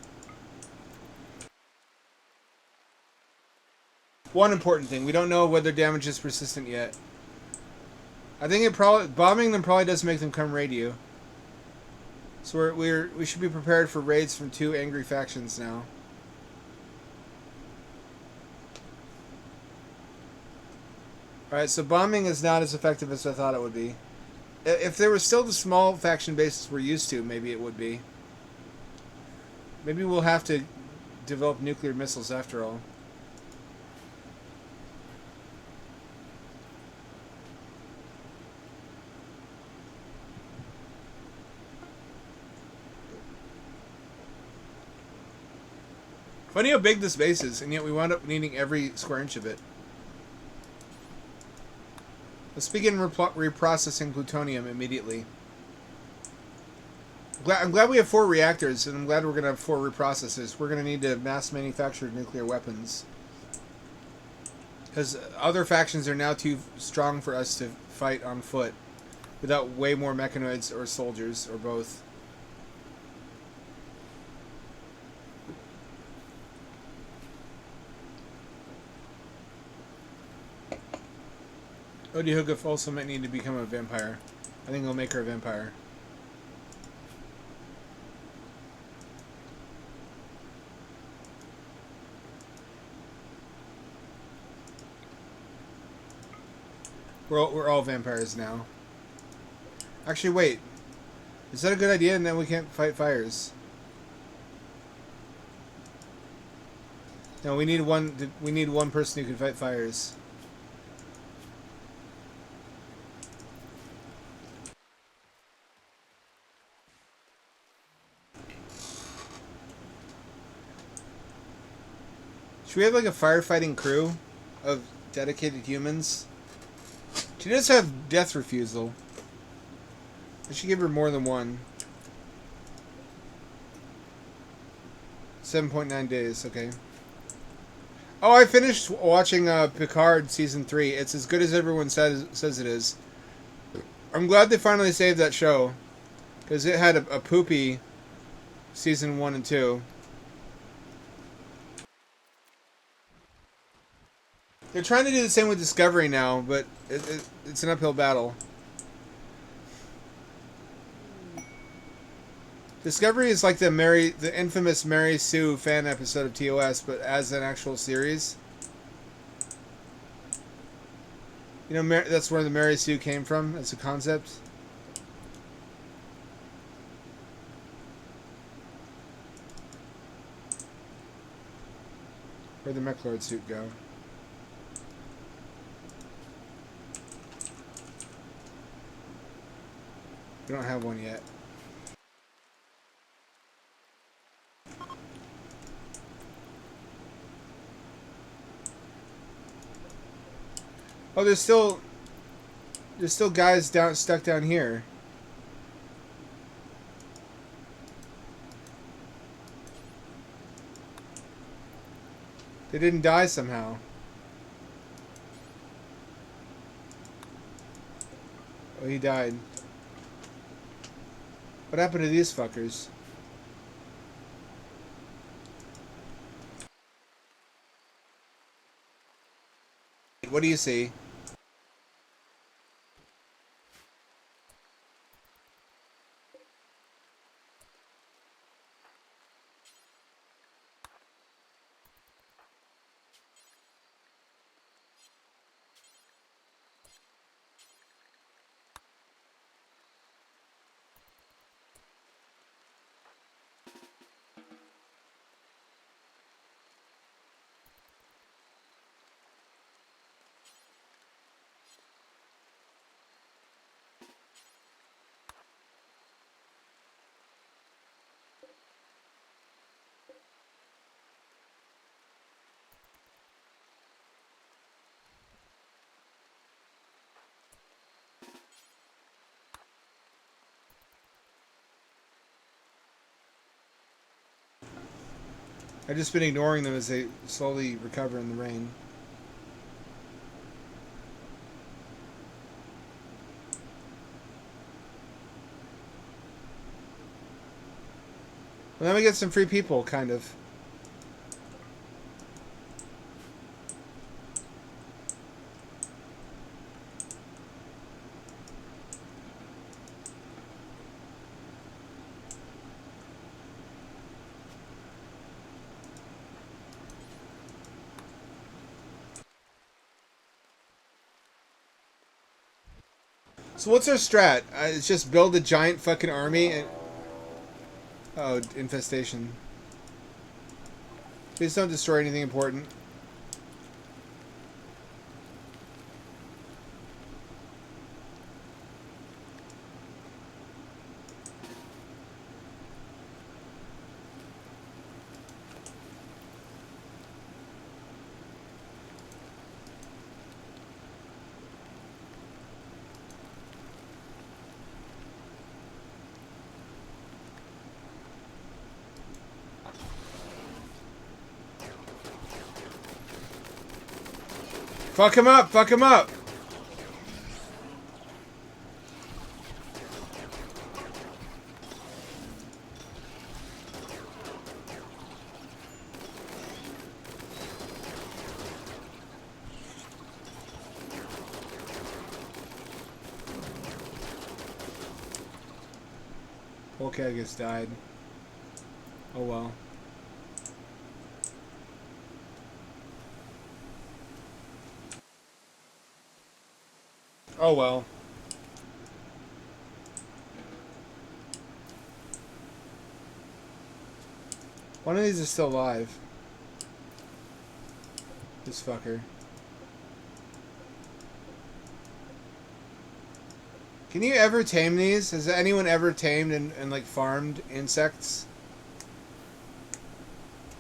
Speaker 1: One important thing, we don't know whether damage is persistent yet. I think bombing them probably does make them come raid you. So we should be prepared for raids from 2 angry factions now. Alright, so bombing is not as effective as I thought it would be. If there were still the small faction bases we're used to, maybe it would be. Maybe we'll have to develop nuclear missiles after all. Funny how big this base is, and yet we wound up needing every square inch of it. Let's begin reprocessing plutonium immediately. I'm glad we have 4 reactors, and I'm glad we're going to have 4 reprocessors. We're going to need to mass manufacture nuclear weapons. Because other factions are now too strong for us to fight on foot without way more mechanoids or soldiers, or both. Odihugaf also might need to become a vampire. I think they'll make her a vampire. We're all vampires now. Actually, wait. Is that a good idea? And then we can't fight fires. No, we need one person who can fight fires. Should we have like a firefighting crew of dedicated humans? She does have death refusal. I should give her more than one. 7.9 days, okay. Oh, I finished watching Picard Season 3. It's as good as everyone says it is. I'm glad they finally saved that show. Because it had a poopy Season 1 and 2. They're trying to do the same with Discovery now, but it's an uphill battle. Discovery is like the infamous Mary Sue fan episode of TOS, but as an actual series. You know, that's where the Mary Sue came from. It's a concept. Where'd the Mechlord suit go? We don't have one yet. Oh, there's still guys stuck down here. They didn't die somehow. Oh, he died. What happened to these fuckers? What do you see? I've just been ignoring them as they slowly recover in the rain. Well, then we get some free people, kind of. So what's our strat? It's just build a giant fucking army and... Oh, infestation. Please don't destroy anything important. Fuck him up! Fuck him up! Okay, I guess died. Oh well. Oh well. One of these is still alive. This fucker. Can you ever tame these? Has anyone ever tamed and like farmed insects?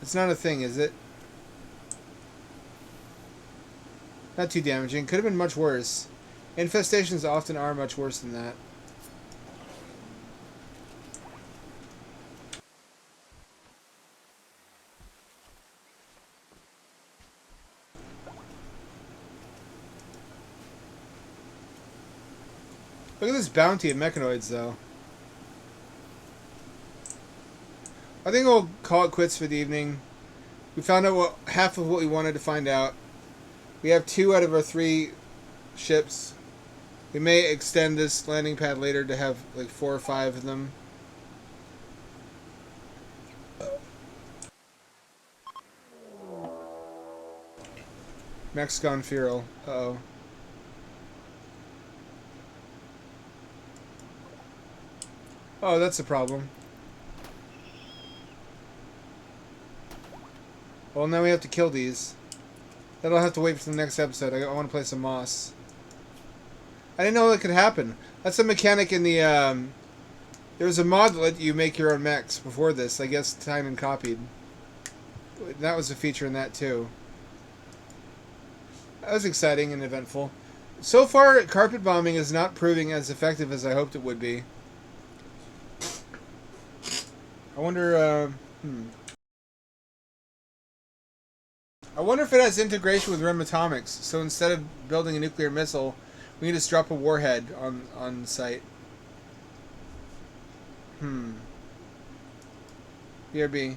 Speaker 1: It's not a thing, is it? Not too damaging. Could have been much worse. Infestations often are much worse than that. Look at this bounty of mechanoids, though. I think we'll call it quits for the evening. We found out half of what we wanted to find out. We have 2 out of our 3 ships. We may extend this landing pad later to have like 4 or 5 of them. Mexicon Feral. Uh-oh. Oh, that's a problem. Well, now we have to kill these. That'll have to wait for the next episode. I want to play some Moss. I didn't know that could happen. That's a mechanic in the, there was a mod that let you make your own mechs before this. I guess Tynan copied. That was a feature in that, too. That was exciting and eventful. So far, carpet bombing is not proving as effective as I hoped it would be. I wonder, I wonder if it has integration with Rim Atomics. So instead of building a nuclear missile, we can just drop a warhead on site. BRB.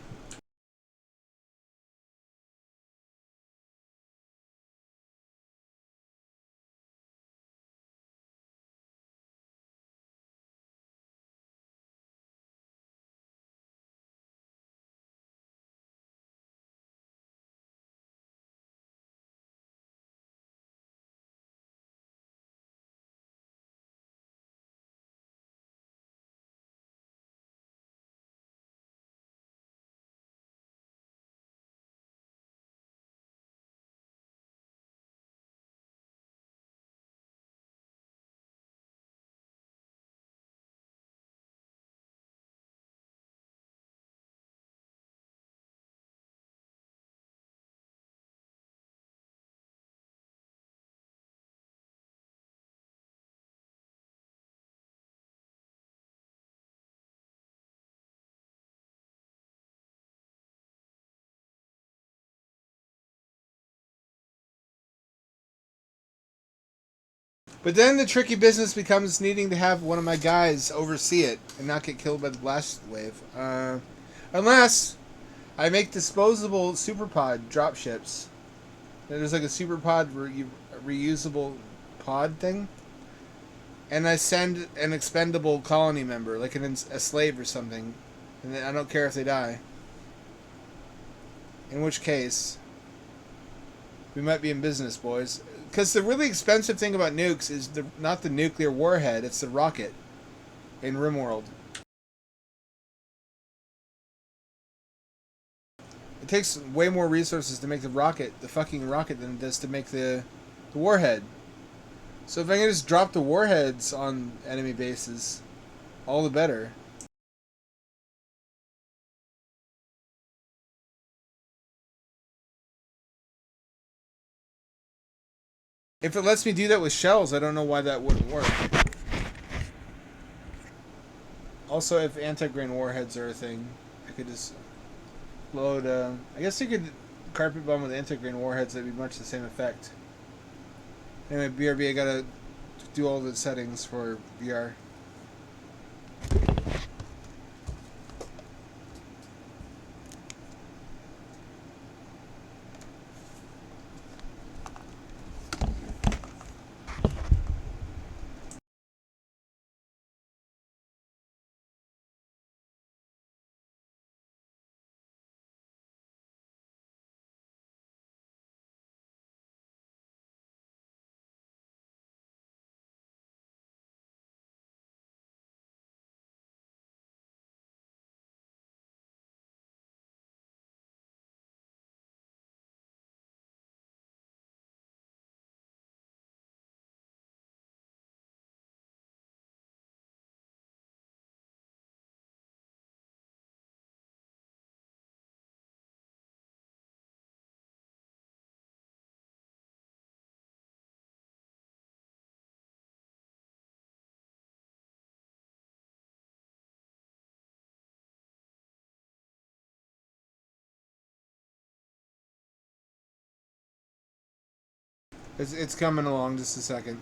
Speaker 1: But then the tricky business becomes needing to have one of my guys oversee it and not get killed by the blast wave. Unless I make disposable superpod dropships. There's like a superpod reusable pod thing. And I send an expendable colony member, like a slave or something. And I don't care if they die. In which case, we might be in business, boys. Because the really expensive thing about nukes is not the nuclear warhead, it's the rocket in Rimworld. It takes way more resources to make the fucking rocket, than it does to make the warhead. So if I can just drop the warheads on enemy bases, all the better. If it lets me do that with shells, I don't know why that wouldn't work. Also, if anti-grain warheads are a thing, I could just load. I guess you could carpet bomb with anti-grain warheads. That'd be much the same effect. Anyway, BRB, I gotta do all the settings for VR. It's coming along. Just a second.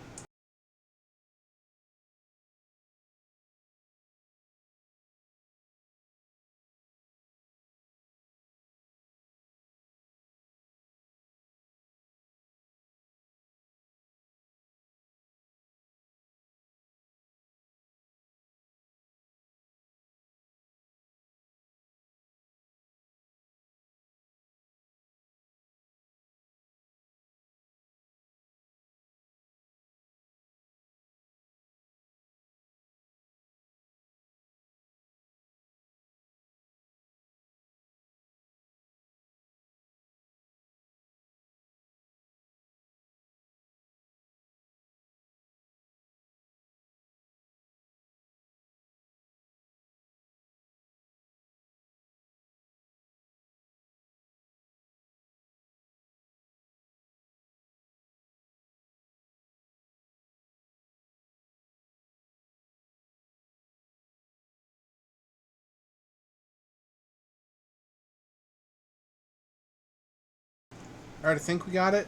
Speaker 1: Alright, I think we got it.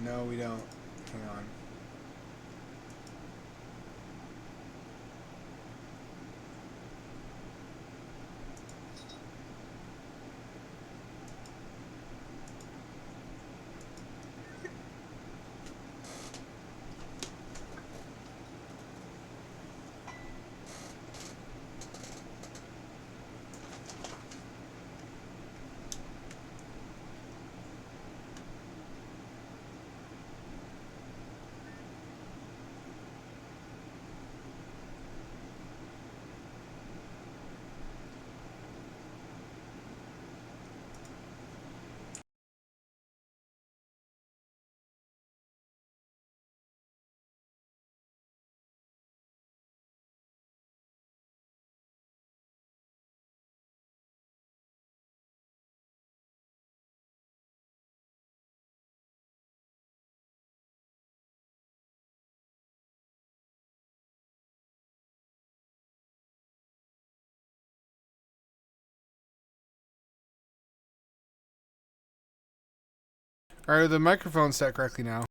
Speaker 1: No, we don't. Hang on. Are the microphones set correctly now?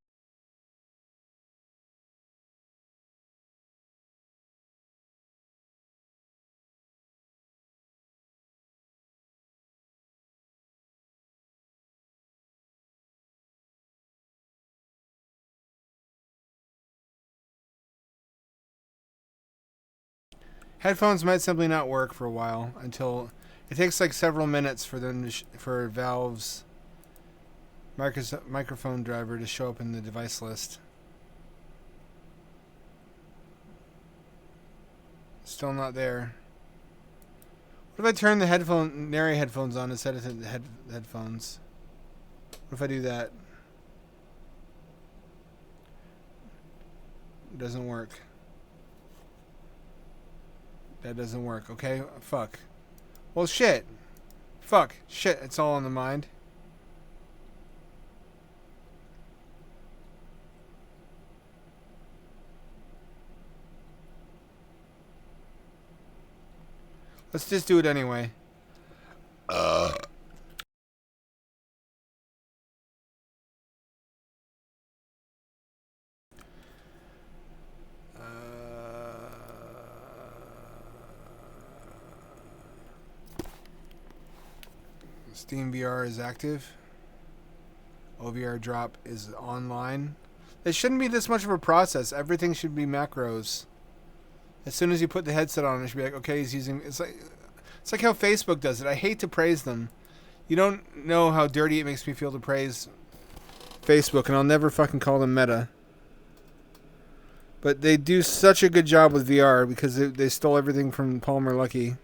Speaker 1: Headphones might simply not work for a while until it takes like several minutes for them to for Valve's microphone driver to show up in the device list. Still not there. What if I turn the Nary headphones on instead of the headphones? What if I do that? It doesn't work. That doesn't work. Okay, fuck. Well, shit. Fuck. Shit. It's all on the mind. Let's just do it anyway. Steam VR is active. OVR drop is online. It shouldn't be this much of a process. Everything should be macros. As soon as you put the headset on, it should be like, okay, he's using. It's like how Facebook does it. I hate to praise them. You don't know how dirty it makes me feel to praise Facebook, and I'll never fucking call them Meta. But they do such a good job with VR because they stole everything from Palmer Luckey.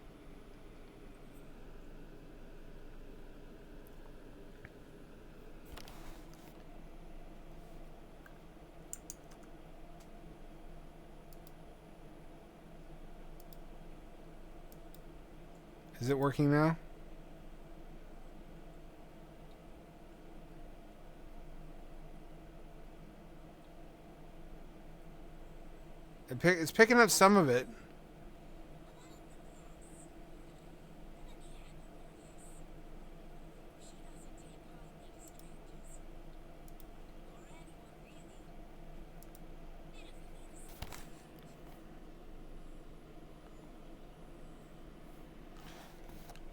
Speaker 1: Is it working now? It's picking up some of it.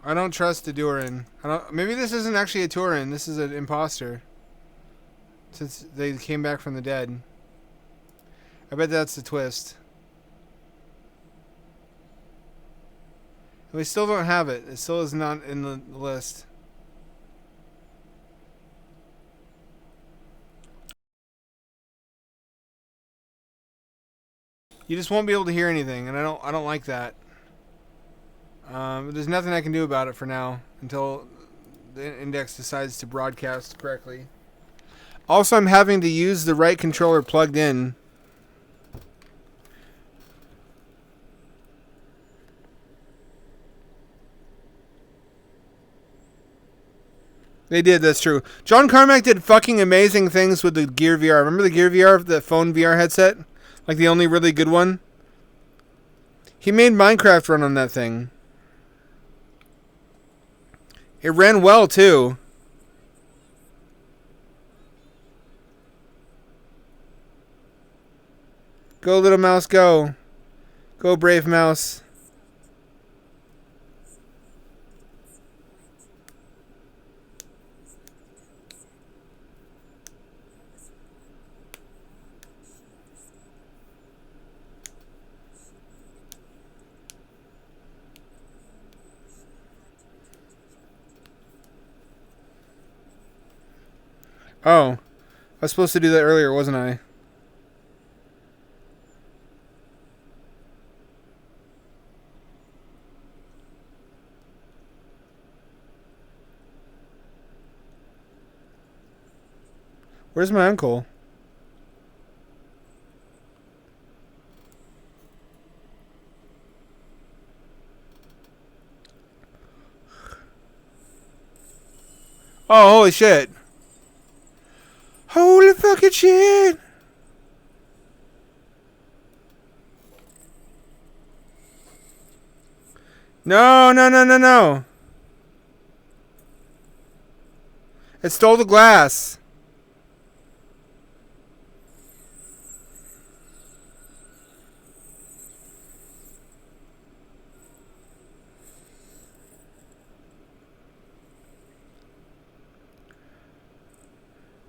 Speaker 1: I don't trust the Durin. Maybe this isn't actually a Turin. This is an imposter. Since they came back from the dead. I bet that's the twist. We still don't have it. It still is not in the list. You just won't be able to hear anything, and I don't like that. There's nothing I can do about it for now until the index decides to broadcast correctly. Also, I'm having to use the right controller plugged in. They did, that's true. John Carmack did fucking amazing things with the Gear VR. Remember the Gear VR, the phone VR headset? Like the only really good one? He made Minecraft run on that thing. It ran well, too. Go, little mouse, go. Go, brave mouse. Oh. I was supposed to do that earlier, wasn't I? Where's my uncle? Oh, holy shit. Holy fucking shit. No, no, no, no, no. It stole the glass.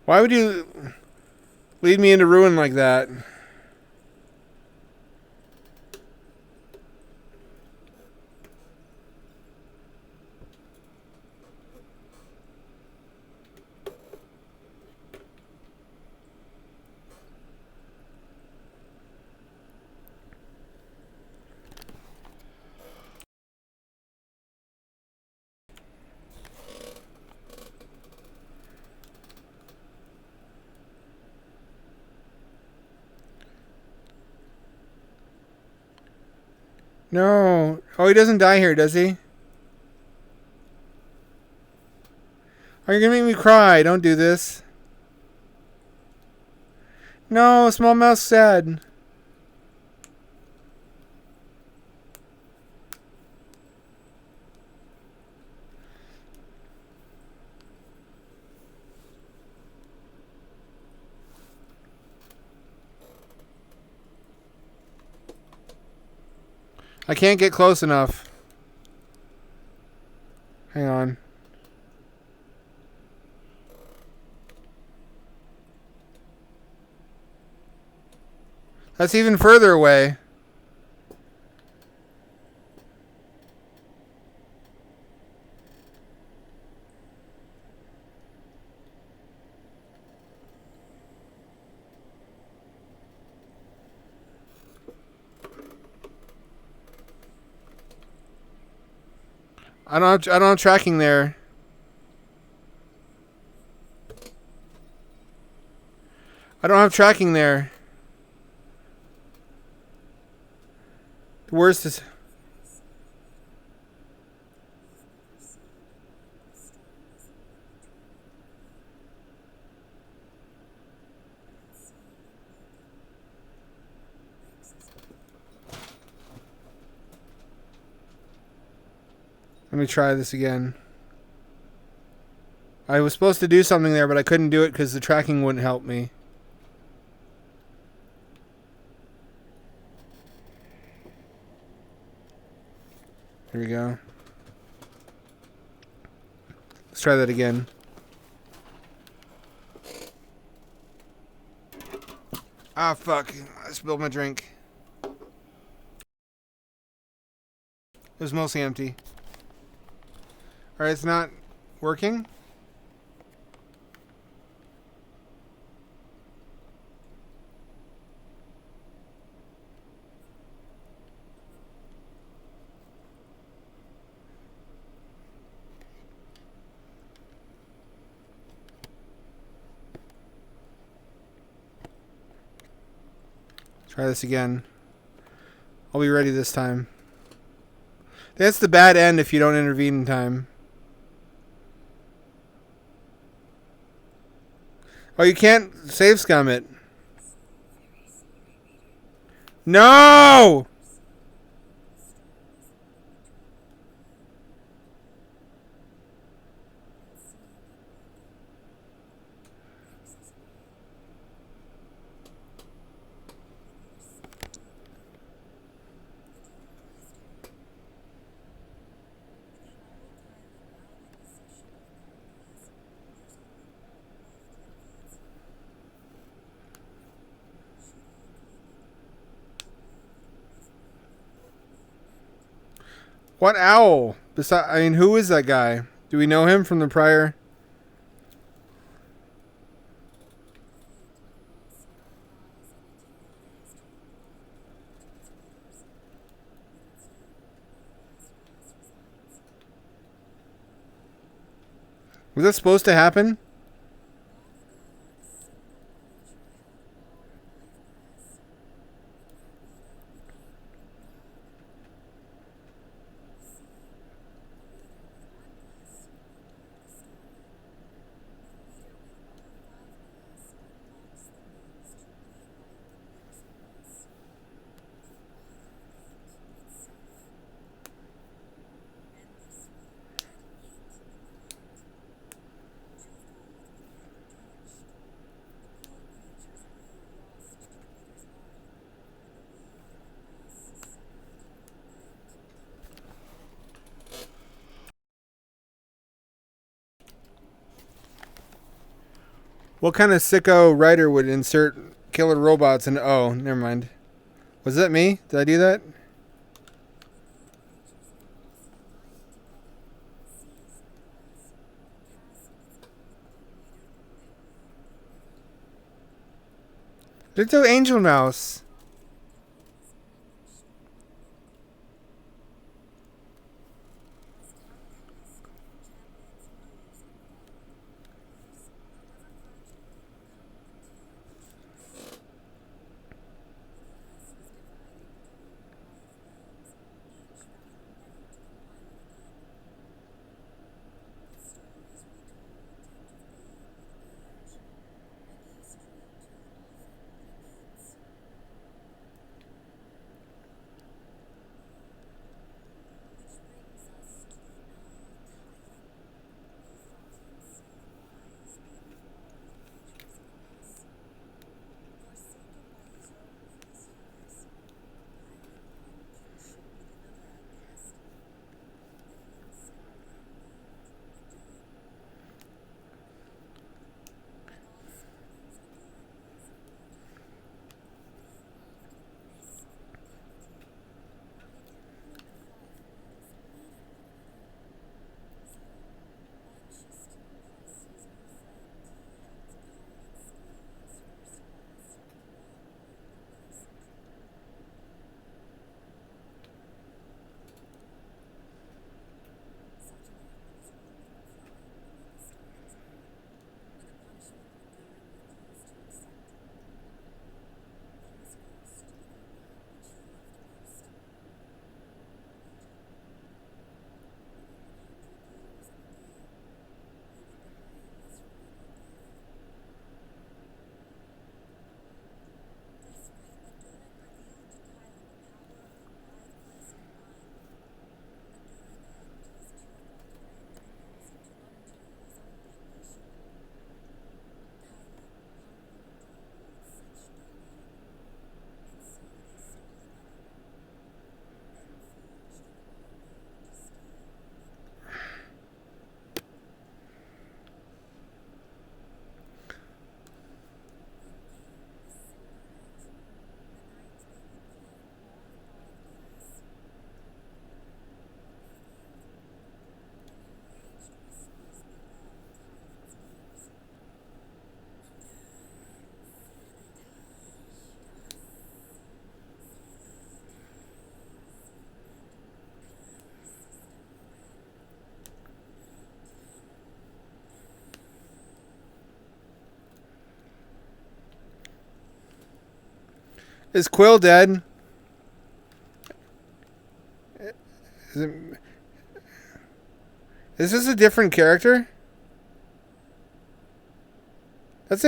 Speaker 1: Why would you lead me into ruin like that? No. Oh, he doesn't die here, does he? Oh, you're gonna make me cry. Don't do this. No, small mouse sad. I can't get close enough. Hang on. That's even further away. I don't have tracking there. I don't have tracking there. The worst is... Let me try this again. I was supposed to do something there, but I couldn't do it because the tracking wouldn't help me. Here we go. Let's try that again. Ah, fuck. I spilled my drink. It was mostly empty. Alright, it's not working? Try this again. I'll be ready this time. That's the bad end if you don't intervene in time. Oh, you can't save scum it. No! What owl? I mean, who is that guy? Do we know him from the prior? Was that supposed to happen? What kind of sicko writer would insert killer robots and oh, never mind. Was that me? Did I do that? Little angel mouse. Is Quill dead? Is, it, is this a different character? That's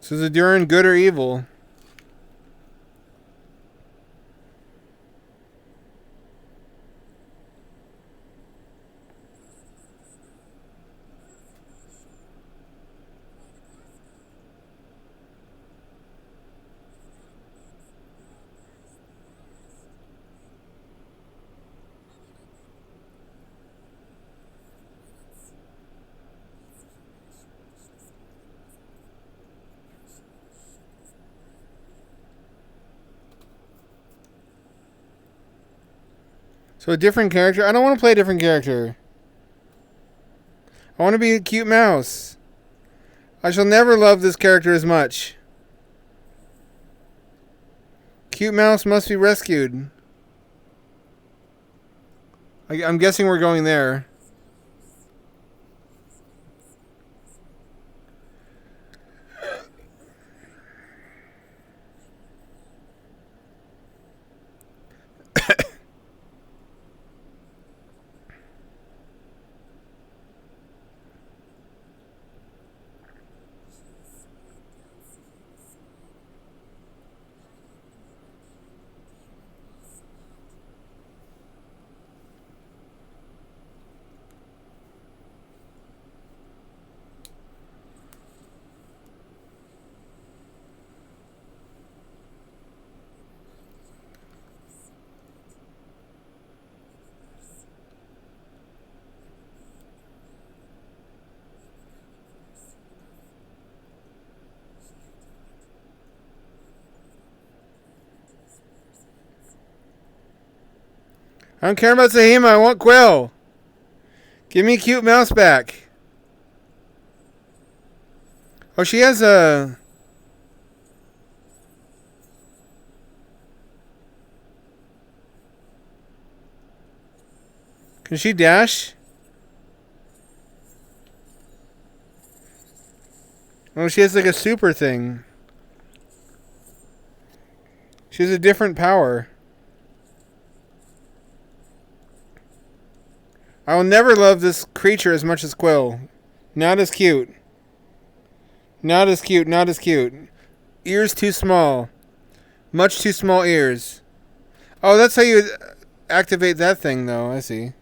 Speaker 1: So is Durin good or evil? So a different character? I don't want to play a different character. I want to be a cute mouse. I shall never love this character as much. Cute mouse must be rescued. I'm guessing we're going there. I don't care about Zahima. I want Quill. Give me cute mouse back. Oh, she has a... Can she dash? Oh, she has like a super thing. She has a different power. I will never love this creature as much as Quill. Not as cute. Not as cute. Not as cute. Ears too small. Much too small ears. Oh, that's how you activate that thing, though. I see.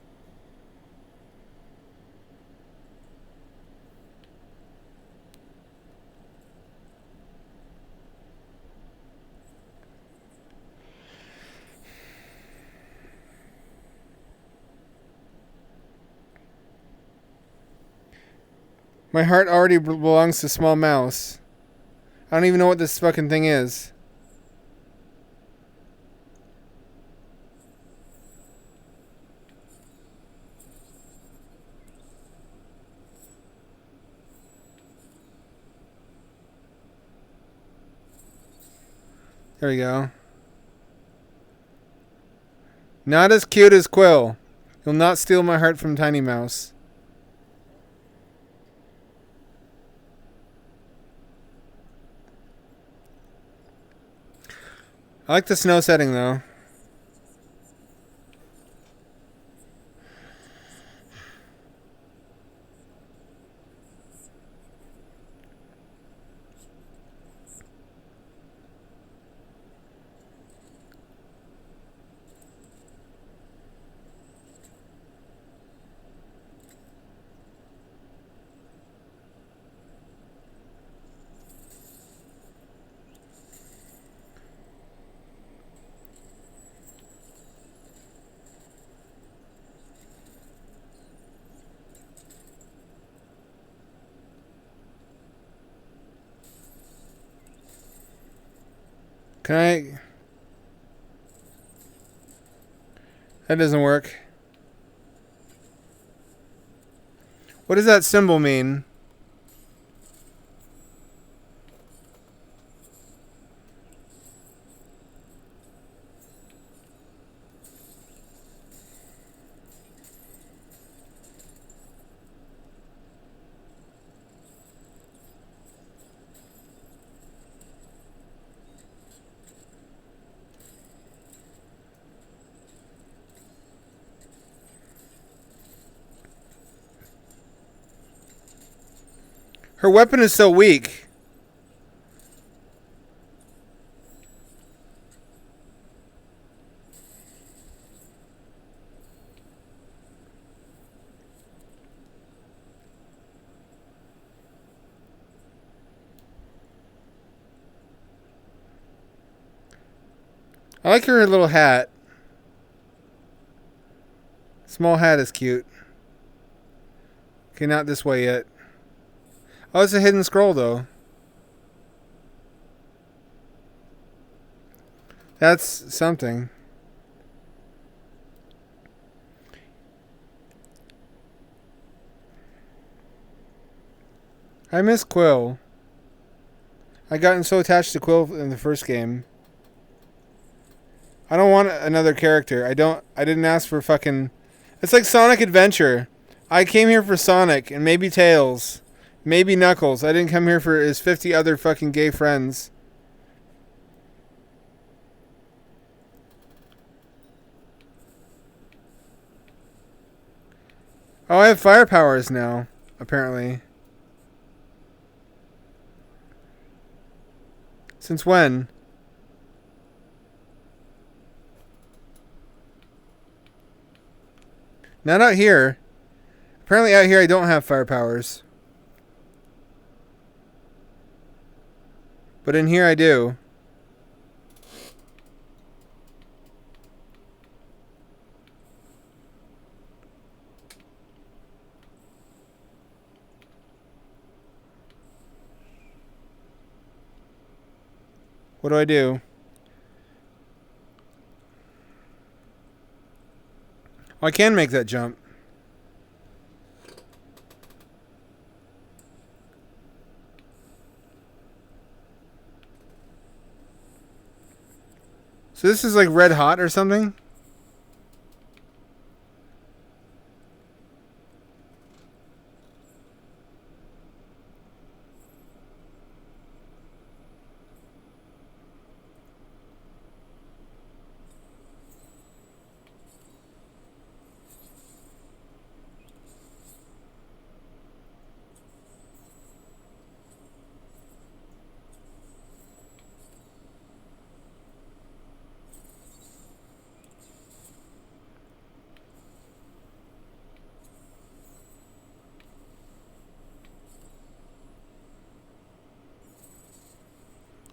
Speaker 1: My heart already belongs to Small Mouse. I don't even know what this fucking thing is. There we go. Not as cute as Quill. You'll not steal my heart from Tiny Mouse. I like the snow setting, though. Can I... That doesn't work. What does that symbol mean? Her weapon is so weak. I like her little hat. Small hat is cute. Okay, not this way yet. Oh, it's a hidden scroll, though. That's something. I miss Quill. I gotten so attached to Quill in the first game. I don't want another character. I didn't ask for fucking... It's like Sonic Adventure. I came here for Sonic and maybe Tails. Maybe Knuckles. I didn't come here for his 50 other fucking gay friends. Oh, I have fire powers now, apparently. Since when? Not out here. Apparently out here I don't have fire powers. But in here I do. What do I do? Oh, I can make that jump. So this is like red hot or something?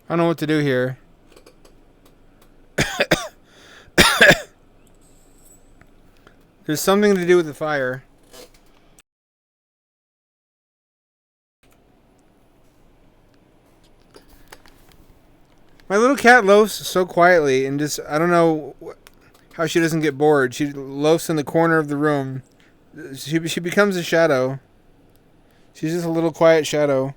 Speaker 1: I don't know what to do here. There's something to do with the fire. My little cat loafs so quietly and just, I don't know how she doesn't get bored. She loafs in the corner of the room. She becomes a shadow. She's just a little quiet shadow.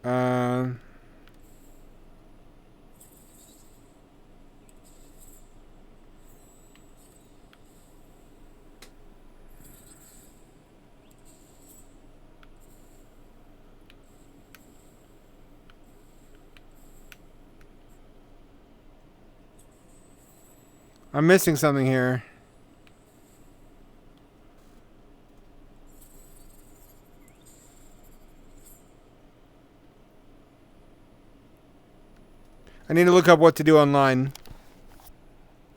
Speaker 1: Um... I'm missing something here. I need to look up what to do online.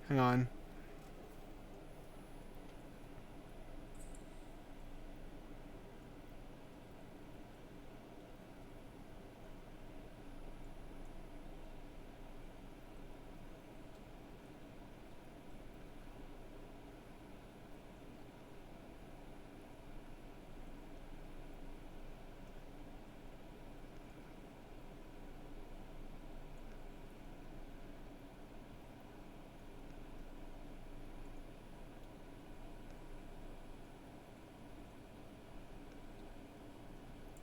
Speaker 1: Hang on.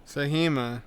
Speaker 1: Sahima.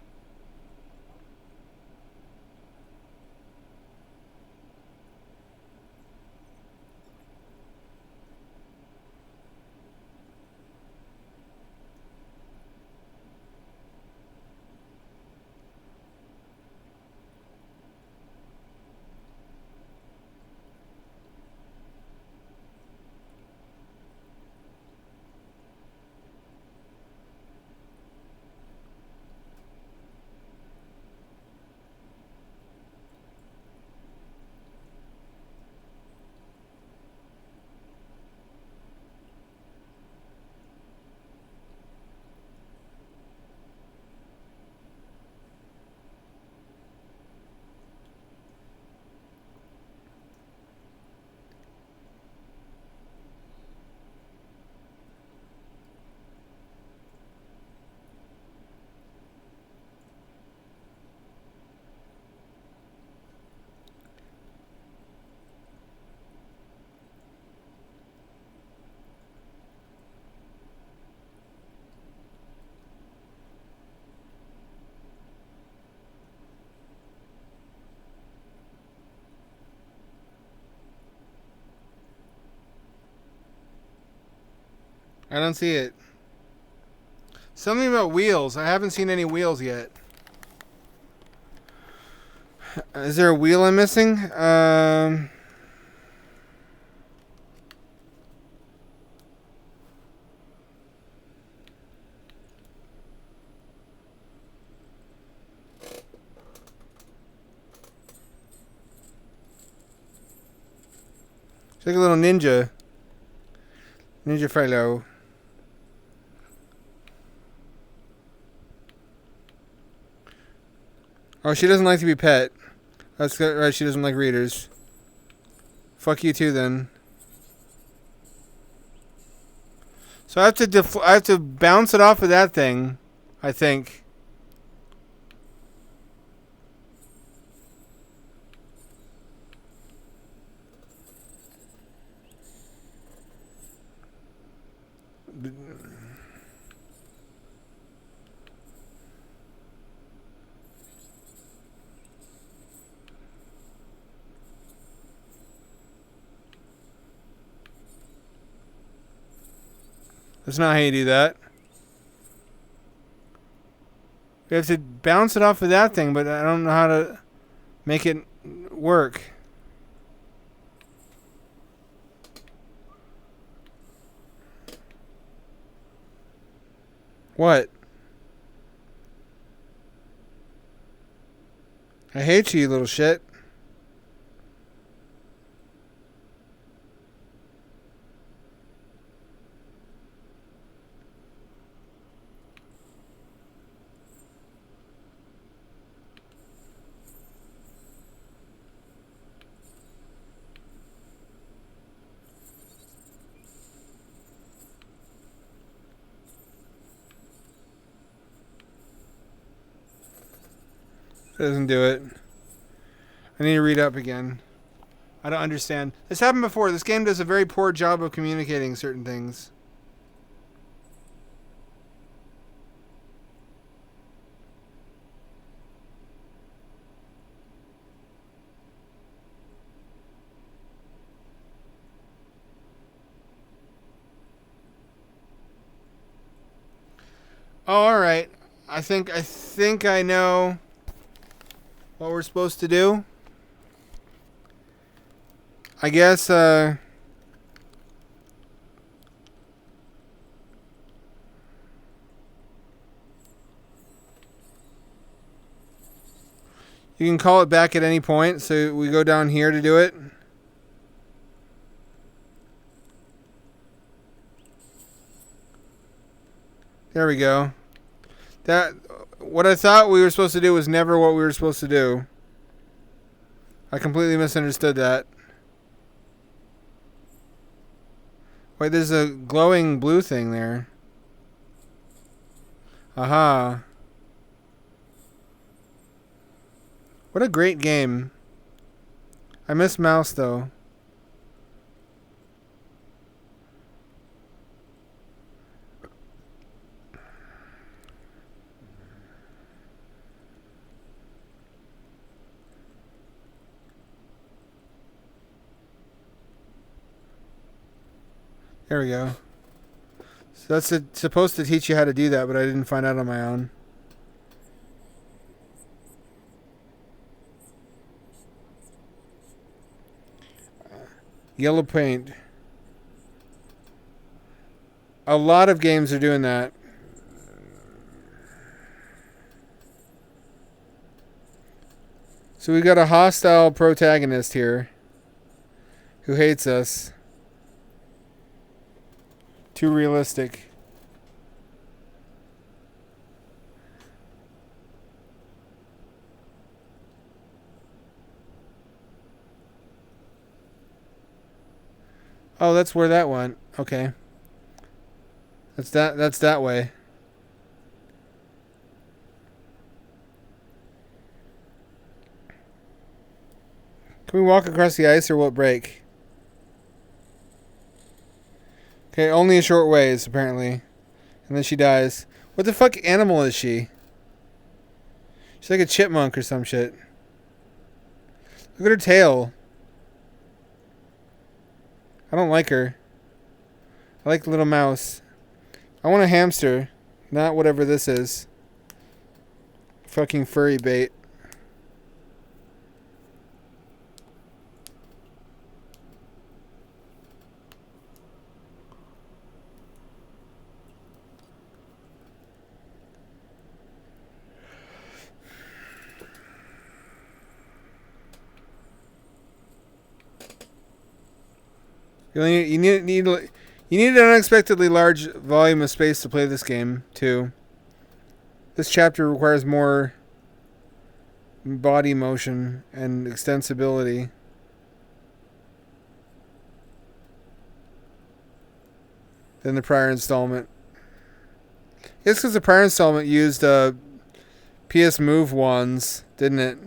Speaker 1: I don't see it. Something about wheels. I haven't seen any wheels yet. Is there a wheel I'm missing? It's like a little ninja. Ninja fellow. Oh, she doesn't like to be pet. That's right, she doesn't like readers. Fuck you too, then. So I have to bounce it off of that thing, I think. That's not how you do that. We have to bounce it off of that thing, but I don't know how to make it work. What? I hate you, you little shit. It doesn't do it. I need to read up again. I don't understand. This happened before. This game does a very poor job of communicating certain things. Oh, all right. I think I know what we're supposed to do. I guess you can call it back at any point, so we go down here to do it. There we go. That what I thought we were supposed to do was never what we were supposed to do. I completely misunderstood that. Wait, there's a glowing blue thing there. Aha. What a great game. I miss mouse though. There we go. So that's supposed to teach you how to do that, but I didn't find out on my own. Yellow paint. A lot of games are doing that. So we got a hostile protagonist here who hates us. Too realistic. Oh, that's where that went. Okay. That's that way. Can we walk across the ice or will it break? Okay, only a short ways, apparently. And then she dies. What the fuck animal is she? She's like a chipmunk or some shit. Look at her tail. I don't like her. I like the little mouse. I want a hamster, not whatever this is. Fucking furry bait. You need an unexpectedly large volume of space to play this game, too. This chapter requires more body motion and extensibility than the prior installment. It's because the prior installment used PS Move wands, didn't it?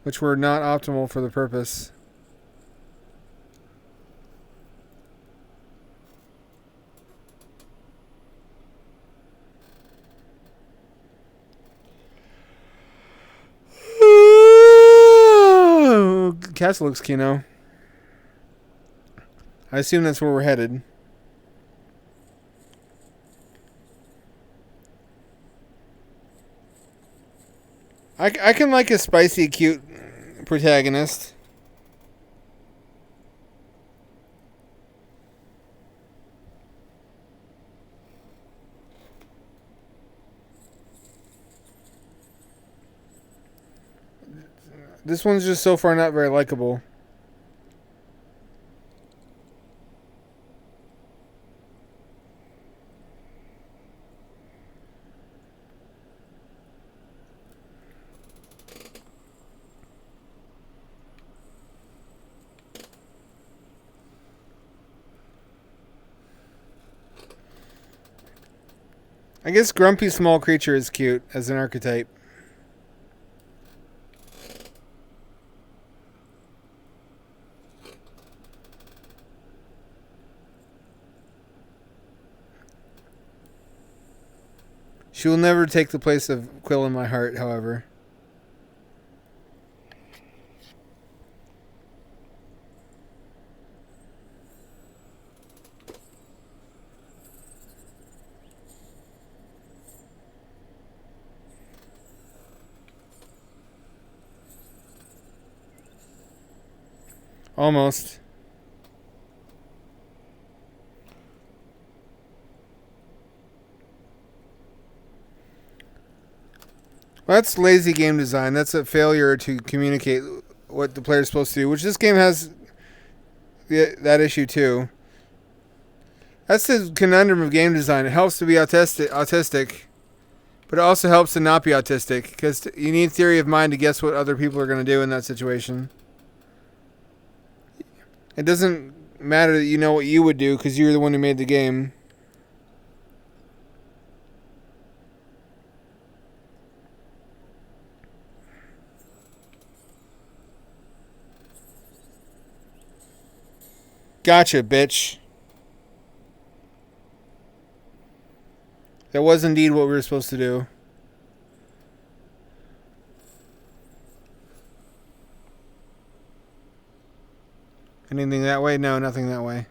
Speaker 1: Which were not optimal for the purpose. Castle looks Kino. I assume that's where we're headed. I can like a spicy, cute protagonist. This one's just so far not very likable. I guess grumpy small creature is cute as an archetype. She will never take the place of Quill in my heart, however. Almost. Well, that's lazy game design. That's a failure to communicate what the player's supposed to do, which this game has that issue too. That's the conundrum of game design. It helps to be autistic, but it also helps to not be autistic, because you need theory of mind to guess what other people are going to do in that situation. It doesn't matter that you know what you would do, because you're the one who made the game. Gotcha, bitch. That was indeed what we were supposed to do. Anything that way? No, nothing that way.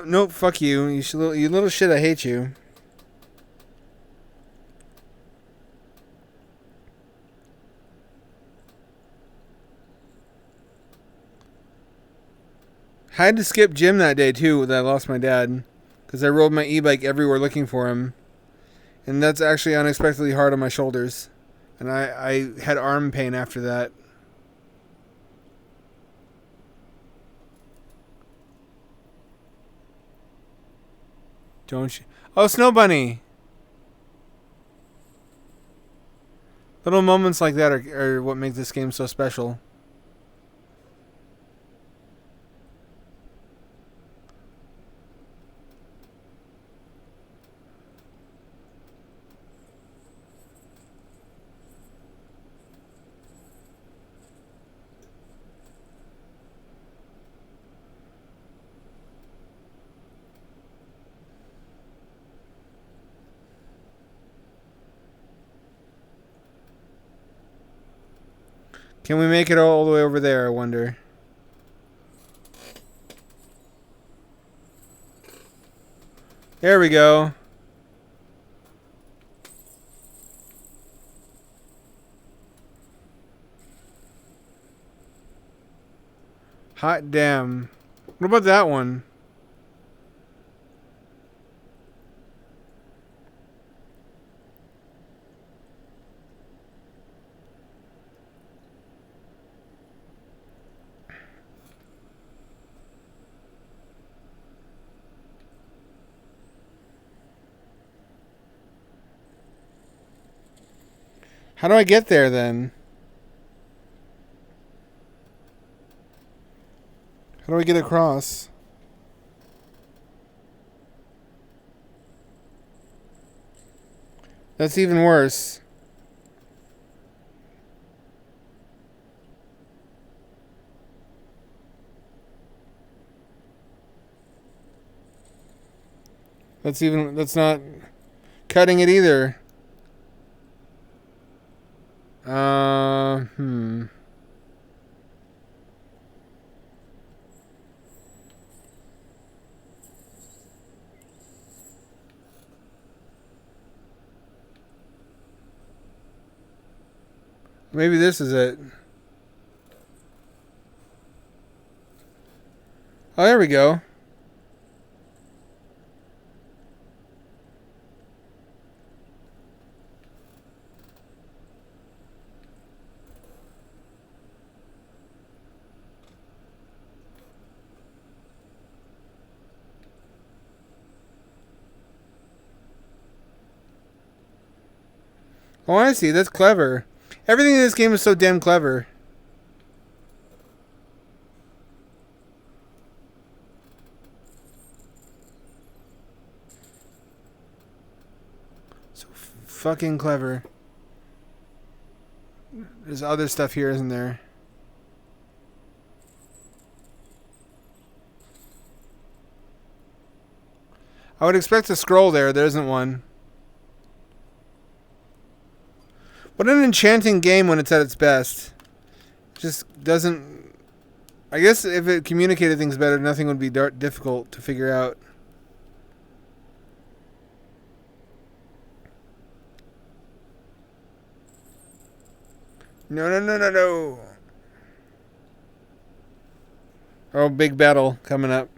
Speaker 1: Nope, fuck you. You little shit, I hate you. I had to skip gym that day too when I lost my dad, because I rode my e-bike everywhere looking for him, and that's actually unexpectedly hard on my shoulders, and I had arm pain after that. Don't you? Oh, Snow Bunny! Little moments like that are what make this game so special. Can we make it all the way over there, I wonder? There we go. Hot damn. What about that one? How do I get there then? How do I get across? That's even worse. That's not cutting it either. Hmm. Maybe this is it. Oh, there we go. Oh, I see. That's clever. Everything in this game is so damn clever. So fucking clever. There's other stuff here, isn't there? I would expect a scroll there. There isn't one. What an enchanting game when it's at its best. Just doesn't... I guess if it communicated things better, nothing would be difficult to figure out. No, no, no, no, no. Oh, big battle coming up.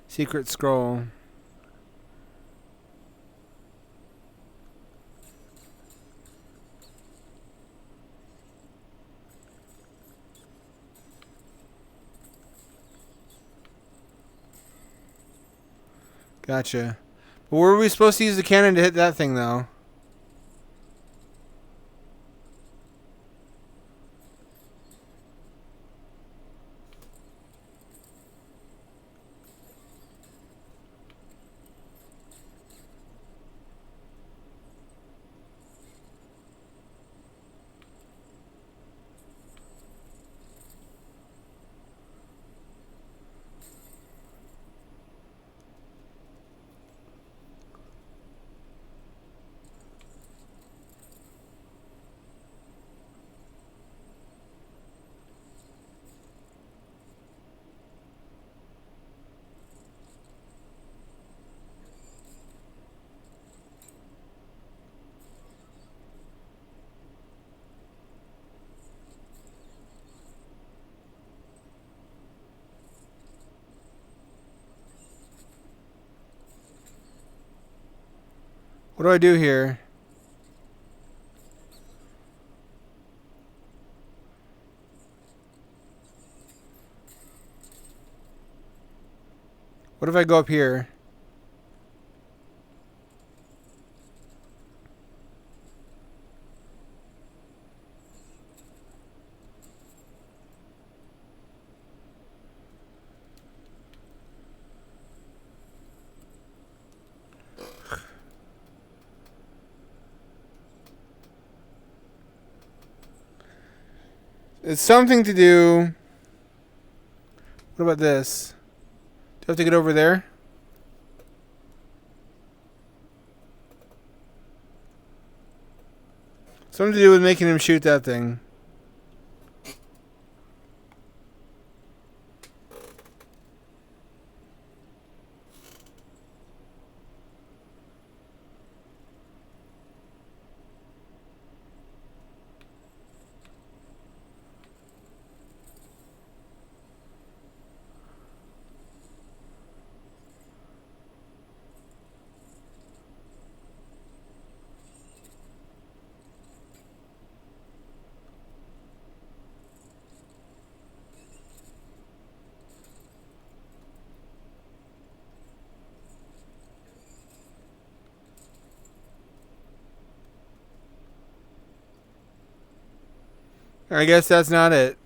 Speaker 1: Secret scroll. Gotcha. But where were we supposed to use the cannon to hit that thing, though? What do I do here? What if I go up here? It's something to do. What about this? Do I have to get over there? Something to do with making him shoot that thing. I guess that's not it.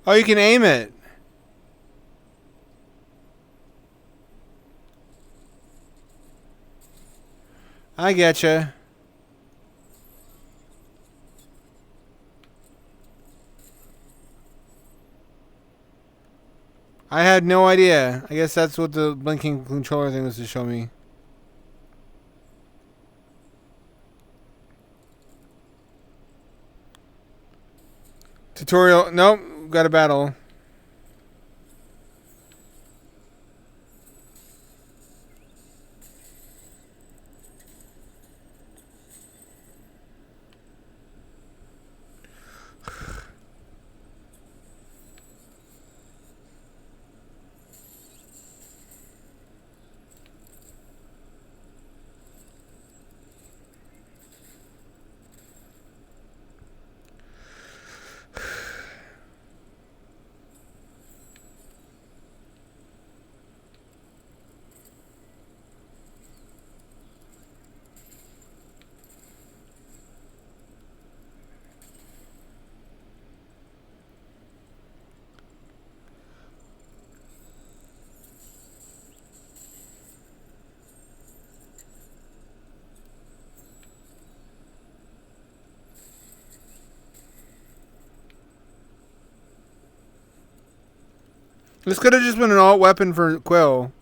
Speaker 1: Oh, you can aim it. I getcha. I had no idea. I guess that's what the blinking controller thing was to show me. Tutorial. Nope. Got a battle. This could have just been an alt weapon for Quill.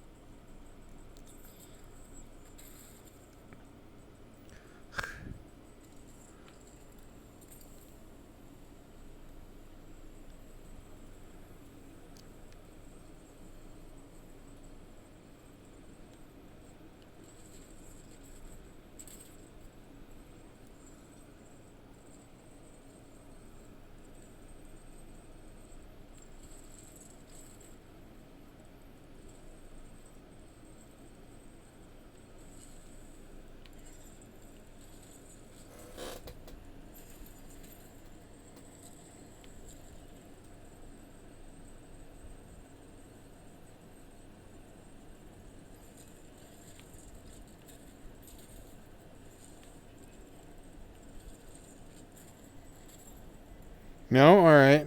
Speaker 1: No? Alright.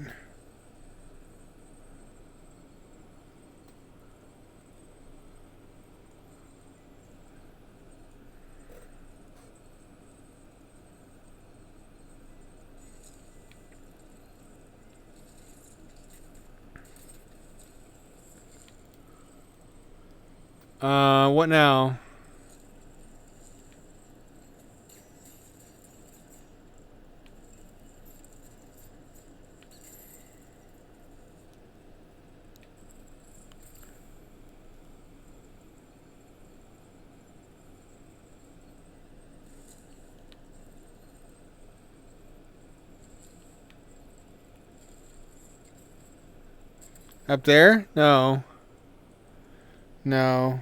Speaker 1: What now? Up there? No. No.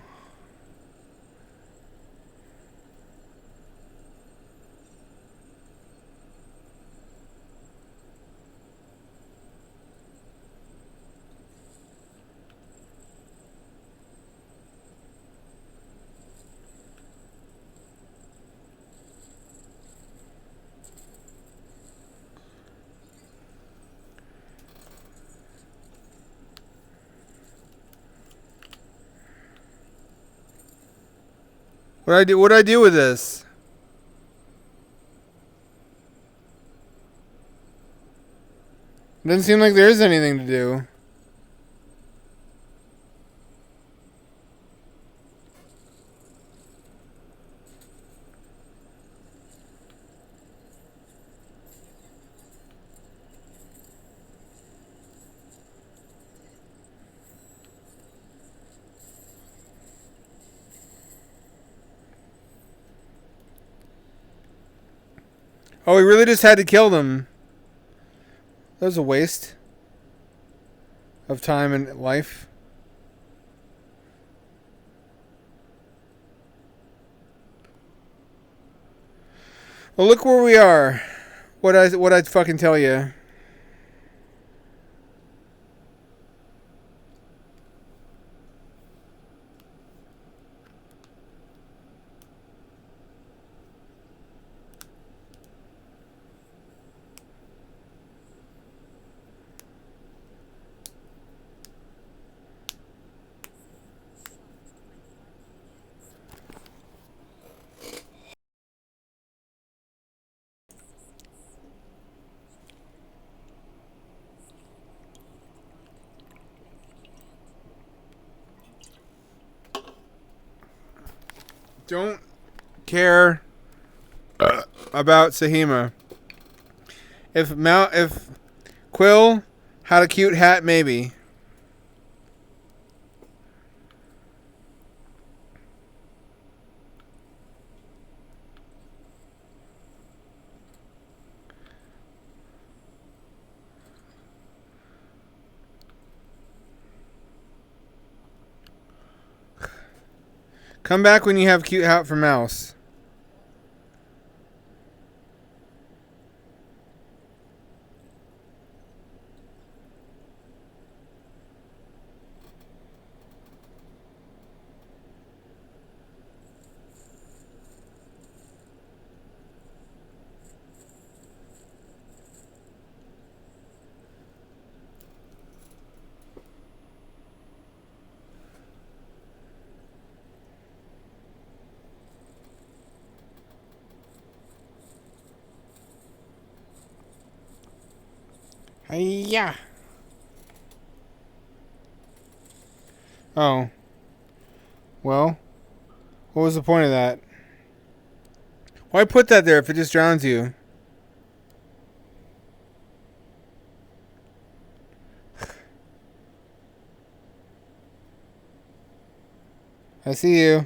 Speaker 1: What do I do? What do I do with this? Doesn't seem like there is anything to do. Oh, we really just had to kill them. That was a waste of time and life. Well, look where we are. What I fucking tell you. Don't care about Sahima. If Quill had a cute hat, maybe. Come back when you have cute hat for Mouse. Hiya. Oh. Well, what was the point of that? Why put that there if it just drowns you? I see you.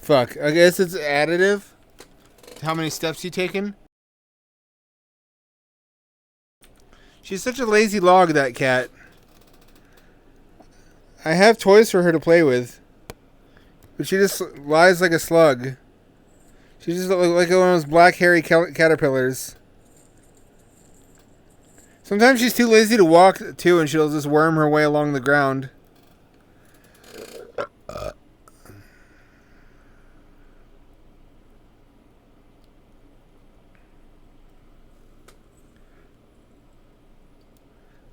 Speaker 1: Fuck. I guess it's additive. How many steps you taken? She's such a lazy log, that cat. I have toys for her to play with, but she just lies like a slug. She's just like one of those black hairy caterpillars. Sometimes she's too lazy to walk too, and she'll just worm her way along the ground.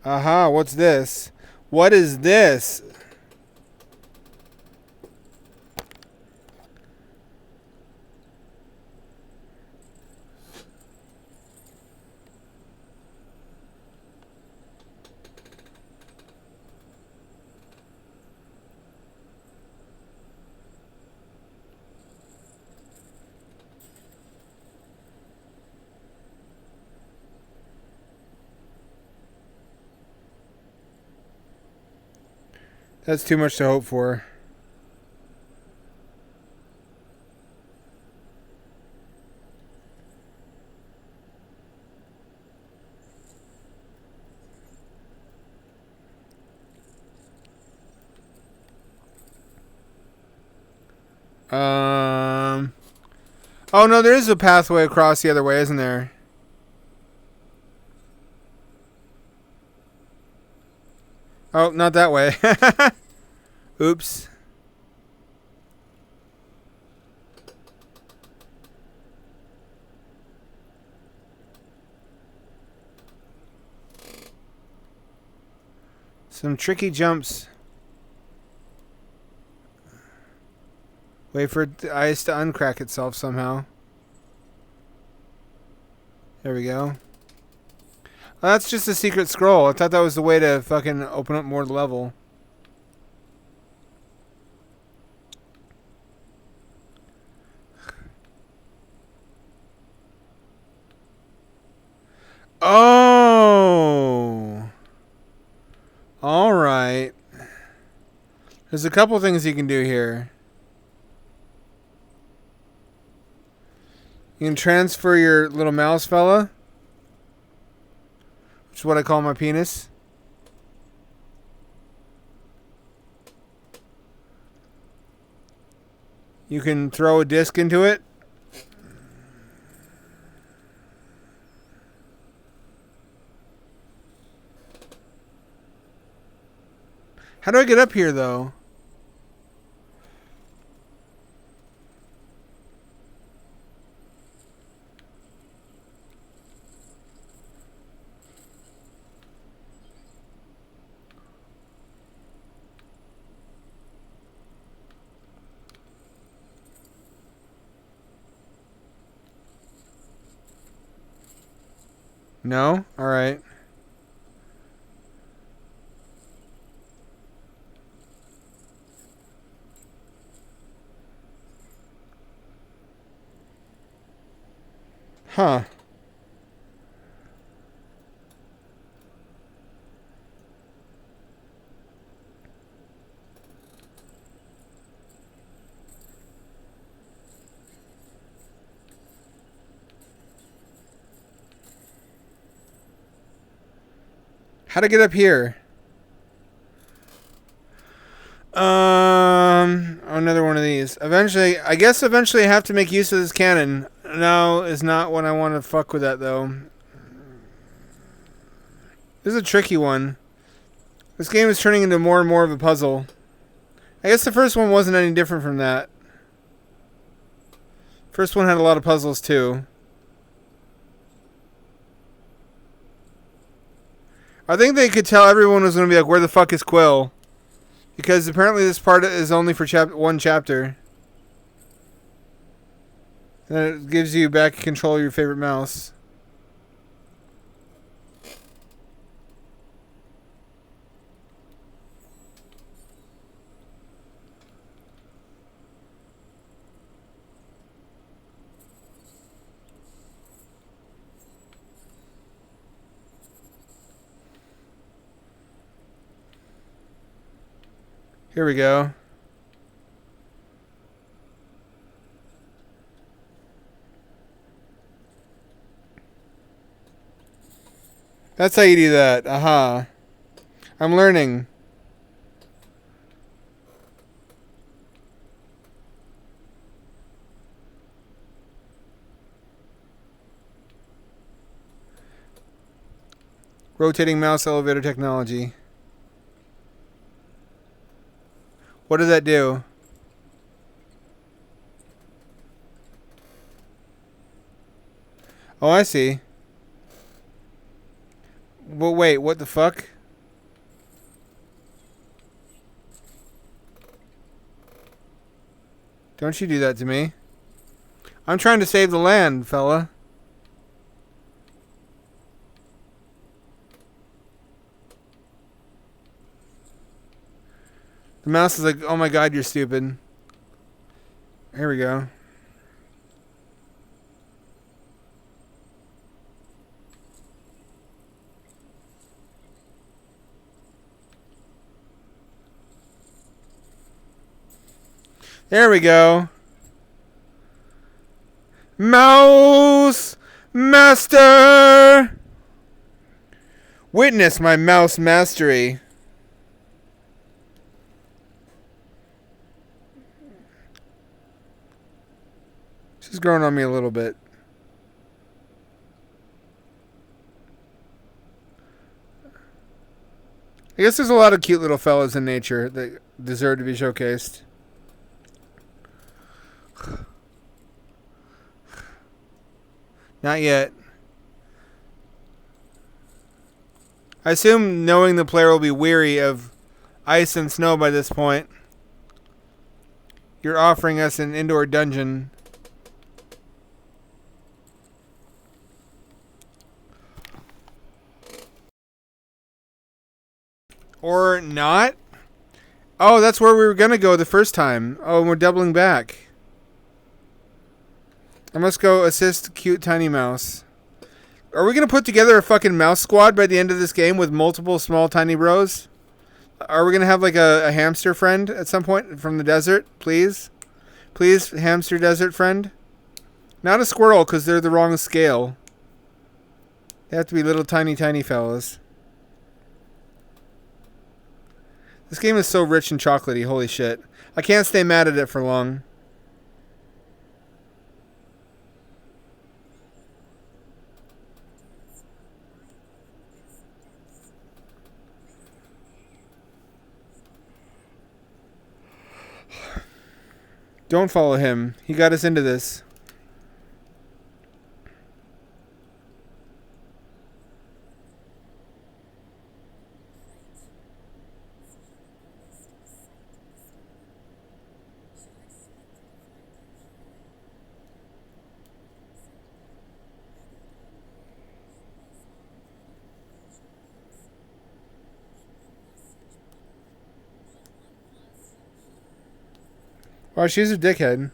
Speaker 1: Aha, what's this? What is this? That's too much to hope for. Oh no, there is a pathway across the other way, isn't there? Oh, not that way. Oops. Some tricky jumps. Wait for the ice to uncrack itself somehow. There we go. Well, that's just a secret scroll. I thought that was the way to fucking open up more level. Oh! Alright. There's a couple things you can do here. You can transfer your little mouse fella, which is what I call my penis. You can throw a disc into it. How do I get up here, though? No? Alright. Huh. How to get up here? Another one of these. Eventually, I guess eventually I have to make use of this cannon. No, is not what I want to fuck with that, though. This is a tricky one. This game is turning into more and more of a puzzle. I guess the first one wasn't any different from that. First one had a lot of puzzles, too. I think they could tell everyone was going to be like, where the fuck is Quill? Because apparently this part is only for one chapter. And it gives you back control of your favorite mouse. Here we go. That's how you do that. Aha. I'm learning. Rotating mouse elevator technology. What does that do? Oh, I see. Well, wait, what the fuck? Don't you do that to me. I'm trying to save the land, fella. The mouse is like, oh my god, you're stupid. Here we go. There we go. Mouse Master! Witness my mouse mastery. She's growing on me a little bit. I guess there's a lot of cute little fellas in nature that deserve to be showcased. Not yet. I assume knowing the player will be weary of ice and snow by this point. You're offering us an indoor dungeon. Or not? Oh, that's where we were going to go the first time. Oh, and we're doubling back. I must go assist cute tiny mouse. Are we going to put together a fucking mouse squad by the end of this game with multiple small tiny bros? Are we going to have like a hamster friend at some point from the desert? Please? Please, hamster desert friend? Not a squirrel because they're the wrong scale. They have to be little tiny fellas. This game is so rich and chocolatey, holy shit. I can't stay mad at it for long. Don't follow him. He got us into this. Wow, she's a dickhead.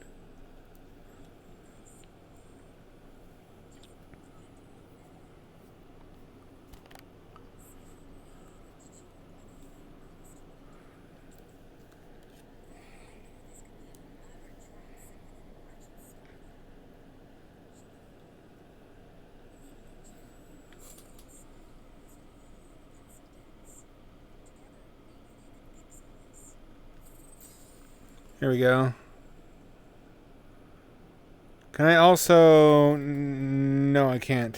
Speaker 1: Here we go. Can I also... No, I can't.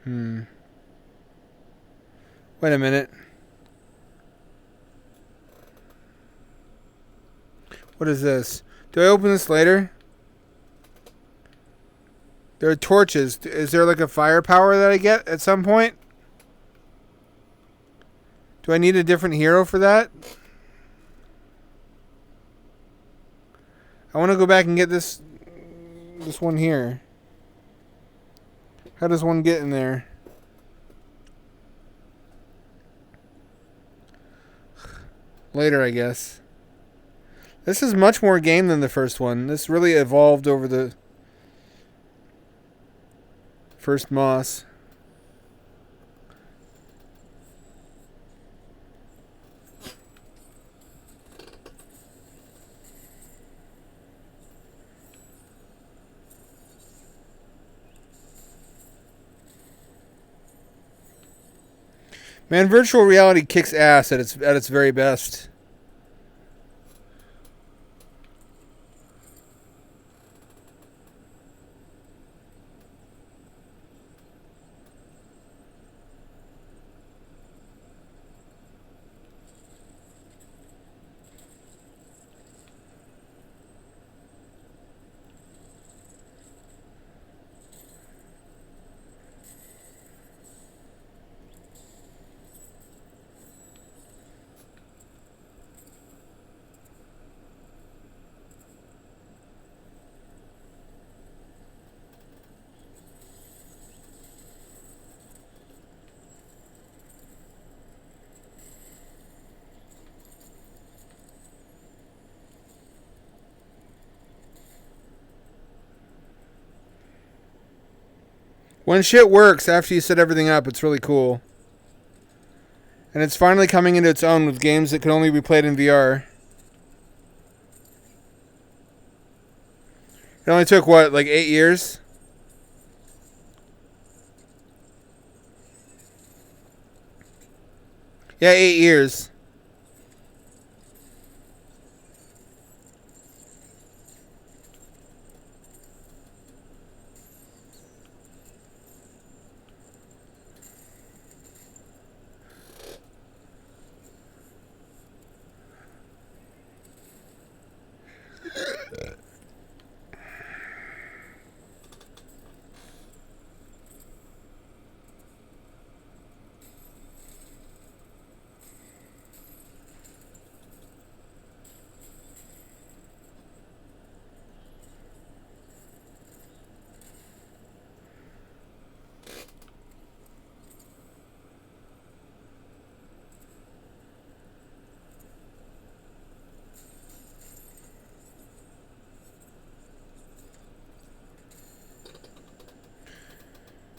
Speaker 1: Wait a minute. What is this? Do I open this later? There are torches. Is there like a firepower that I get at some point? Do I need a different hero for that? I want to go back and get this one here. How does one get in there? Later, I guess. This is much more game than the first one. This really evolved over the first Moss. Man, virtual reality kicks ass at its very best. When shit works after you set everything up, it's really cool. And it's finally coming into its own with games that can only be played in VR. It only took, what, like 8 years? Yeah, 8 years.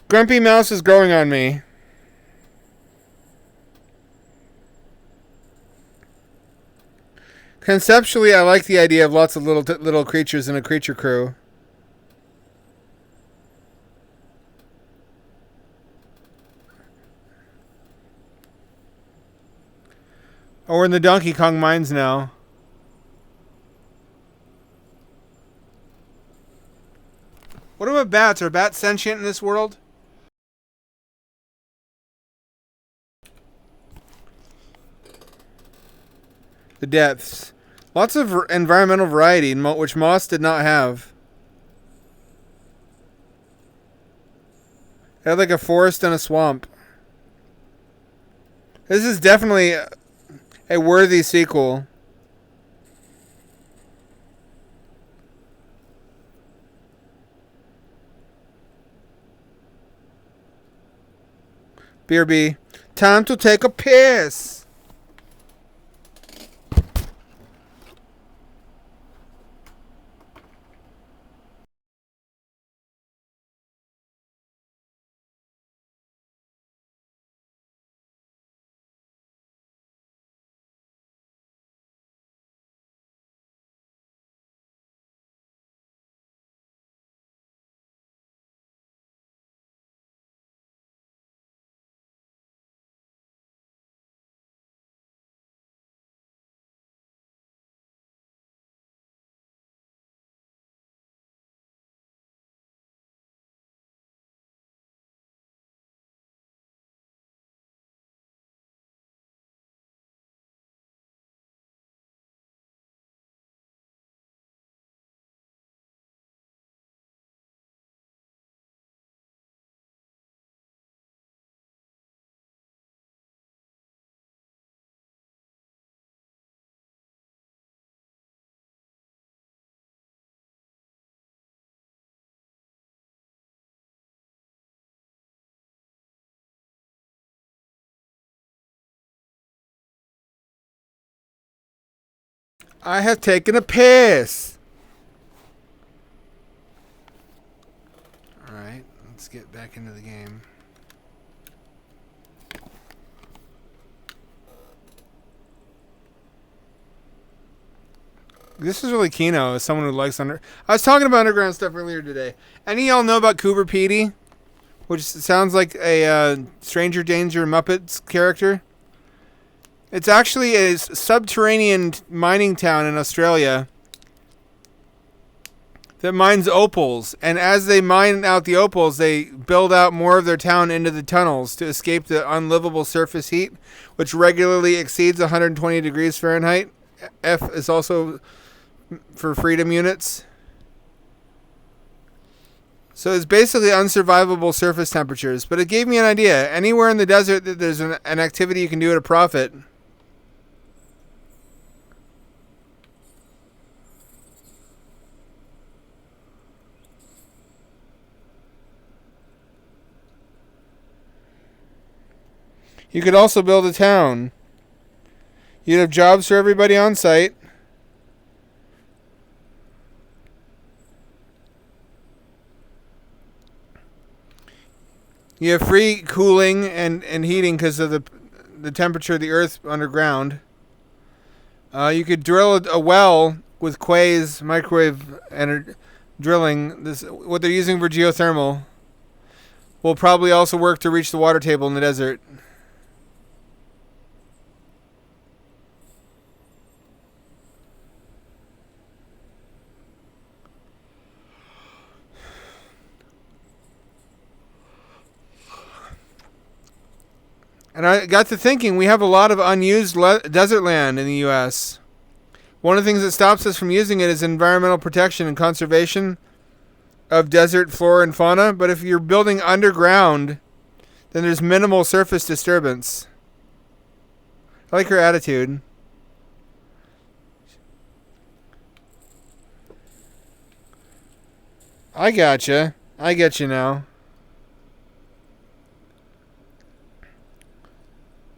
Speaker 1: Grumpy Mouse is growing on me. Conceptually, I like the idea of lots of little creatures in a creature crew. Oh, we're in the Donkey Kong mines now. What about bats? Are bats sentient in this world? The depths. Lots of environmental variety, which moss did not have. It had like a forest and a swamp. This is definitely a worthy sequel. BRB. Time to take a piss. I have taken a piss. Alright, let's get back into the game. This is really Kino, as someone who likes I was talking about underground stuff earlier today. Any of y'all know about Cooper Petey? Which sounds like a Stranger Danger Muppets character. It's actually a subterranean mining town in Australia that mines opals. And as they mine out the opals, they build out more of their town into the tunnels to escape the unlivable surface heat, which regularly exceeds 120 degrees Fahrenheit. F is also for freedom units. So it's basically unsurvivable surface temperatures. But it gave me an idea. Anywhere in the desert that there's an activity you can do at a profit. You could also build a town. You'd have jobs for everybody on site. You have free cooling and heating because of the temperature of the earth underground. You could drill a well with Quay's microwave drilling, this what they're using for geothermal, will probably also work to reach the water table in the desert. And I got to thinking, we have a lot of unused desert land in the U.S. One of the things that stops us from using it is environmental protection and conservation of desert flora and fauna. But if you're building underground, then there's minimal surface disturbance. I like her attitude. I gotcha. I get you now.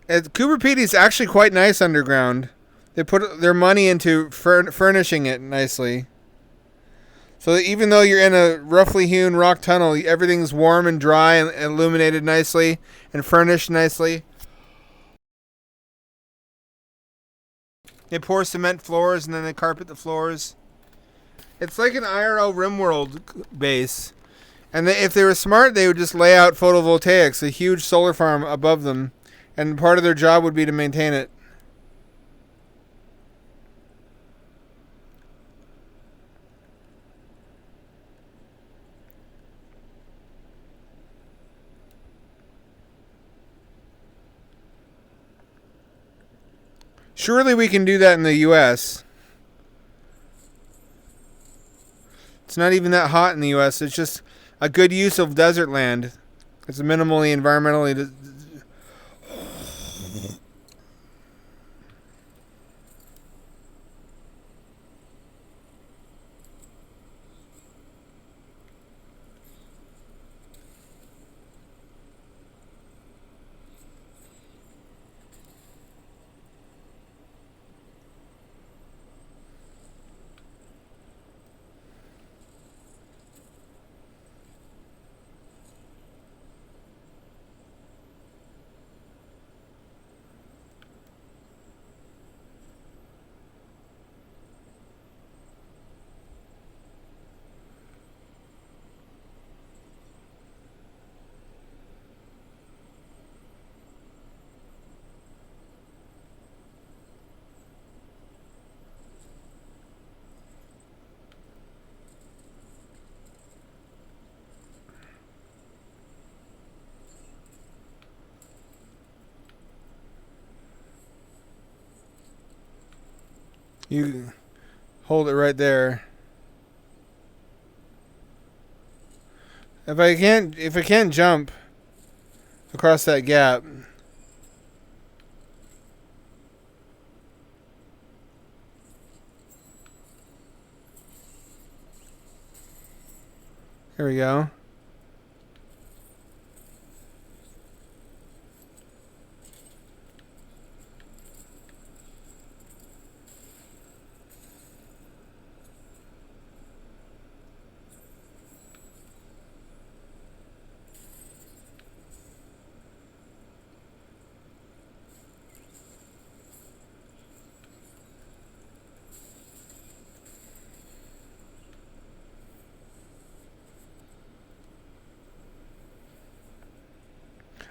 Speaker 1: Cooper Pedy is actually quite nice underground. They put their money into furnishing it nicely. So that even though you're in a roughly hewn rock tunnel, everything's warm and dry and illuminated nicely and furnished nicely. They pour cement floors and then they carpet the floors. It's like an IRL Rimworld base. And if they were smart, they would just lay out photovoltaics, a huge solar farm above them. And part of their job would be to maintain it. Surely we can do that in the U.S. It's not even that hot in the U.S. It's just a good use of desert land. It's minimally environmentally. You hold it right there. If I can't jump across that gap. Here we go.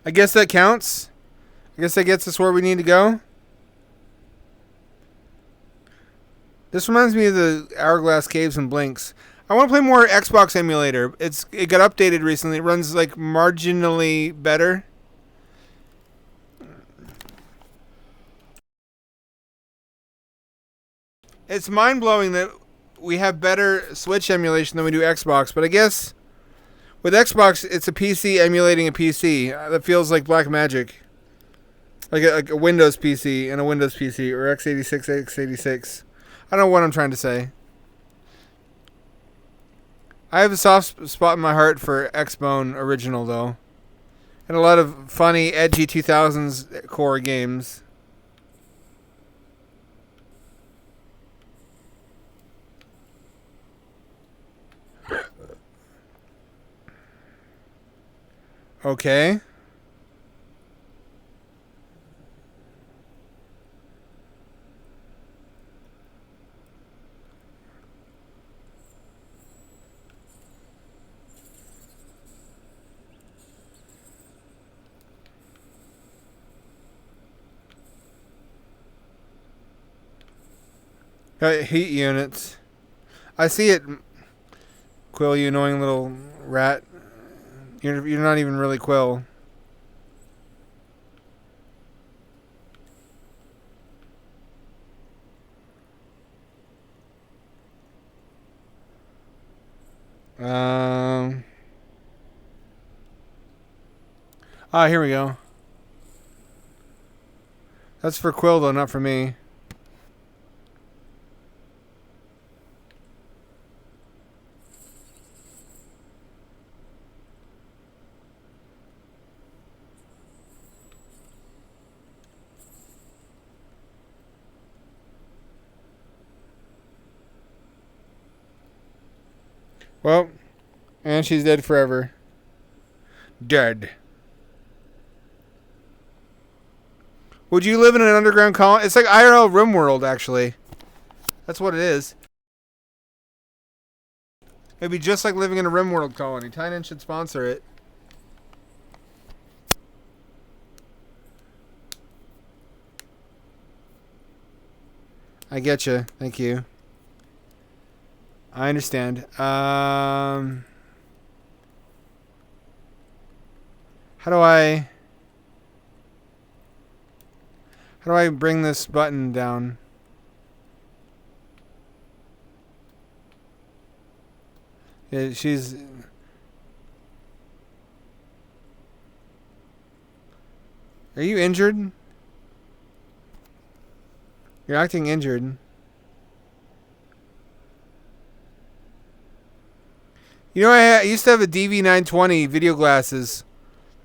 Speaker 1: I guess that counts. I guess that gets us where we need to go. This reminds me of the Hourglass Caves and Blinks. I want to play more Xbox emulator. It got updated recently. It runs like marginally better. It's mind-blowing that we have better Switch emulation than we do Xbox, but I guess with Xbox, it's a PC emulating a PC. That feels like black magic. Like a Windows PC and a Windows PC, or x86, x86. I don't know what I'm trying to say. I have a soft spot in my heart for Xbone original, though. And a lot of funny, edgy 2000s core games. Okay. Heat units. I see it, Quill, you annoying little rat. You're not even really Quill. Um. Here we go. That's for Quill, though, not for me. Well, and she's dead forever. Dead. Would you live in an underground colony? It's like IRL Rimworld, actually. That's what it is. It'd be just like living in a Rimworld colony. Tynan should sponsor it. I get you. Thank you. I understand. How do I bring this button down? She's. Are you injured? You're acting injured. You know, I used to have a DV920 video glasses.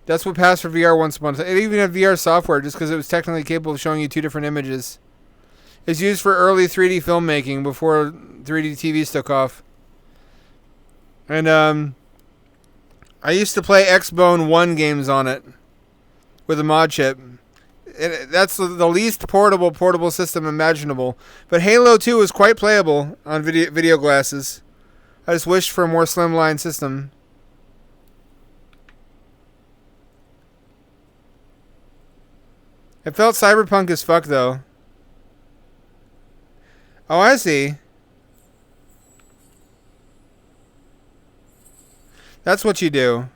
Speaker 1: That's what passed for VR once upon a time. It even had VR software just because it was technically capable of showing you two different images. It's used for early 3D filmmaking before 3D TVs took off. And I used to play X-Bone 1 games on it with a mod chip. That's the least portable system imaginable. But Halo 2 was quite playable on video glasses. I just wished for a more slimline system. It felt cyberpunk as fuck, though. Oh, I see. That's what you do.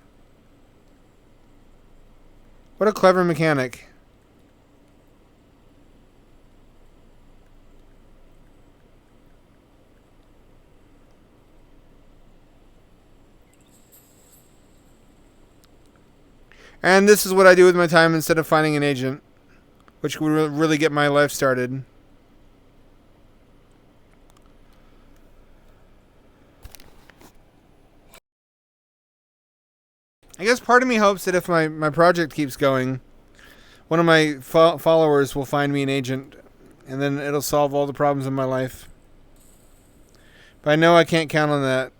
Speaker 1: What a clever mechanic. And this is what I do with my time instead of finding an agent, which would really get my life started. I guess part of me hopes that if my project keeps going, one of my followers will find me an agent, and then it'll solve all the problems in my life. But I know I can't count on that.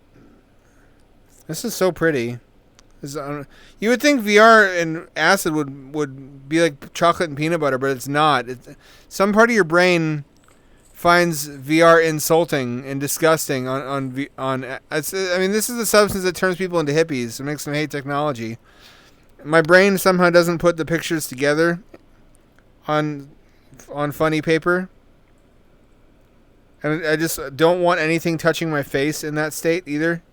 Speaker 1: This is so pretty. You would think VR and acid would be like chocolate and peanut butter, but it's not. Some part of your brain finds VR insulting and disgusting on. I mean, this is the substance that turns people into hippies. It makes them hate technology. My brain somehow doesn't put the pictures together on funny paper, and I just don't want anything touching my face in that state either.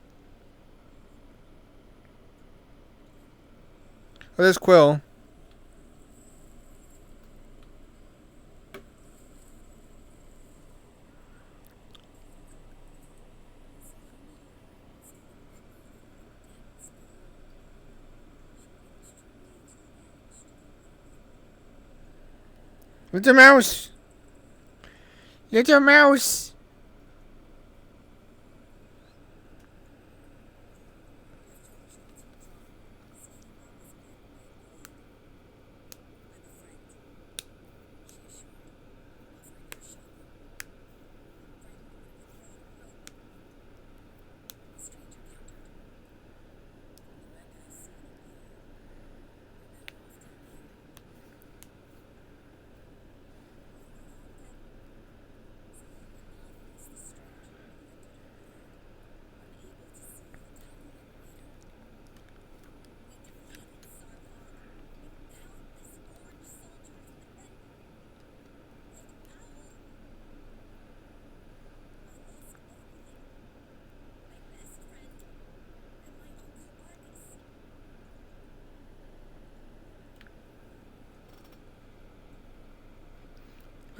Speaker 1: Oh, there's Quill. Little mouse. Little mouse.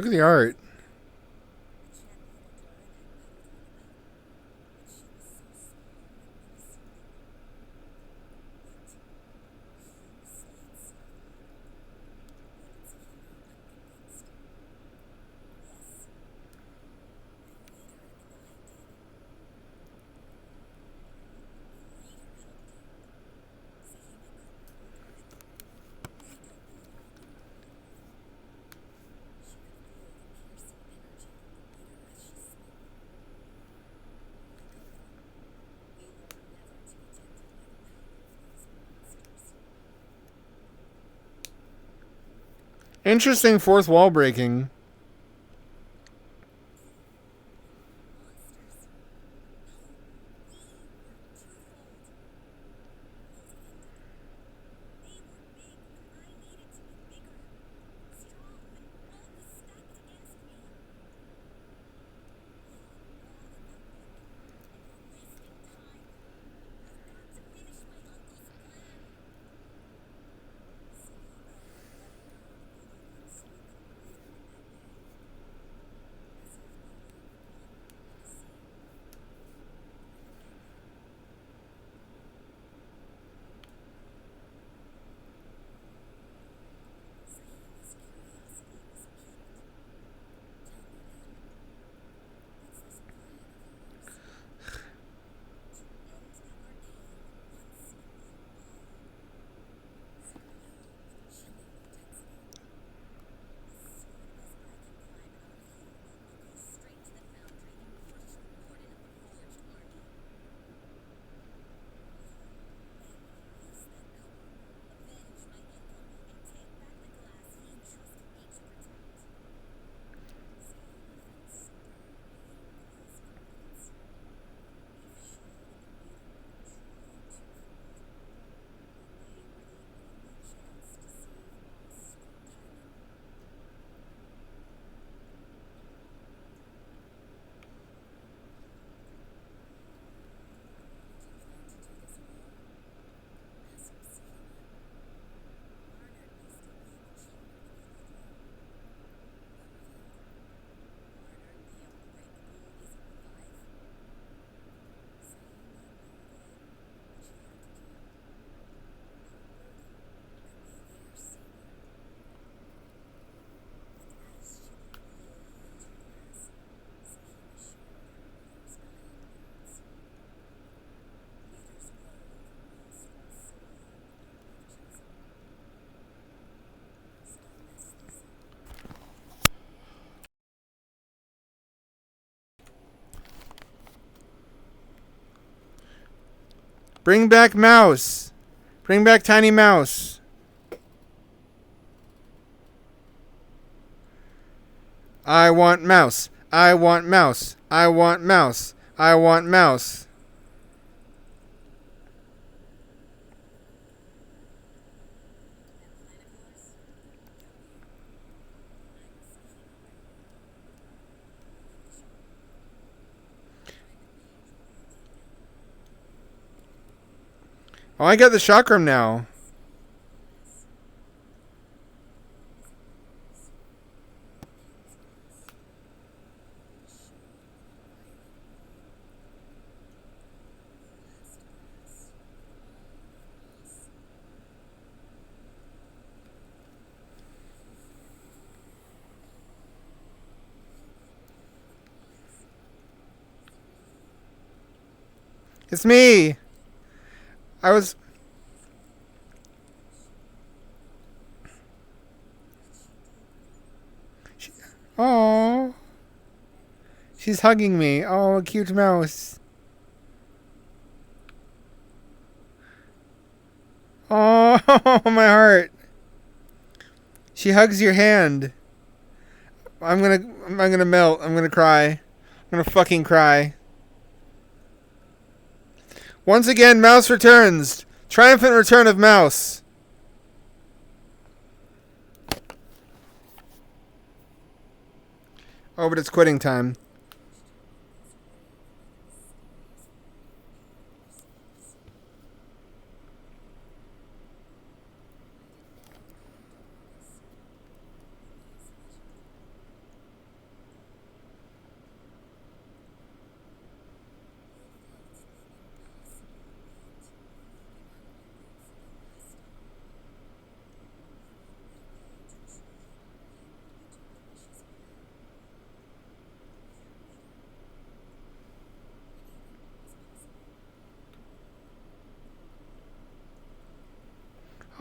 Speaker 1: Look at the art. Interesting fourth wall breaking. Bring back Mouse. Bring back Tiny Mouse. I want Mouse. I want Mouse. I want Mouse. I want Mouse. Oh, I got the chakram now. It's me. I was... Oh. She's hugging me. Oh, cute mouse. Oh, my heart. She hugs your hand. I'm gonna melt. I'm gonna cry. I'm gonna fucking cry. Once again, Mouse returns. Triumphant return of Mouse. Oh, but it's quitting time.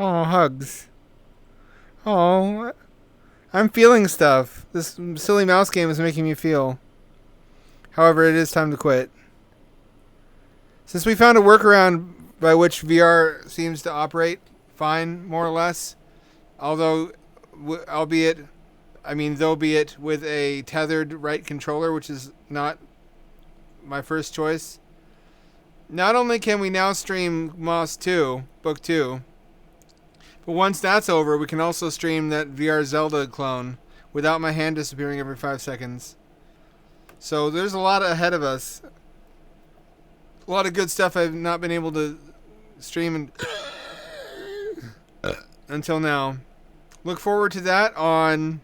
Speaker 1: Oh, hugs. Oh, I'm feeling stuff. This silly mouse game is making me feel. However, it is time to quit. Since we found a workaround by which VR seems to operate fine, more or less, although, albeit, though be it with a tethered right controller, which is not my first choice. Not only can we now stream Moss 2, Book 2, but once that's over, we can also stream that VR Zelda clone without my hand disappearing every 5 seconds. So there's a lot ahead of us. A lot of good stuff I've not been able to stream until now. Look forward to that on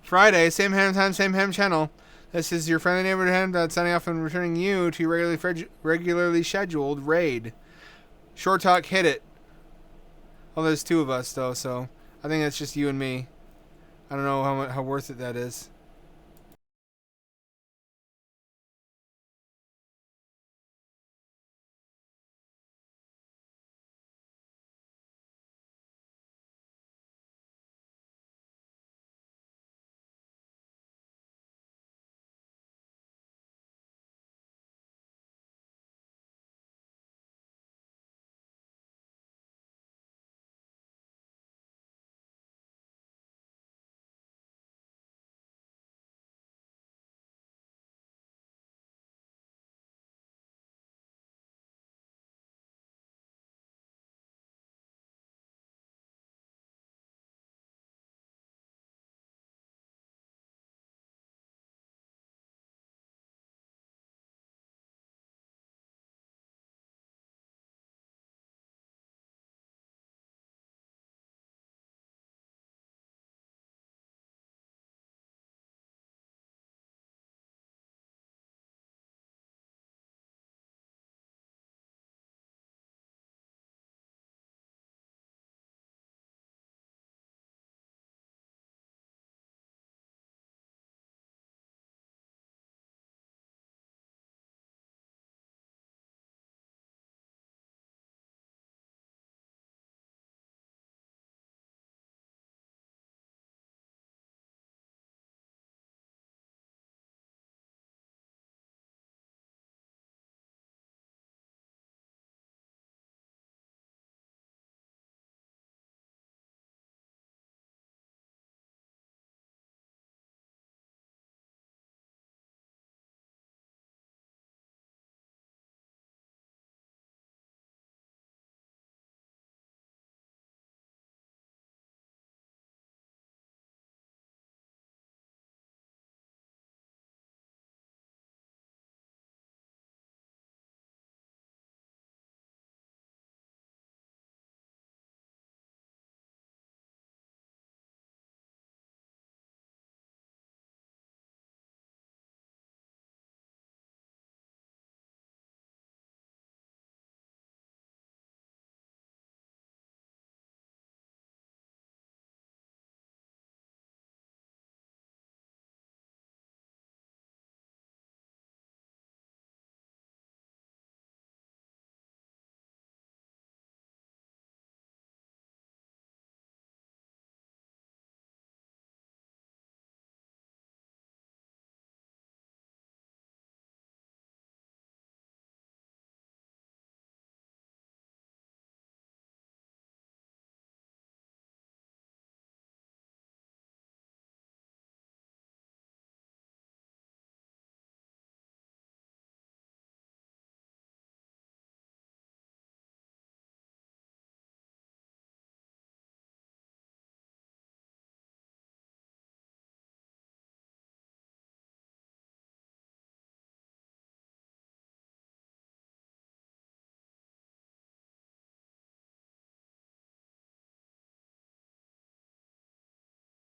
Speaker 1: Friday, same ham time, same ham channel. This is your friendly neighborhood ham signing off and returning you to your regularly scheduled raid. Short Talk, hit it. Well, there's 2 of us though, so I think that's just you and me. I don't know how worth it that is.